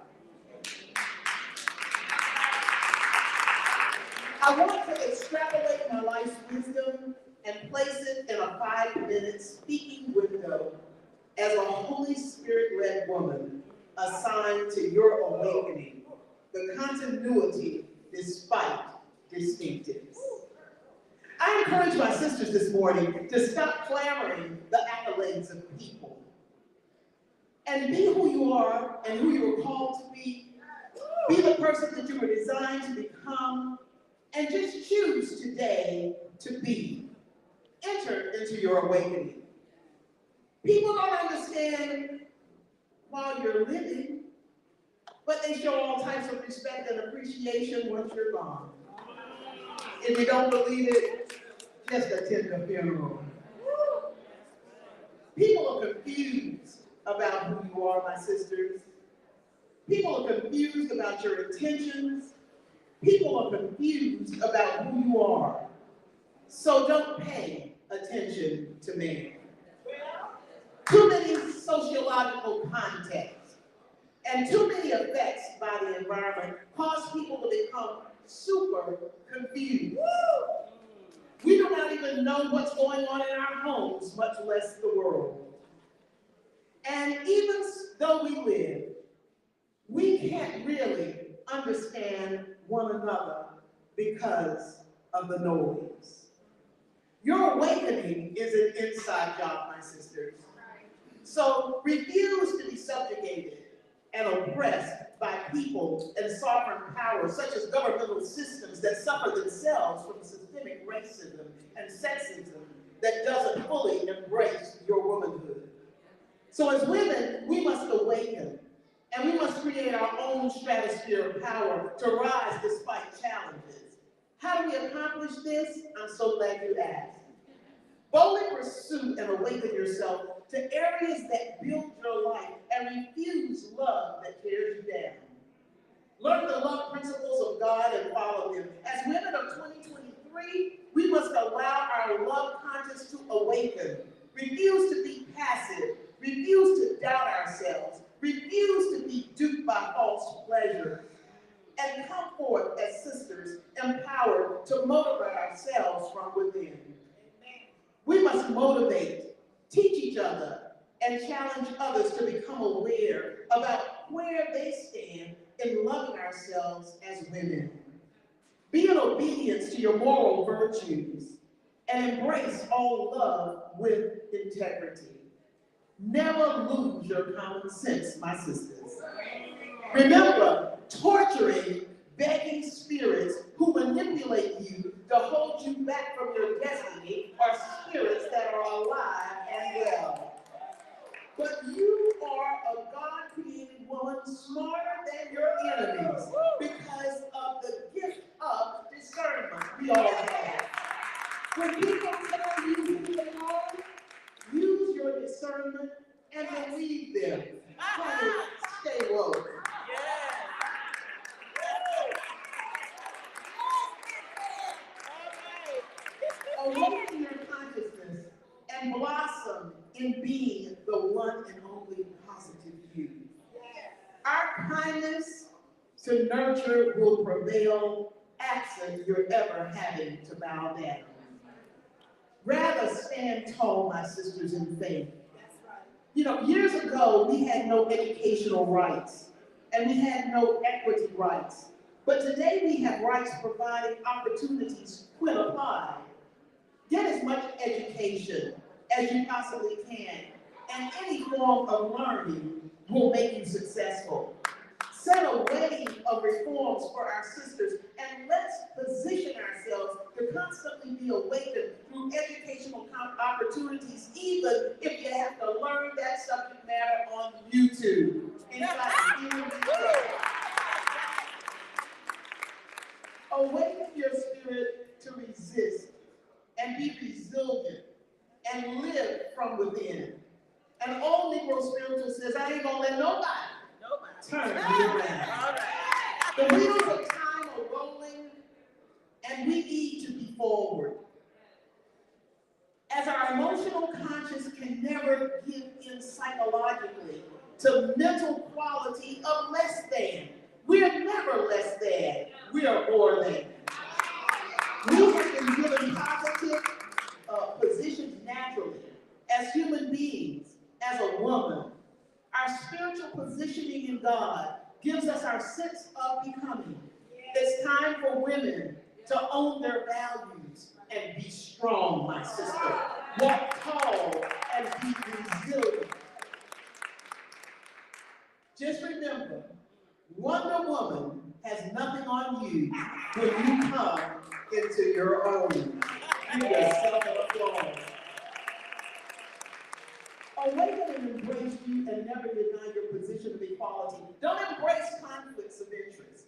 Speaker 6: I want to extrapolate my life's wisdom and place it in a 5-minute speaking window as a Holy Spirit-led woman assigned to your awakening, the continuity despite distinctives. I encourage my sisters this morning to stop clamoring the accolades of people and be who you are and who you were called to be. Be the person that you were designed to become, and just choose today to be. Enter into your awakening. People don't understand while you're living, but they show all types of respect and appreciation once you're gone. If you don't believe it, just attend the funeral. People are confused about who you are, my sisters. People are confused about your intentions. People are confused about who you are. So don't pay attention to me. Too many sociological contexts and too many effects by the environment cause people to become super confused. We do not even know what's going on in our homes, much less the world. And even though we live, we can't really understand one another because of the noise. Your awakening is an inside job, my sisters. So refuse to be subjugated and oppressed by people and sovereign powers such as governmental systems that suffer themselves from systemic racism and sexism that doesn't fully embrace your womanhood. So as women, we must awaken, and we must create our own stratosphere of power to rise despite challenges. How do we accomplish this? I'm so glad you asked. Boldly pursue and awaken yourself to areas that build your life and refuse love that tears you down. Learn the love principles of God and follow them. As women of 2023, we must allow our love conscience to awaken. Refuse to be passive. Refuse to doubt ourselves. Refuse to be duped by false pleasures. And come forth as sisters, empowered to motivate ourselves from within. We must motivate, teach each other, and challenge others to become aware about where they stand in loving ourselves as women. Be in obedience to your moral virtues and embrace all love with integrity. Never lose your common sense, my sisters. Remember, torturing, begging spirits who manipulate you to hold you back from your destiny are spirits that are alive and well. But you are a God-created woman smarter than your enemies because of the gift of discernment we all have. When people tell you who they are, use your discernment and believe them. Honey, stay woke. Awaken your consciousness and blossom in being the one and only positive you. Our kindness to nurture will prevail absent your ever having to bow down. Rather stand tall, my sisters in faith. You know, years ago, we had no educational rights, and we had no equity rights. But today we have rights providing opportunities when applied. Get as much education as you possibly can, and any form of learning will make you successful. Set a wave of reforms for our sisters, and let's position ourselves to constantly be awakened through educational opportunities, even if you have to learn that subject matter on YouTube. Awaken your spirit to resist and be resilient and live from within. An old Negro spiritual says, I ain't gonna let nobody turn me around. The wheels of time are rolling, and we need to be forward. As our emotional conscience can never give in psychologically to mental quality of less than. We are never less than, we are more than. We have been given positive positions naturally as human beings, as a woman. Our spiritual positioning in God gives us our sense of becoming. It's time for women
Speaker 5: to own their values and be strong, my sister. Walk tall and be resilient. Just remember, Wonder Woman has nothing on you when you come into your own. Give yourself an applause. Awaken and embrace you and never deny your position of equality. Don't embrace conflicts of interest.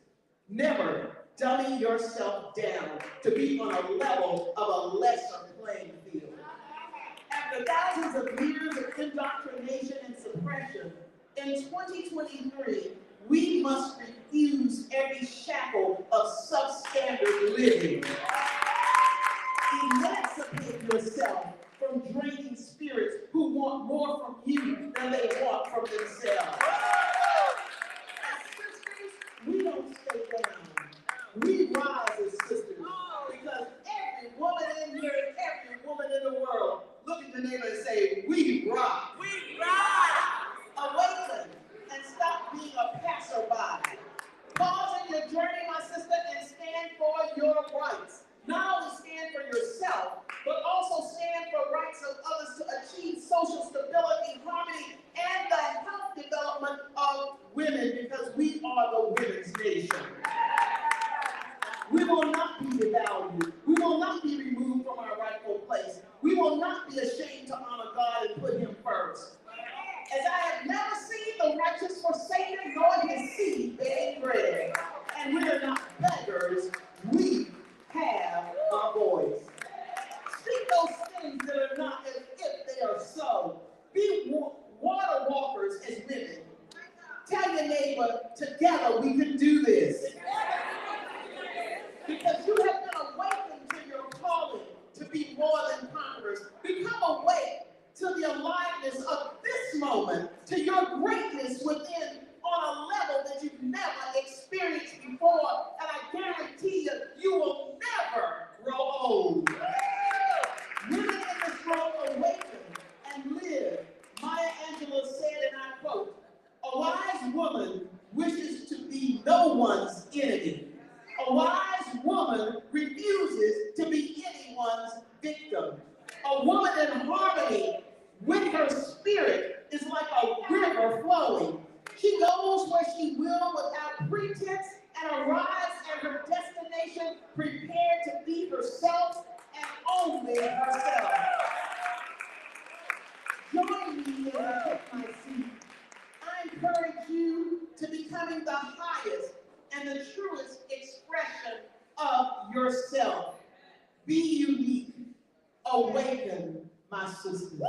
Speaker 5: Never dummy yourself down to be on a level of a lesser playing field. After thousands of years of indoctrination and suppression, in 2023, we must refuse every shackle of substandard living. Emancipate yourself from draining spirits who want more from you than they want from themselves. As sisters, we don't stay down. We rise as sisters because every woman in here, every woman in the world, look at the neighbor and say, we rock. We rock. Awaken and stop being a passerby. Pause in your journey, my sister, and stand for your rights. Not only stand for yourself, but also stand for rights of others to achieve social stability, harmony, and the health development of women, because we are the women's nation. We will not be devalued. We will not be removed from our rightful place. We will not be ashamed to honor God and put him first. As I have never seen the righteous forsaken, nor his seed begging bread. And we are not beggars. We have a voice. Speak those things that are not as if they are so. Be water walkers as women. Tell your neighbor, together we can do this. Because you have been awakened to your calling to be more than conquerors. Become awake to the aliveness of this moment, to your greatness within on a level that you've never experienced before. And I guarantee you, you will never grow old. Women in this room awaken and live. Maya Angelou said, and I quote, a wise woman wishes to be no one's enemy. A wise woman refuses to be anyone's victim. A woman in harmony with her spirit is like a river flowing. She goes where she will without pretense and arrives at her destination prepared to be herself and only herself. Join me as I take my seat. I encourage you to becoming the highest and the truest expression of yourself. Be unique. Awaken, my sisters.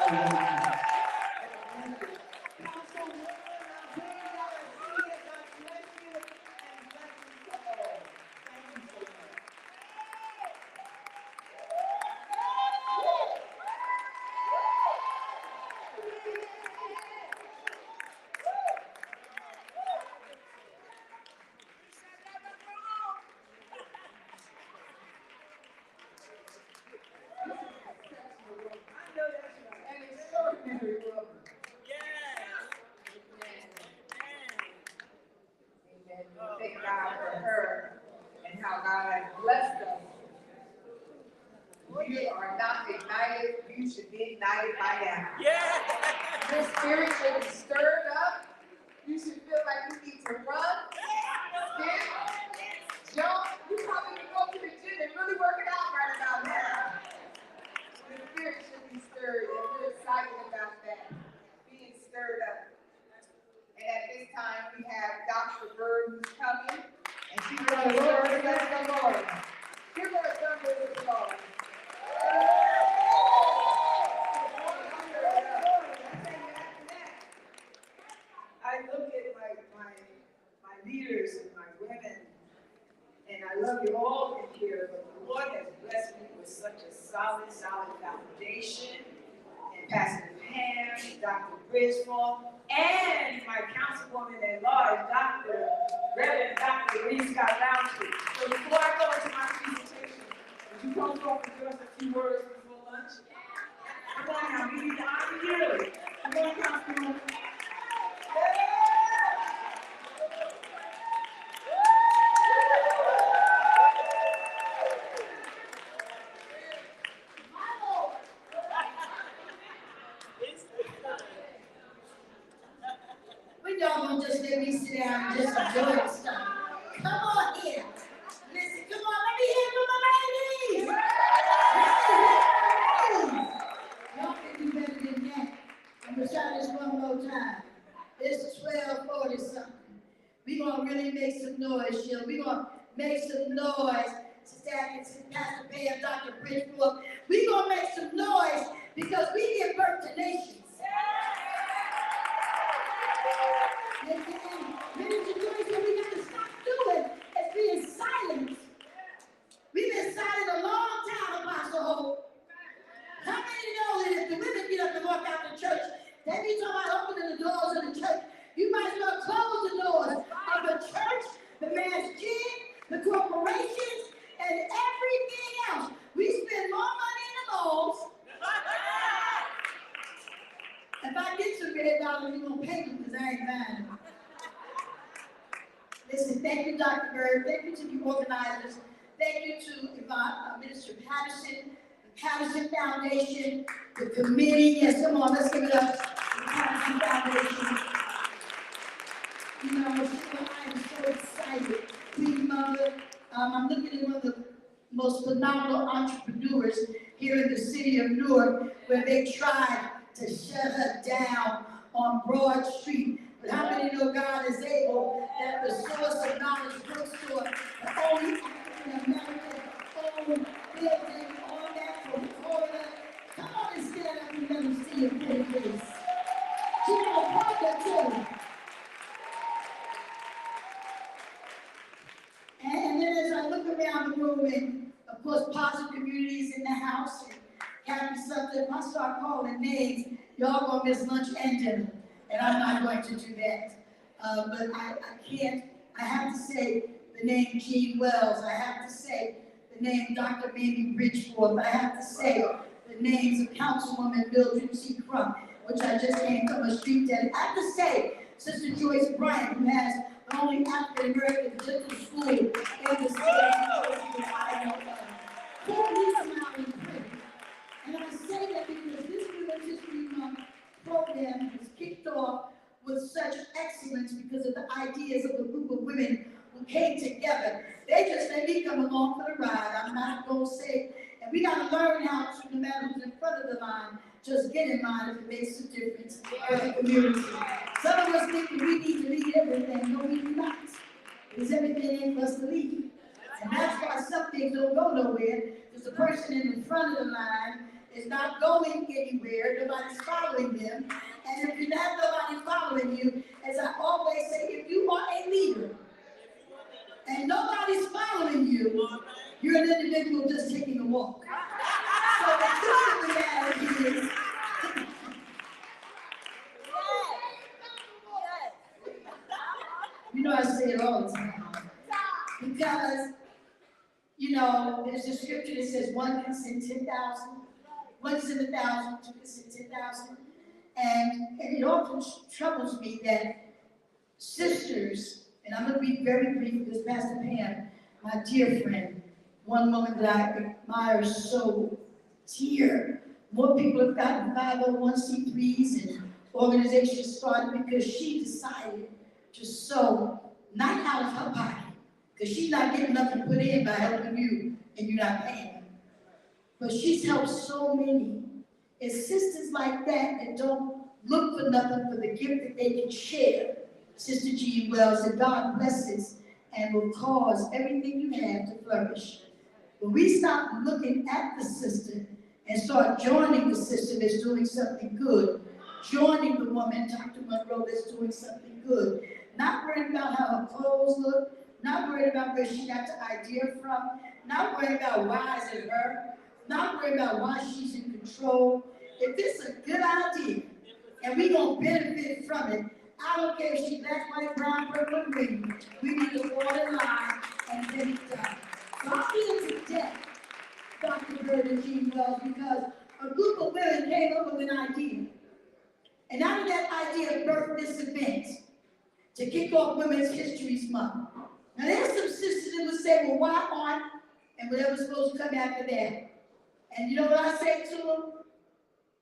Speaker 5: Awaken.
Speaker 8: Thank God for her and how God has blessed us. You are not ignited, you should be ignited by now. Your spirit should be stirred up. You should feel like you need to run, skip, jump. You probably can go to the gym and really work it out right about now. The spirit should be stirred, and we're excited about that, being stirred up. And at this time, we have Dr. Bird who's coming, and she's going to represent the Lord. Give her a thunder of applause. I look at my leaders and my women, and I love you all in here, but the Lord has blessed me with such a solid foundation. And Pastor Pam, Dr. Bridgefall, and my councilwoman at large, Reverend Dr. Reese Scott-Roundtree. So before I go into my presentation, would you come forward and give us a few words before lunch? Come on now, we need to honor you. Come on, Councilwoman.
Speaker 11: y'all gonna just let me sit down and just enjoy the stuff? Come on here. Listen, come on, let me hear from the ladies. Y'all can do better than that. I'm gonna try this one more time. It's 12:40 something. We gonna really make some noise, Sheila. We gonna make some noise. Sister Atkinson, Pastor Pam, Dr. Bridgeforth. We gonna make some noise because we give birth to nations. And Minister Joyce, what we gotta stop doing is being silent. We've been silent a long time, Apostle Hope. How many know that if the women get up and walk out the church, they be talking about opening the doors of the church? You might as well close the doors of the church, the man's gym, the corporations, and everything else. We spend more money in the malls. If I get some red dollars, you're gonna pay them because I ain't buying them. Listen, thank you, Dr. Bird. Thank you to the organizers. Thank you to Minister Patterson, the Patterson Foundation, the committee. Yes, come on, let's give it up. The Patterson Foundation. You know, I am so excited. Please, Mother, I'm looking at one of the most phenomenal entrepreneurs here in the city of Newark, where they tried to shut her down on Broad Street. But how many know God is able, that the Source of Knowledge bookstore, the only African-American owned building on that corner? Come on and stand up and let them see your pretty face. She got a partner too. And then as I look around the room, and of course, Positive Communities in the house, and Captain Sutton, if I start calling names, y'all gonna miss lunch and dinner, and I'm not going to do that. But I can't, I have to say the name Gene Wells, I have to say the name Dr. Mamie Bridgeforth, I have to say the names of Councilwoman Mildred C. Crump, which I just came from a street that I have to say, Sister Joyce Bryant, who has the only African-American dental school in the state of New Jersey, I know of. Holy smiling pretty. And I say that because this Women's History Month program was kicked off with such excellence because of the ideas of a group of women who came together. They just let me come along for the ride. I'm not going to say, and we got to learn how to, no matter who's in front of the line, just get in line if it makes a difference for the community. Some of us think that we need to lead everything. No, we do not. Because everything ain't for us to lead. And that's why some things don't go nowhere, because the person in the front of the line is not going anywhere, nobody's following them. And if you're not nobody following you, as I always say, if you are a leader and nobody's following you, you're an individual just taking a walk. So the truth of the matter is, you know I say it all the time, because, you know, there's a scripture that says one can send 10,000, one can send 1,000, two can send 10,000. And it often troubles me that sisters, and I'm going to be very brief because Pastor Pam, my dear friend, one woman that I admire so dear. More people have gotten 501c3s and organizations started because she decided to sow, not out of her pocket, because she's not getting nothing put in by helping you and you're not paying her. But she's helped so many. It's sisters like that don't look for nothing for the gift that they can share. Sister G. Wells, that God blesses and will cause everything you have to flourish. When we stop looking at the sister and start joining the sister that's doing something good, joining the woman, Dr. Monroe, that's doing something good, not worried about how her clothes look, not worried about where she got the idea from, not worried about why is it her, not worried about why she's in control. If it's a good idea and we're going to benefit from it, I don't care if she's black, white, brown, purple, and green, we need to fall in line and get it done. So I'm here today, Dr. Bird and Gene Wells, because a group of women came up with an idea. And out of that idea birthed this event to kick off Women's History Month. Now there's some sisters that would say, well, why aren't, and whatever's supposed to come after that. And you know what I say to them?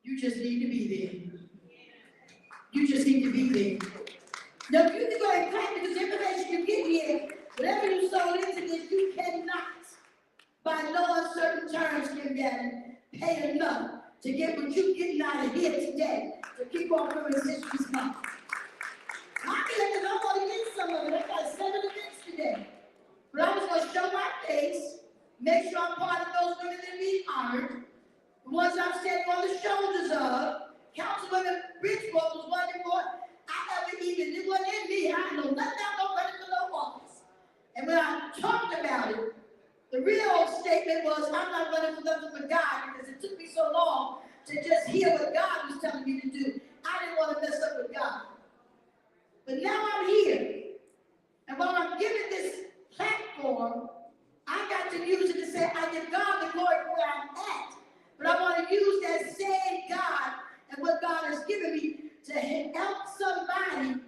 Speaker 11: You just need to be there. You just need to be there. Now, you can go and claim because information you get here, whatever you sold into this, you cannot, by no uncertain terms, can pay enough to get what you're getting out of here today to keep on doing History's Month. I'm here because I want to get some of it. I got 7 events today. But I was going to show my face, make sure I'm part of those women that need honored, the ones I'm standing on the shoulders of. Councilwoman Bridgeport was one before I ever even, it wasn't in me. I know nothing about running for no office. And when I talked about it, the real statement was, I'm not running for nothing but God, because it took me so long to just hear what God was telling me to do. I didn't want to mess up with God. But now I'm here. And while I'm giving this platform, I got to use it to say, I give God the glory for where I'm at. But I want to use that same God and what God has given me to help somebody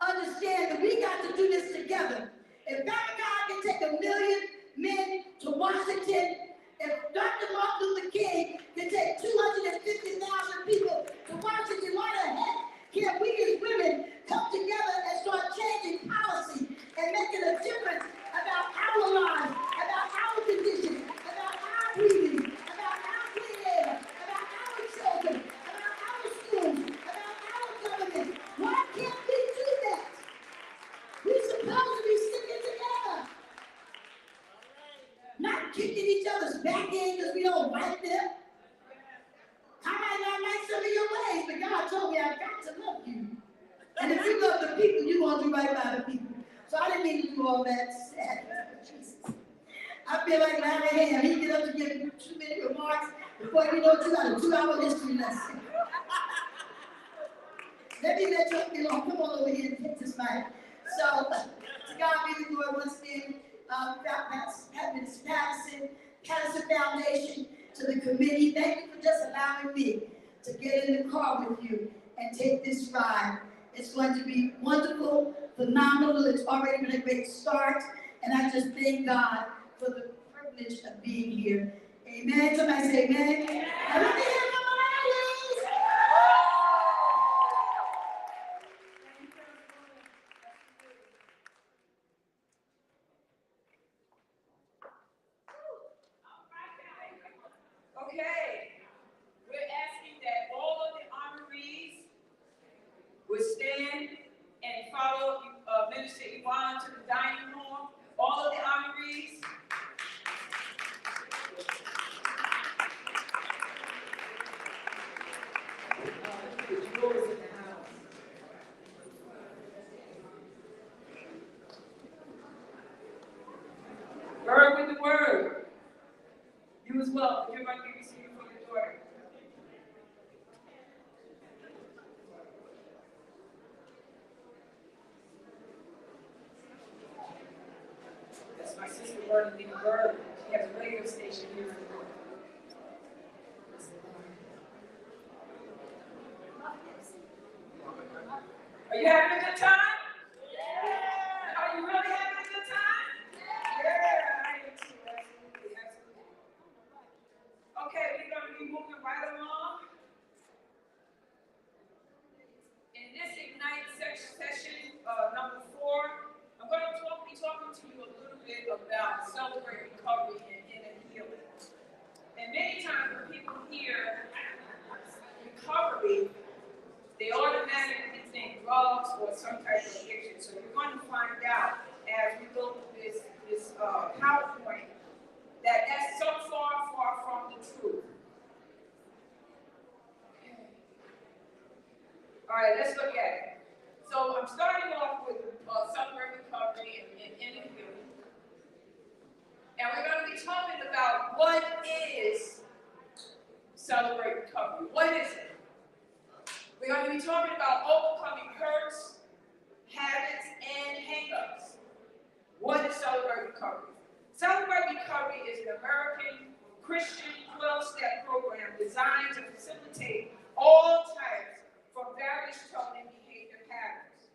Speaker 11: understand that we got to do this together. If God can take 1 million men to Washington, if Dr. Martin Luther King can take 250,000 people to Washington, why the heck can't we as women come together and start changing policy and making a difference about our lives, about our condition, about our breathing, about our clean air, about our children, about our schools, about our government? Why can't we do that? We're supposed to be sticking together. Not kicking each other's back in because we don't like them. I might not like some of your ways, but God told me I've got to love you. And if you love the people, you're going to do right by the people. So I didn't mean to do all that. Jesus. I feel like Larry Ham. He get up to give 2 minute remarks. Before you know it, you got a 2-hour history lesson. Let me let you know. Come on over here and take this mic. So, to God be the glory once again. Patterson Foundation, to the committee, thank you for just allowing me to get in the car with you and take this ride. It's going to be wonderful, phenomenal. It's already been a great start, and I just thank God for the privilege of being here. Amen. Somebody say amen. Amen. I love to hear from the ladies.
Speaker 1: Okay, we're asking that all of the honorees would stand and follow Minister Yvonne to the dining hall. All of the honorees.
Speaker 8: The jewels in the house.
Speaker 1: Bird with the word. You as well. You're going to be receiving from your daughter. That's my sister, Bird with the word. She has a radio station here in Newark. Are you having a good time? Yeah. Are you really having a good time? Yeah, I am too. Absolutely, absolutely. Okay, we're going to be moving right along. In this Ignite session, number 4, I'm going to be talking to you a little bit about celebrate recovery and inner healing. And many times when people hear recovery, they automatically think drugs or some type of addiction. So you're going to find out as we go through this PowerPoint that that's so far, far from the truth. Okay. All right, let's look at it. So I'm starting off with celebrate recovery and inner healing. And we're going to be talking about what is celebrate recovery. What is it? We're going to be talking about overcoming hurts, habits, and hang-ups. What is Celebrate Recovery? Celebrate Recovery is an American Christian 12-step program designed to facilitate all types from various troubling behavior patterns.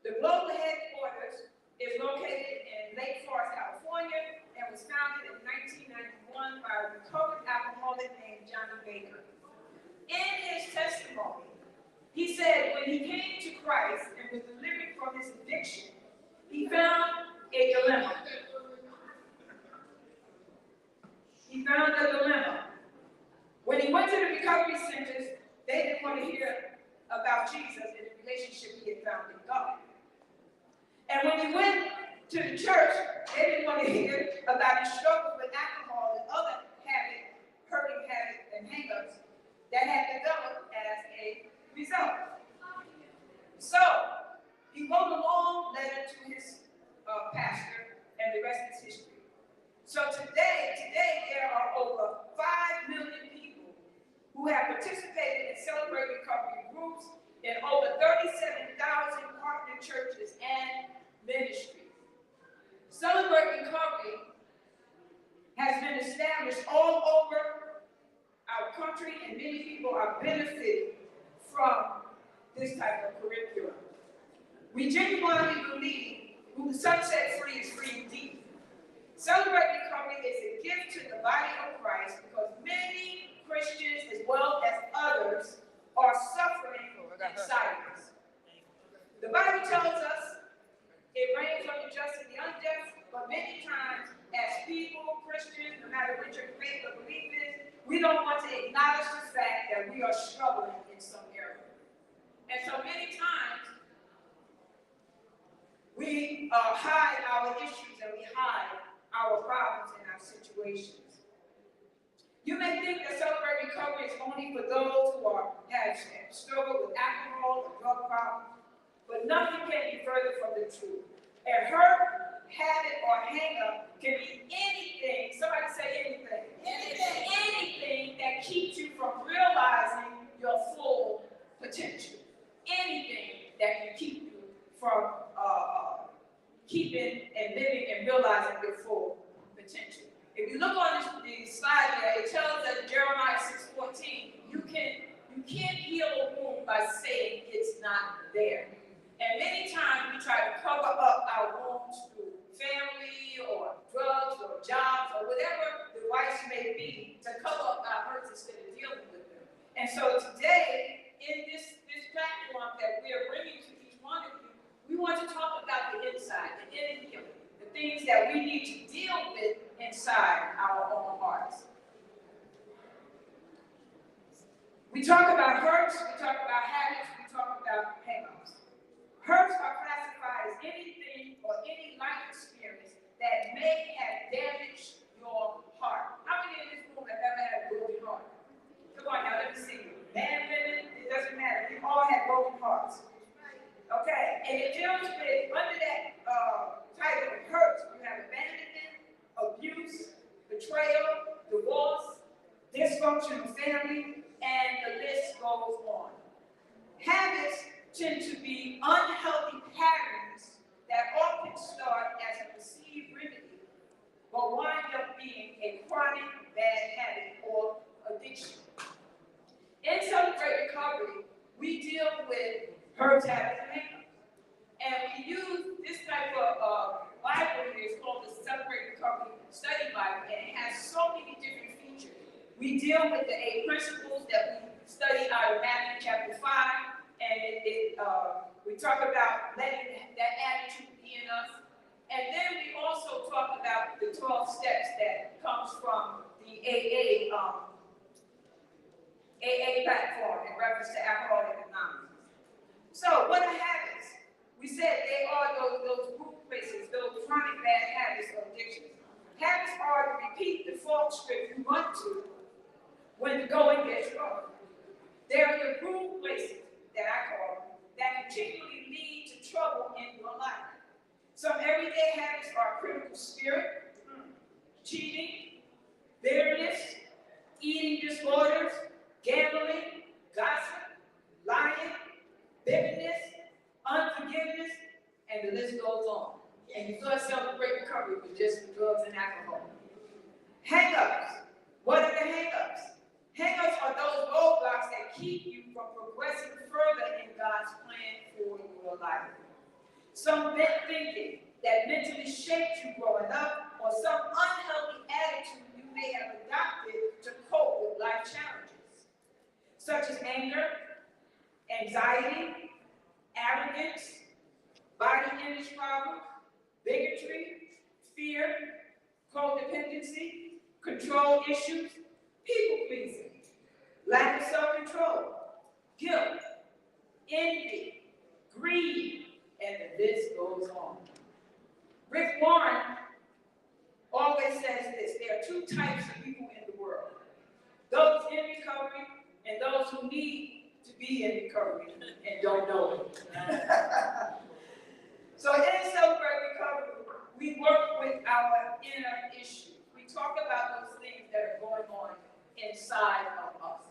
Speaker 1: The global headquarters is located in Lake Forest, California, and was founded in 1991 by a recovered alcoholic named Johnny Baker. In his testimony, he said when he came to Christ and was delivered from his they found in God. And when you went to the church, they didn't want to hear about his struggles with alcohol and other hurting habits and hang-ups that had developed as a result. So, he wrote a long letter to his pastor, and the rest is history. So today there are over 5 million people who have participated in Celebrate Recovery groups in over 37,000 partner churches and ministries. Celebrate Recovery has been established all over our country, and many people are benefiting from this type of curriculum. We genuinely believe who the sun set free is free indeed. Celebrate Recovery is a gift to the body of Christ because many Christians, as well as others, are suffering in silence. The Bible tells us it rains on the just and the unjust, but many times, as people, Christians, no matter what your faith or belief is, we don't want to acknowledge the fact that we are struggling in some area. And so many times, we hide our issues and we hide our problems and our situations. You may think that Celebrate Recovery is only for those who have struggled with alcohol or drug problems, but nothing can be further from the truth. A hurt, habit, or hang-up can be anything, somebody say anything. Anything that keeps you from realizing your full potential. Anything that can keep you from keeping and living and realizing your full potential. If you look on the slide there, it tells us Jeremiah 6:14, you can't heal a wound by saying it's not there. And many times we try to cover up our wounds through family or drugs or jobs or whatever the vice may be to cover up our hurts instead of dealing with them. And so today, in this platform that we are bringing to each one of you, we want to talk about the inside, the inner healing, the things that we need to deal with inside our own hearts. We talk about hurts, we talk about habits, we talk about hang-ups. Hurts are classified as anything or any life experience that may have damaged your heart. How many in this room have ever had a broken heart? Come on now, let me see you. Man, women, it doesn't matter. We all have broken hearts. Okay, and it deals with, under that title of hurts, you have abandonment, abuse, betrayal, divorce, dysfunctional family, and the list goes on. Habits tend to be unhealthy patterns that often start as a perceived remedy, but wind up being a chronic bad habit or addiction. In Celebrate Recovery, we deal with hurts, habits, and hang-ups. And we use this type of Bible here. It's called the Celebrate Recovery Study Bible, and it has so many different features. We deal with the 8 principles that we study out of Matthew chapter 5, and we talk about letting that attitude be in us. And then we also talk about the 12 steps that comes from the AA platform in reference to Alcoholics Anonymous. So, what are habits? We said they are those group places, those chronic bad habits or addictions. Habits are the repeat default script you run to when the going gets rough. They are the group places that I call them, that continually lead to trouble in your life. Some everyday habits are critical spirit, cheating, bitterness, eating disorders, gambling, gossip, lying, bitterness, unforgiveness, and the list goes on. And you thought Celebrate Recovery was just for drugs and alcohol. Hang-ups. What are the hang-ups? Hang-ups are those roadblocks that keep you from progressing further in God's plan for your life. Some bent thinking that mentally shaped you growing up, or some unhealthy attitude you may have adopted to cope with life challenges, such as anger, anxiety, arrogance, body image problems, bigotry, fear, codependency, control issues, people pleasing, lack of self-control, guilt, envy,
Speaker 3: greed, and the list goes on. Rick Warren always says this: there are two types of people in the world: those in recovery and those who need to be in recovery and don't know it. So in Celebrate Recovery, we work with our inner issues. We talk about those things that are going on inside of us.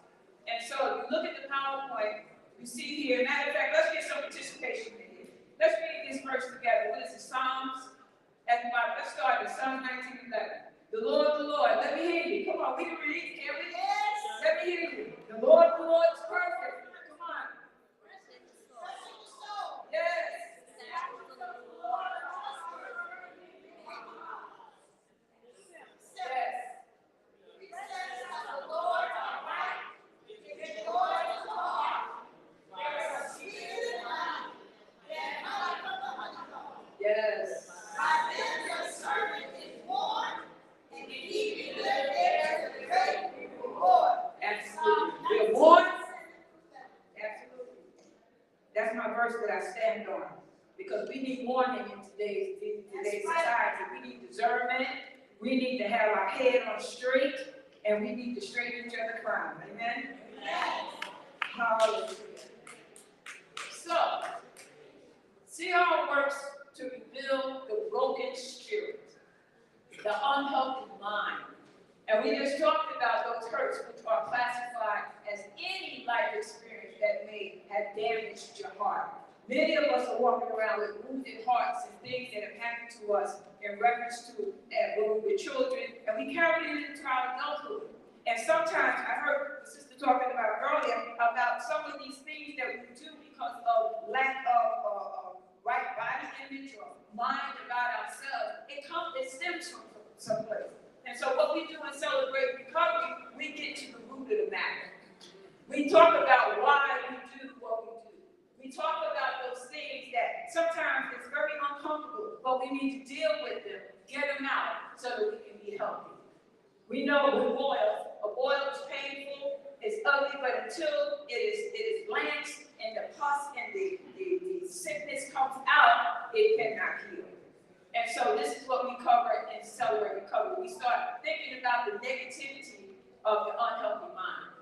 Speaker 3: And so if you look at the PowerPoint, you see here, matter of fact, let's get some participation in here. Let's read this verse together. What is it? Psalms? Let's start with Psalm 19:11. The Lord, let me hear you. Come on, we can read, can't we? Yes. Let me hear you. The Lord is perfect. Come on. Yes. Yes. Absolutely. We're born. Absolutely. That's my verse that I stand on. Because we need warning in today's society. We need discernment. We need to have our head on straight. And we need to straighten each other crown. Amen? Hallelujah. So, see how it works to rebuild the broken spirit, the unhealthy mind. And we just talked about those hurts, which are classified as any life experience that may have damaged your heart. Many of us are walking around with wounded hearts and things that have happened to us in reference to when we were children, and we carry it into our adulthood. And sometimes I heard the sister talking about earlier about some of these things that we do because of lack of right body image or mind about ourselves. It stems from someplace. And so what we do in Celebrate Recovery, we get to the root of the matter. We talk about why we do what we do. We talk about those things that sometimes it's very uncomfortable, but we need to deal with them, get them out so that we can be healthy. We know with boil, a boil is painful, it's ugly, but until it is blanched and the pus and the sickness comes out, it cannot heal. And so this is what we cover in Celebrate Recovery. We start thinking about the negativity of the unhealthy mind.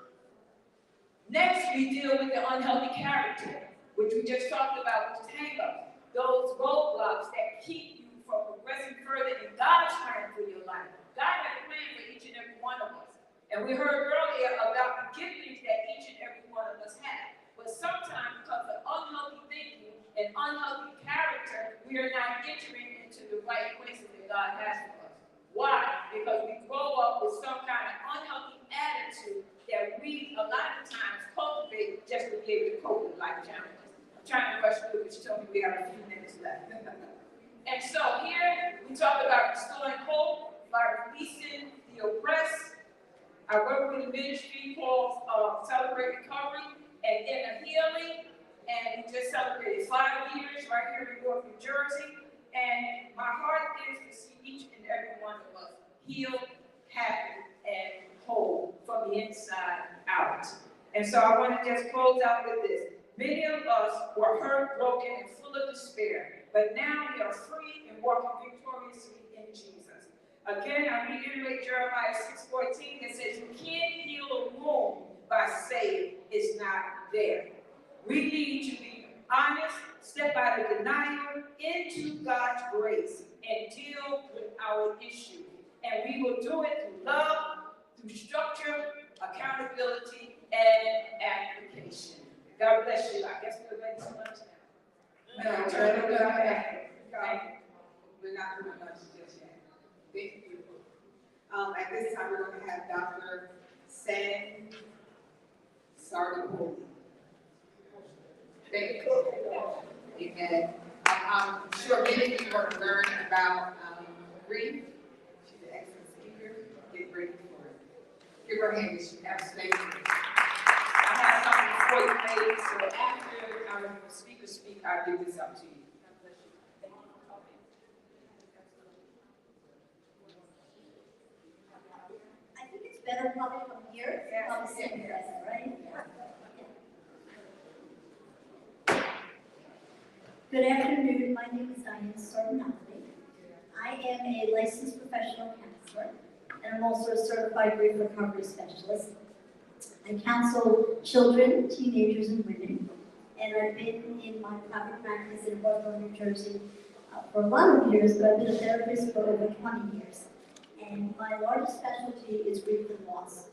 Speaker 3: Next, we deal with the unhealthy character, which we just talked about, which is hang-ups. Those roadblocks that keep you from progressing further in God's plan for your life. God has a plan for each and every one of us. And we heard earlier about the giftings that each and every one of us have. But sometimes because of unhealthy thinking and unhealthy character, we are not entering into the right places that God has for us. Why? Because we grow up with some kind of unhealthy attitude that we, a lot of times, cultivate just to be able to cope with life challenges. I'm trying to rush through, but you told me we have a few minutes left. And so here, we talk about restoring hope by releasing the oppressed. I work with a ministry called Celebrate Recovery and Inner Healing, and we just celebrated 5 years right here in Newark, New Jersey. And my heart is to see each and every one of us healed, happy, and whole from the inside out. And so I want to just close out with this. Many of us were hurt, broken, and full of despair, but now we are free and walking victoriously in Jesus. Again, I reiterate Jeremiah 6:14 that says you can't heal a wound by saying it's not there. We need to be honest, step out of denial into God's grace, and deal with our issues. And we will do it through love, through structure, accountability, and application. God bless you. I guess we're ready to lunch now.
Speaker 8: No, we're not doing lunch just yet. Thank you. At this time, we're going to have Dr. San Sargapoli. Thank you. Amen. I'm sure many of you want to learn about grief. She's an excellent speaker. Get ready for it. Give her a hand. She has space.
Speaker 3: I have something for you, ladies, so after our speakers speak, I'll give this up to you.
Speaker 12: I think it's better probably from here, probably sitting here, right? Good afternoon, my name is Diane Sornelli. I am a licensed professional counselor, and I'm also a certified grief recovery specialist. I counsel children, teenagers, and women, and I've been in my private practice in Buffalo, New Jersey for a lot of years, but I've been a therapist for over 20 years. And my largest specialty is grief and loss.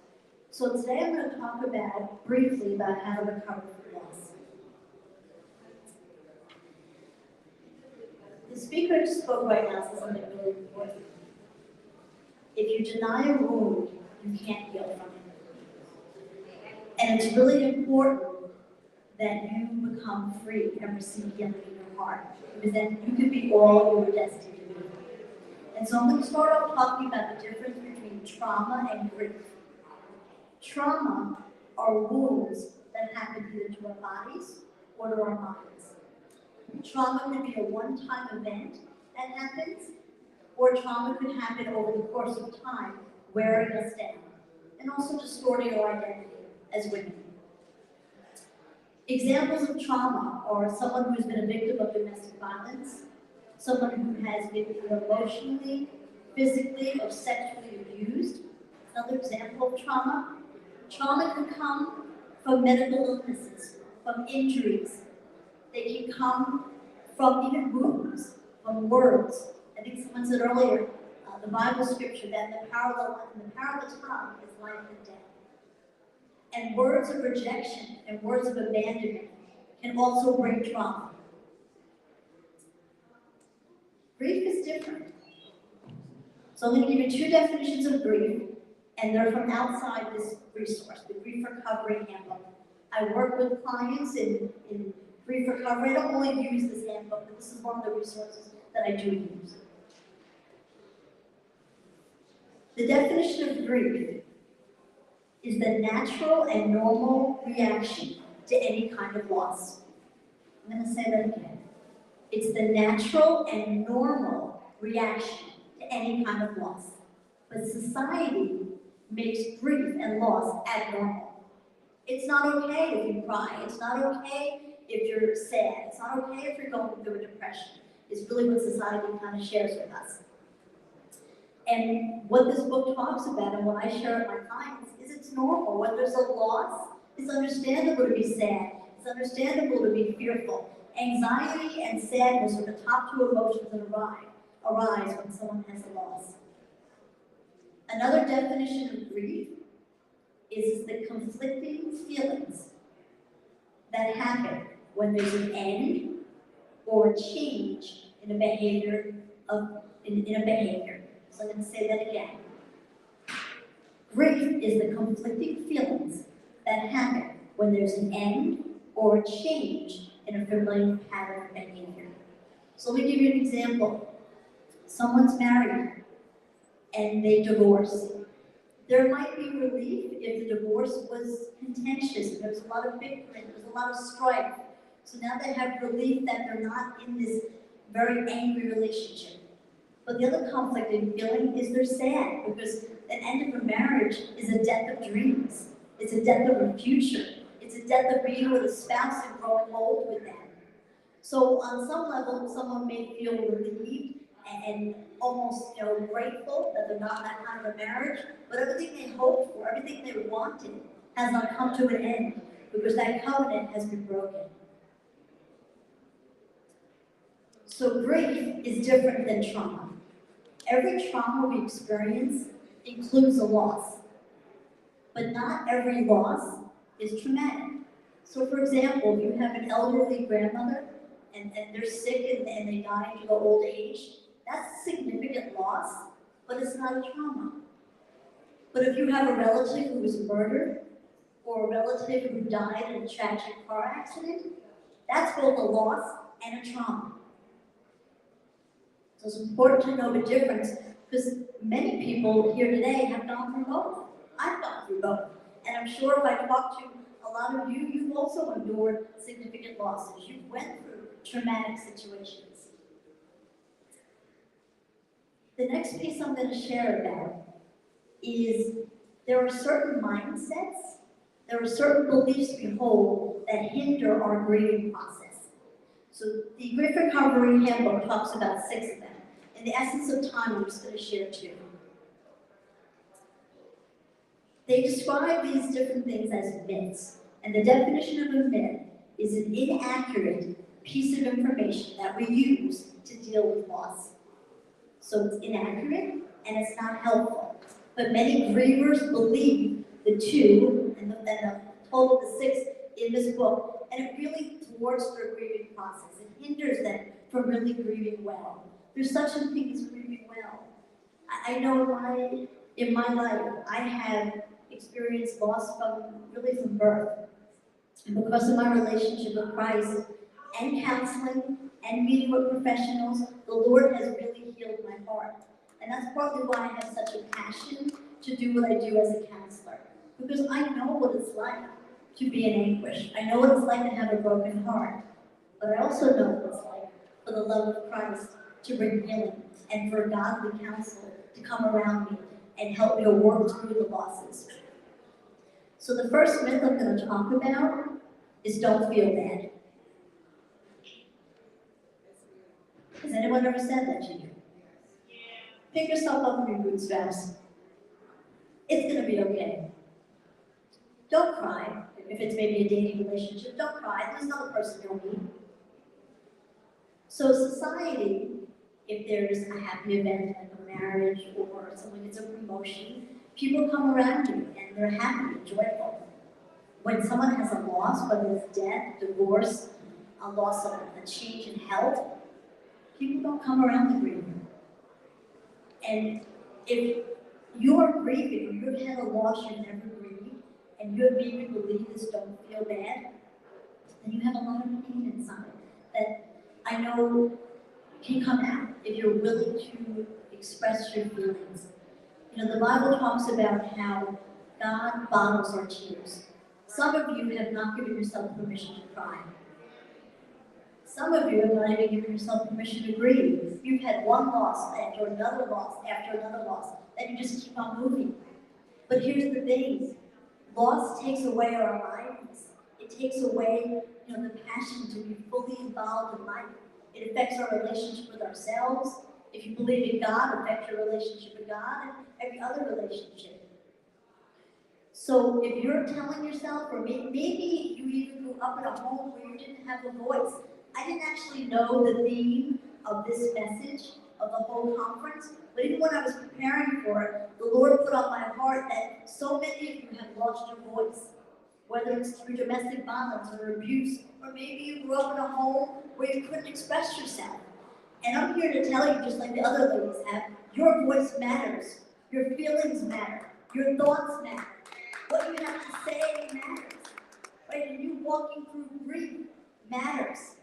Speaker 12: So today I'm going to talk briefly about how to recover from loss. The speaker just spoke right now said something really important. If you deny a wound, you can't heal from it. And it's really important that you become free and receive healing in your heart, because then you can be all you were destined to be. And so I'm going to start off talking about the difference between trauma and grief. Trauma are wounds that happen either to our bodies or to our minds. Trauma could be a one-time event that happens, or trauma could happen over the course of time, wearing us down, and also distorting our identity as women. Examples of trauma are someone who's been a victim of domestic violence, someone who has been either emotionally, physically, or sexually abused. Another example of trauma. Trauma can come from medical illnesses, from injuries. They can come from even wounds, from words. I think someone said earlier, the Bible scripture, that the power of the tongue is life and death. And words of rejection and words of abandonment can also bring trauma. Grief is different. So I'm going to give you two definitions of grief, and they're from outside this resource, the Grief Recovery Handbook. I work with clients in grief recovery. I don't only use this handbook, but this is one of the resources that I do use. The definition of grief is the natural and normal reaction to any kind of loss. I'm going to say that again. It's the natural and normal reaction to any kind of loss. But society makes grief and loss abnormal. It's not okay if you cry. It's not okay if you're sad. It's not okay if you're going through a depression. It's really what society kind of shares with us. And what this book talks about and what I share with my clients is it's normal. When there's a loss, it's understandable to be sad. It's understandable to be fearful. Anxiety and sadness are the top two emotions that arise when someone has a loss. Another definition of grief is the conflicting feelings that happen when there's an end or a change in a behavior. So I'm going to say that again. Grief is the conflicting feelings that happen when there's an end or a change in a familiar pattern of behavior. So let me give you an example. Someone's married and they divorce. There might be relief if the divorce was contentious, there was a lot of bickering, there was a lot of strife. So now they have relief that they're not in this very angry relationship. But the other conflicting feeling is they're sad, because the end of a marriage is a death of dreams. It's a death of a future. It's a death of being with a spouse and growing old with them. So on some level, someone may feel relieved and almost, grateful that they're not in that kind of a marriage, but everything they hoped for, everything they wanted, has not come to an end because that covenant has been broken. So grief is different than trauma. Every trauma we experience includes a loss, but not every loss is traumatic. So for example, if you have an elderly grandmother and they're sick and they die due to old age, that's a significant loss, but it's not a trauma. But if you have a relative who was murdered, or a relative who died in a tragic car accident, that's both a loss and a trauma. So it's important to know the difference, because many people here today have gone through both. I've gone through both. And I'm sure if I talk to a lot of you, you've also endured significant losses. You went through traumatic situations. The next piece I'm going to share about is there are certain mindsets, there are certain beliefs we hold that hinder our grieving process. So the Grief Recovery Handbook talks about 6 of them. In the essence of time, I'm just going to share 2. They describe these different things as myths. And the definition of a myth is an inaccurate piece of information that we use to deal with loss. So it's inaccurate and it's not helpful. But many grievers believe the 2 and the total of the 6 in this book, and it really thwarts their grieving process. It hinders them from really grieving well. There's such a thing as grieving well. I know in my life, I have experienced loss from birth. And because of my relationship with Christ and counseling and meeting with professionals, the Lord has really healed my heart. And that's partly why I have such a passion to do what I do as a counselor. Because I know what it's like to be in anguish. I know what it's like to have a broken heart. But I also know what it's like for the love of Christ to bring healing and for a godly counselor to come around me and help me to work through the losses. So the first myth I'm going to talk about is don't feel bad. Has anyone ever said that to you? Pick yourself up from your bootstraps. It's going to be okay. Don't cry. If it's maybe a dating relationship, don't cry. There's another person you'll meet. So society, if there's a happy event like a marriage or someone gets a promotion, people come around you and they're happy and joyful. When someone has a loss, whether it's death, divorce, a loss of a change in health, people don't come around the grieving. And if you're grieving, or you've had a loss you've never grieved, and you maybe believe this don't feel bad, then you have a lot of pain inside that I know can come out if you're willing to express your feelings. You know, the Bible talks about how God bottles our tears. Some of you have not given yourself permission to cry. Some of you have not even given yourself permission to grieve. You've had one loss after another loss after another loss, and you just keep on moving. But here's the thing, loss takes away our lives. It takes away, the passion to be fully involved in life. It affects our relationship with ourselves. If you believe in God, it affects your relationship with God and every other relationship. So if you're telling yourself, or maybe you even grew up in a home where you didn't have a voice. I didn't actually know the theme of this message, of the whole conference, but even when I was preparing for it, the Lord put on my heart that so many of you have lost your voice, whether it's through domestic violence or abuse, or maybe you grew up in a home where you couldn't express yourself. And I'm here to tell you, just like the other ladies have, your voice matters, your feelings matter, your thoughts matter. What you have to say matters, right? And you walking through grief matters.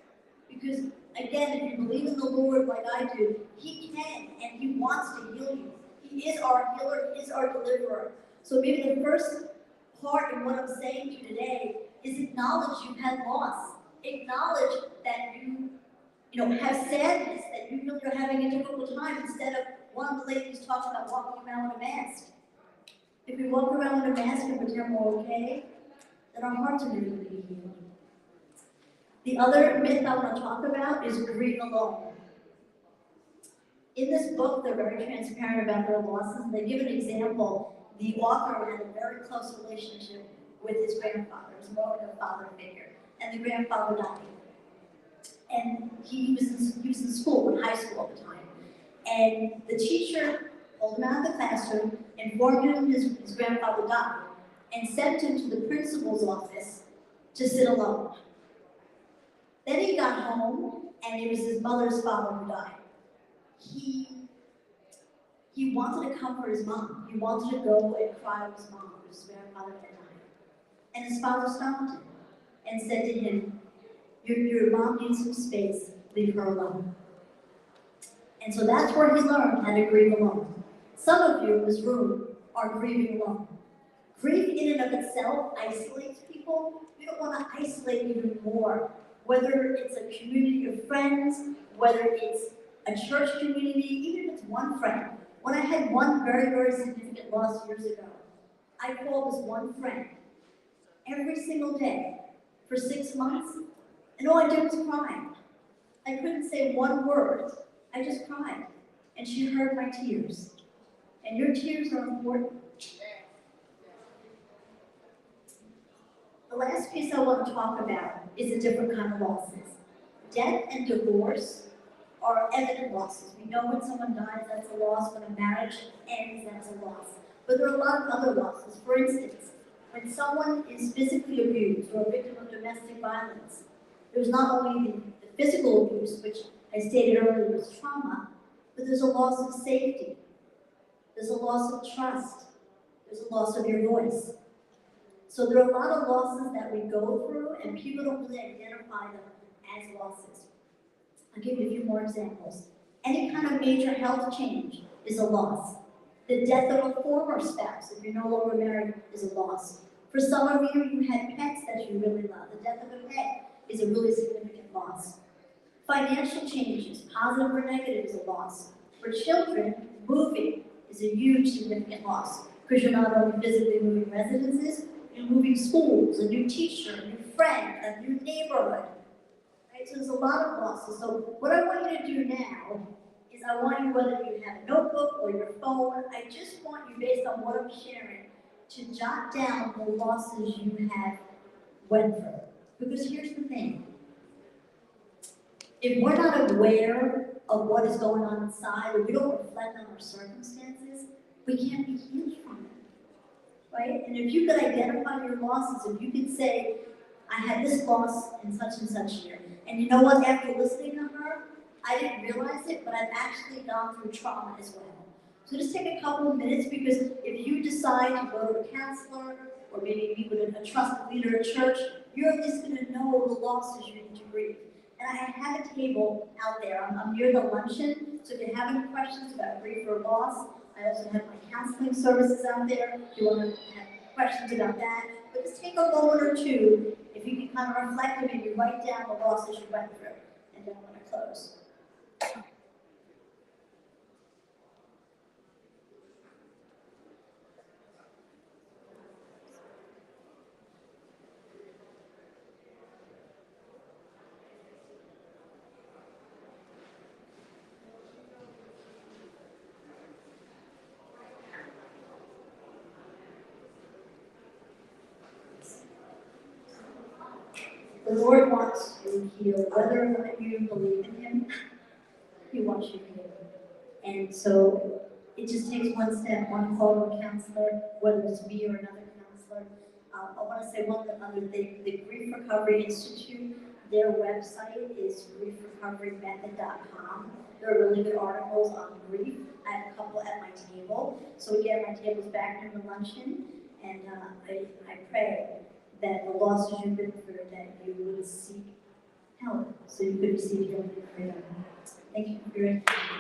Speaker 12: Because, again, if you believe in the Lord like I do, He can and He wants to heal you. He is our healer, He is our deliverer. So maybe the first part of what I'm saying to you today is acknowledge you've had loss. Acknowledge that you have sadness, that you feel you're having a difficult time, instead of one of the ladies talks about walking around with a mask. If we walk around with a mask and pretend we're okay, then our hearts are never going to be healed. The other myth I want to talk about is grieve alone. In this book, they're very transparent about their losses. They give an example. The author had a very close relationship with his grandfather. He was more like a father figure. And the grandfather died. And he was in school, in high school at the time. And the teacher pulled him out of the classroom, informed him his grandfather died, and sent him to the principal's office to sit alone. Then he got home, and it was his mother's father who died. He wanted to comfort his mom. He wanted to go and cry with his mom, because his grandfather had died. And his father stopped him and said to him, your mom needs some space, leave her alone. And so that's where he learned how to grieve alone. Some of you in this room are grieving alone. Grief in and of itself isolates people. We don't want to isolate even more. Whether it's a community of friends, whether it's a church community, even if it's one friend. When I had one very, very significant loss years ago, I called this one friend every single day for 6 months, and all I did was cry. I couldn't say one word. I just cried. And she heard my tears. And your tears are important. The last piece I want to talk about is a different kind of losses. Death and divorce are evident losses. We know when someone dies, that's a loss. When a marriage ends, that's a loss. But there are a lot of other losses. For instance, when someone is physically abused or a victim of domestic violence, there's not only the physical abuse, which I stated earlier was trauma, but there's a loss of safety. There's a loss of trust. There's a loss of your voice. So there are a lot of losses that we go through, and people don't really identify them as losses. I'll give you a few more examples. Any kind of major health change is a loss. The death of a former spouse, if you're no longer married, is a loss. For some of you, you had pets that you really love. The death of a pet is a really significant loss. Financial changes, positive or negative, is a loss. For children, moving is a huge significant loss, because you're not only physically moving residences, you're moving schools, a new teacher, a new friend, a new neighborhood. Right? So there's a lot of losses. So what I want you to do now is I want you, whether you have a notebook or your phone, I just want you, based on what I'm sharing, to jot down the losses you have went through. Because here's the thing. If we're not aware of what is going on inside, or we don't reflect on our circumstances, we can't be healed from it, right? And if you could identify your losses, if you could say, I had this loss in such and such year, and you know what, after listening to her, I didn't realize it, but I've actually gone through trauma as well. So just take a couple of minutes, because if you decide to go to a counselor, or maybe meet with a trusted leader at church, you're at least going to know the losses you need to grieve. And I have a table out there. I'm near the luncheon, so if you have any questions about grief or loss, I also have my counseling services out there if you want to have questions about that. But just take a moment or two, if you can kind of reflect and maybe write down the losses you went through. And then I'm going to close. The Lord wants you healed, whether or not you believe in Him, He wants you healed. And so it just takes one step, one call to a counselor, whether it's me or another counselor. I want to say one other thing. The Grief Recovery Institute, their website is griefrecoverymethod.com. There are really good articles on grief. I have a couple at my table. So again, my table's back in the luncheon, and I pray that the losses you've been through, that you would seek help, so you could receive healing and freedom. Thank you for your attention.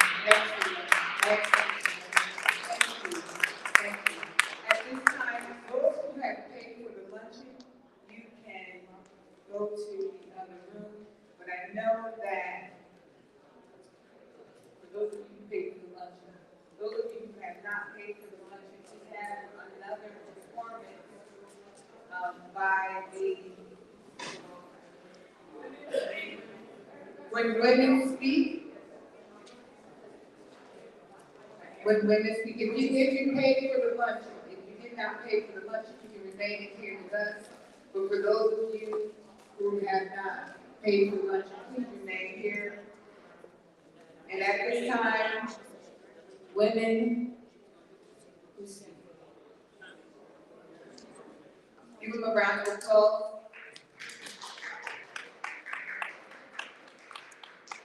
Speaker 3: Thank you. At this time, those who have paid for the luncheon, you can go to the other room. But I know that for those of you who paid for the luncheon, those of you who have not paid for the luncheon, we have another performance by the When Women Speak. When women speak, if you paid for the luncheon, if you did not pay for the luncheon, you can remain here with us. But for those of you who have not paid for the luncheon, please remain here. And at this time, women who speak. Give them a round of applause.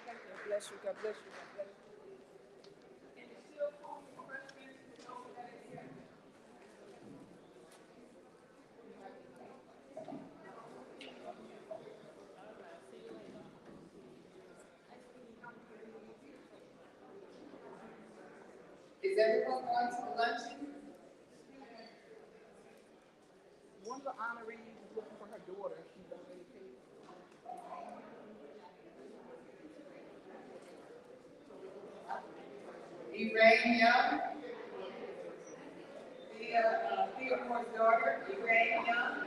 Speaker 3: God bless you, God bless you, God bless you. Is everyone going to the luncheon?
Speaker 5: One of the honorees is looking for her daughter. She's already paid.
Speaker 3: Elaine Young. Theodore's daughter, Elaine Young.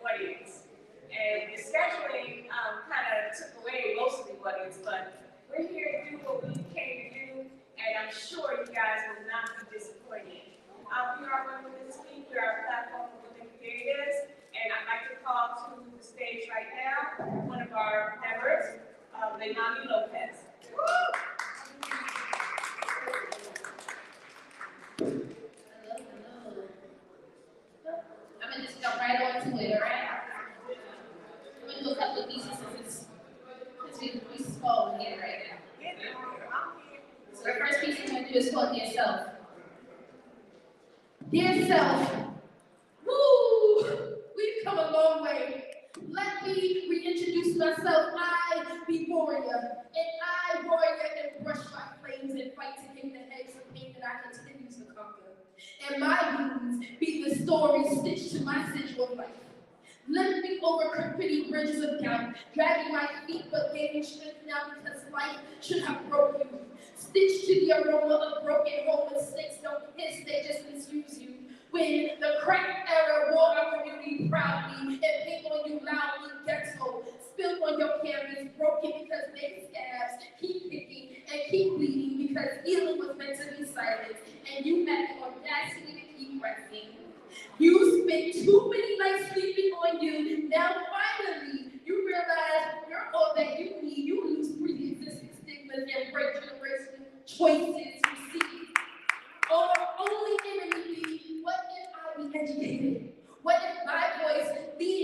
Speaker 1: audience. And the scheduling kind of took away most of the audience, but we're here to do what we came to do, and I'm sure you guys will not be disappointed. We are going to speak through our platform for Women Creators, and I'd like to call to the stage right now one of our members, Leilani Lopez.
Speaker 7: I'm gonna just jump right on to it, all right? I'm gonna do a couple of pieces since we small here right now. So the first piece I'm gonna do is called Dear Self. Dear Self, woo! We've come a long way. Let me reintroduce myself. I be warrior, and I warrior and brush my flames and fight to hang the heads of pain that I continue to conquer. And my wounds be the story stitched to my sigil of life. Limping over crooked bridges of doubt, dragging my feet but gaining strength now because life should have broke you. Stitched to the aroma of broken home mistakes don't hiss, they just misuse you. When the crack era wore our community proudly and paint on you loudly, ghetto, spilled on your canvas, broken because they scabs, keep picking and keep bleeding because healing was meant to be silent, and you had the audacity to keep pressing. You spent too many nights sleeping on you. Now finally, you realize you're all that you need. You lose pre-existing stigmas and break generational choices you see. Or only enemy be, what if I be educated? What if my voice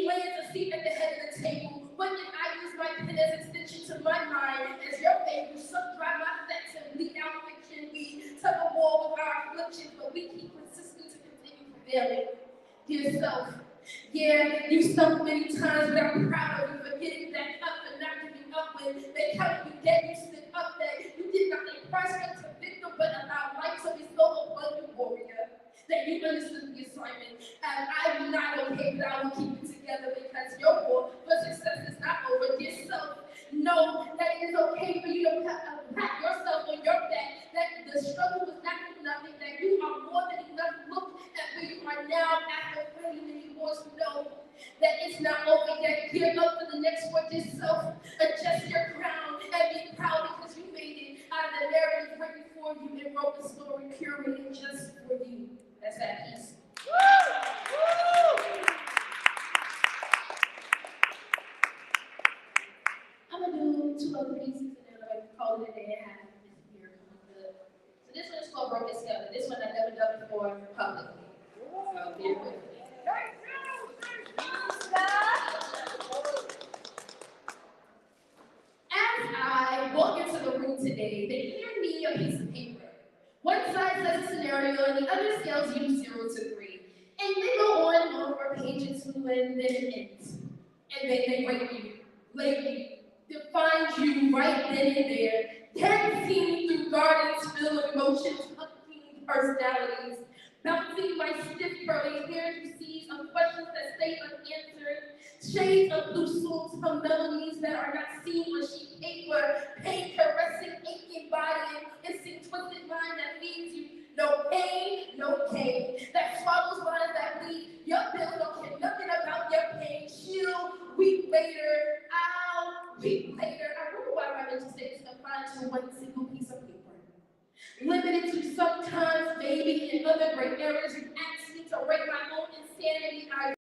Speaker 7: lands a seat at the head of the table? What if I use my pen as extension to my mind as your baby suck dry my facts and bleed out fiction? We tug a war with our afflictions, but we keep persisting to continue prevailing. Dear self, yeah, you stumbled many times, but I'm proud of you for getting back up and not giving up when they counted you dead. You stood up that you did not take prospect to victim, but allowed life to bestow upon you, warrior. That you understood the assignment, and I'm not okay, but I will keep it together because your war for success is not over. Dear self, know that it is okay for you to pat yourself on your back, that the struggle was not for nothing, that you are more than enough. Look at where you are now after many wars. Know that it's not over yet. Gear up for the next one. Yourself, adjust your crown and be proud because you made it out of the narrative right before you and wrote the story curated just for you. That's that piece. I'm gonna do two other pieces and then I'm gonna call it a day and a half. Here coming good. So this one is called Broken Skeleton. This one I've never done before publicly. So bear with me. As I walk into the room today, they hand me a piece of paper. One side says a scenario and the other scales you 0 to 3. And they go on and on for a page or two and then it ends. And then they rate you, label you, define you right then and there. Tag team through gardens filled with emotions, hunting personalities. Bouncing my stiff curly hair through seas of questions that stay unanswered. Shades of blue souls from melodies that are not seen on sheet paper. Pain caressing, aching body, and hissing twisted mind that leaves you no pain, no pain. That swallows lines that bleed. Your pills don't care nothing about your pain. Chill, week later, ow, week later. I wonder why my mental state is confined to one single piece of paper. Limited to sometimes, maybe, and other great errors. You asked me to rate my own insanity. I